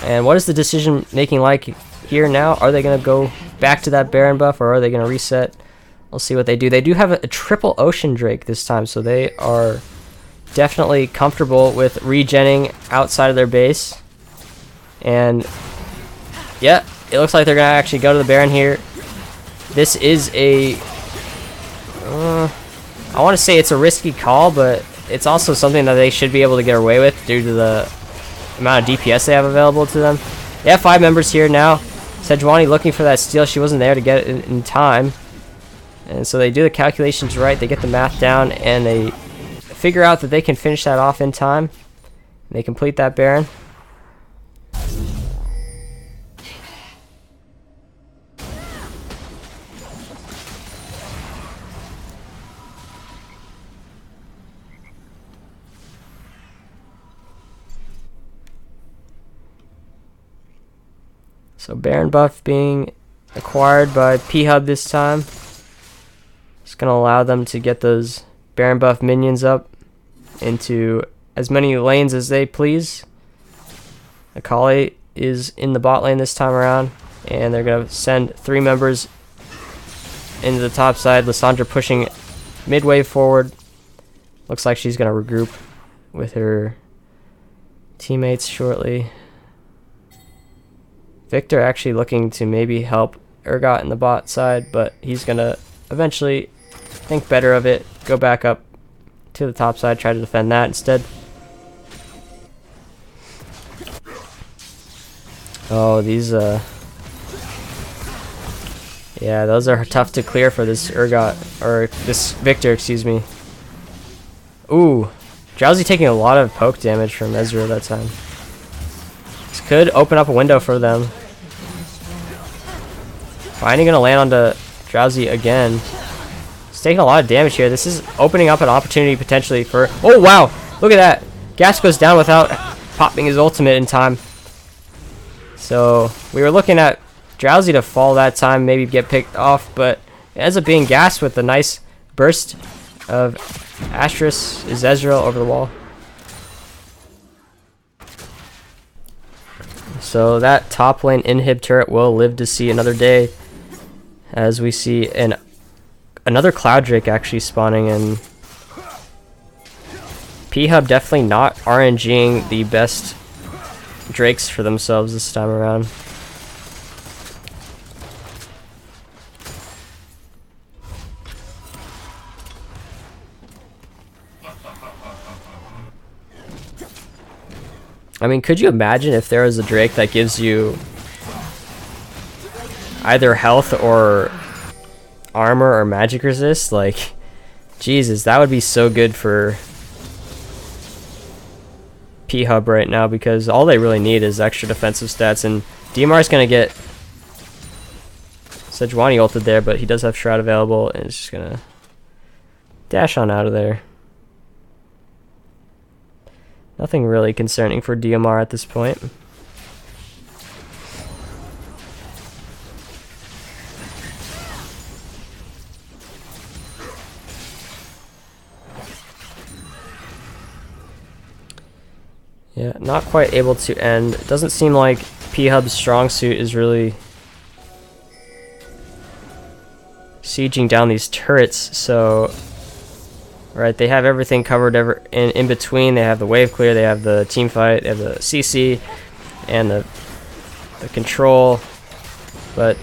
And what is the decision making like here now? Are they going to go back to that Baron buff, or are they going to reset? We'll see what they do. They do have a triple Ocean Drake this time, so they are definitely comfortable with regenning outside of their base. And yeah, it looks like they're going to actually go to the Baron here. This is a... I want to say it's a risky call, but it's also something that they should be able to get away with due to the amount of DPS they have available to them. They have 5 members here now. Sejuani looking for that steal. She wasn't there to get it in time. And so they do the calculations right. They get the math down, and they figure out that they can finish that off in time. They complete that Baron. So Baron buff being acquired by Phub this time. It's going to allow them to get those Baron buff minions up into as many lanes as they please. Akali is in the bot lane this time around, and they're going to send 3 members into the top side. Lissandra pushing midway forward. Looks like she's going to regroup with her teammates shortly. Victor actually looking to maybe help Urgot in the bot side, but he's going to eventually think better of it, go back up to the top side, try to defend that instead. Oh, these, yeah, those are tough to clear for this Urgot, or this Victor, excuse me. Ooh, Drowsy taking a lot of poke damage from Ezreal that time. This could open up a window for them. Finally gonna land onto Drowsy again. He's taking a lot of damage here. This is opening up an opportunity potentially for... Oh, wow! Look at that! Gas goes down without popping his ultimate in time. So, we were looking at Drowsy to fall that time, maybe get picked off, but it ends up being Gas with a nice burst of Astralis is Ezreal over the wall. So that top lane inhib turret will live to see another day, as we see another Cloud Drake actually spawning in. Phub definitely not RNGing the best Drakes for themselves this time around. I mean, could you imagine if there was a Drake that gives you either health or armor or magic resist? Like, Jesus, that would be so good for Phub right now, because all they really need is extra defensive stats, and DMR's gonna get Sejuani ulted there, but he does have Shroud available, and it's just gonna dash on out of there. Nothing really concerning for DMR at this point. Yeah, not quite able to end. It doesn't seem like Phub's strong suit is really sieging down these turrets, so right, they have everything covered in between. They have the wave clear, they have the team fight, they have the CC, and the control, but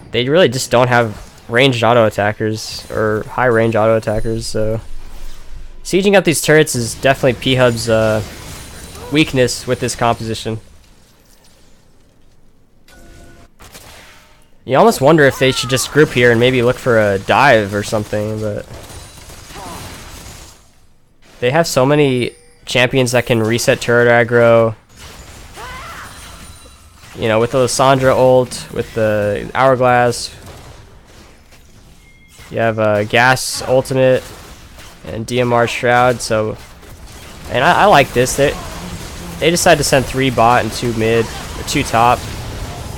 they really just don't have ranged auto attackers or high range auto attackers. So sieging up these turrets is definitely Phub's weakness with this composition. You almost wonder if they should just group here and maybe look for a dive or something, but they have so many champions that can reset turret aggro. You know, with the Lissandra ult, with the Hourglass. You have Gas ultimate and DMR Shroud. So, and I like this. They decide to send 3 bot and 2 mid, or 2 top,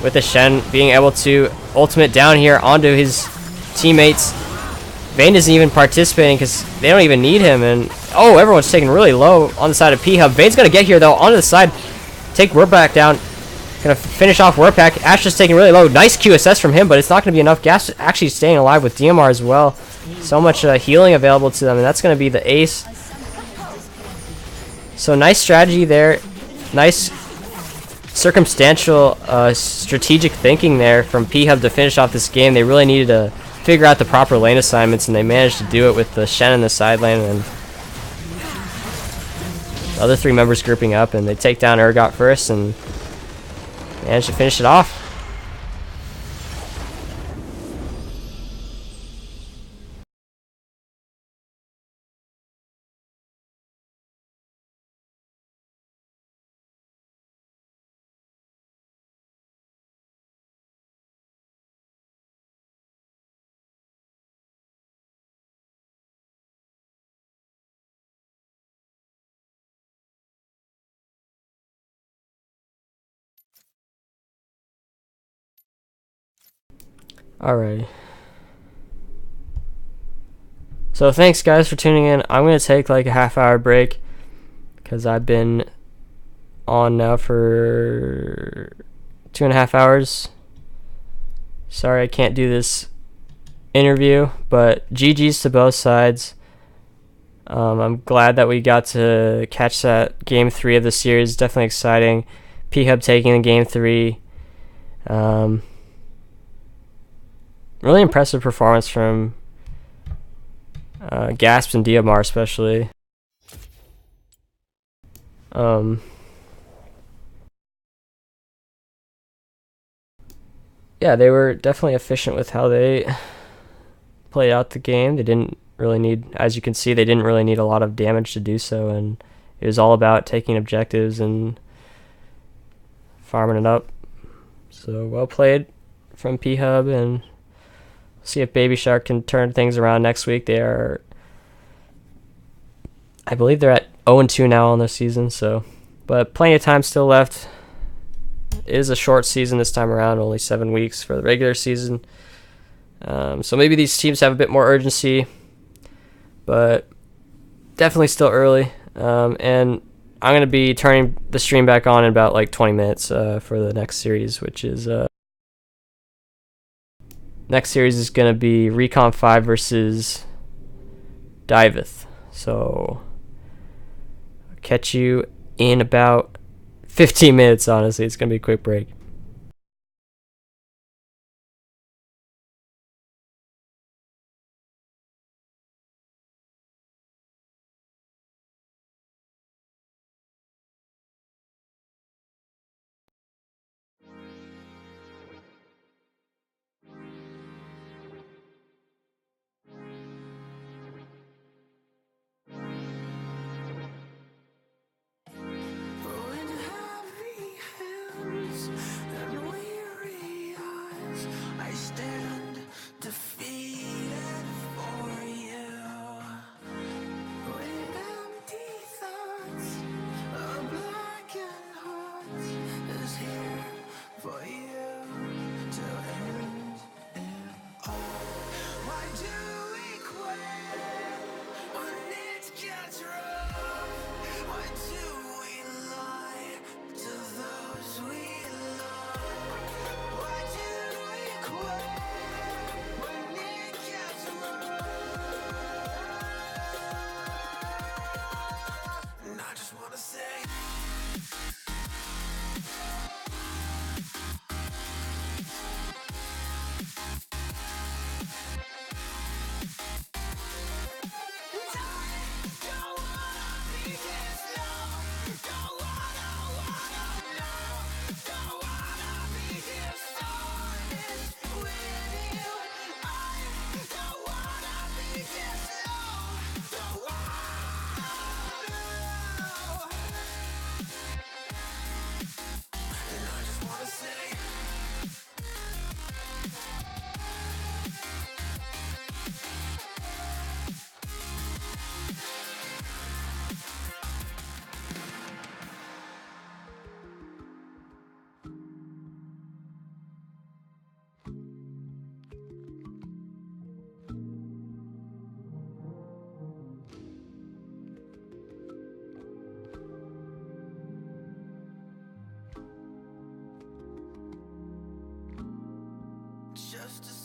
with the Shen being able to ultimate down here onto his teammates. Vayne isn't even participating because they don't even need him, and oh, everyone's taking really low on the side of Phub. Vayne's gonna get here though, onto the side, take Warpack down, gonna finish off Warpack. Ash just taking really low, nice QSS from him, but it's not gonna be enough. Gas actually staying alive with DMR as well. So much healing available to them, and that's gonna be the ace. So nice strategy there, nice circumstantial strategic thinking there from Phub to finish off this game. They really needed to figure out the proper lane assignments, and they managed to do it with the Shen in the side lane and the other 3 members grouping up, and they take down Urgot first and managed to finish it off. Alright. So thanks guys for tuning in. I'm going to take like a half-hour break because I've been on now for 2.5 hours. Sorry I can't do this interview, but GG's to both sides. I'm glad that we got to catch that game 3 of the series. Definitely exciting. Phub taking the game 3. Really impressive performance from Gasps and Diamar especially. Yeah, they were definitely efficient with how they played out the game. They didn't really need, as you can see, they didn't really need a lot of damage to do so, and it was all about taking objectives and farming it up. So well played from Phub, and see if Baby Shark can turn things around next week. They are, I believe they're at 0-2 now on the season, so, but plenty of time still left. It is a short season this time around, only 7 weeks for the regular season. So maybe these teams have a bit more urgency, but definitely still early. And I'm going to be turning the stream back on in about like 20 minutes for the next series, which is... next series is going to be Recon 5 versus Diveth. So I'll catch you in about 15 minutes, honestly. It's going to be a quick break. When heavy hands and weary eyes, I stand defeated for you. With empty thoughts, a blackened heart is here for you to end it all. Why do we quit when it gets rough? Why do we lie to those we love? Why do we quit when it gets rough? And I just wanna say just a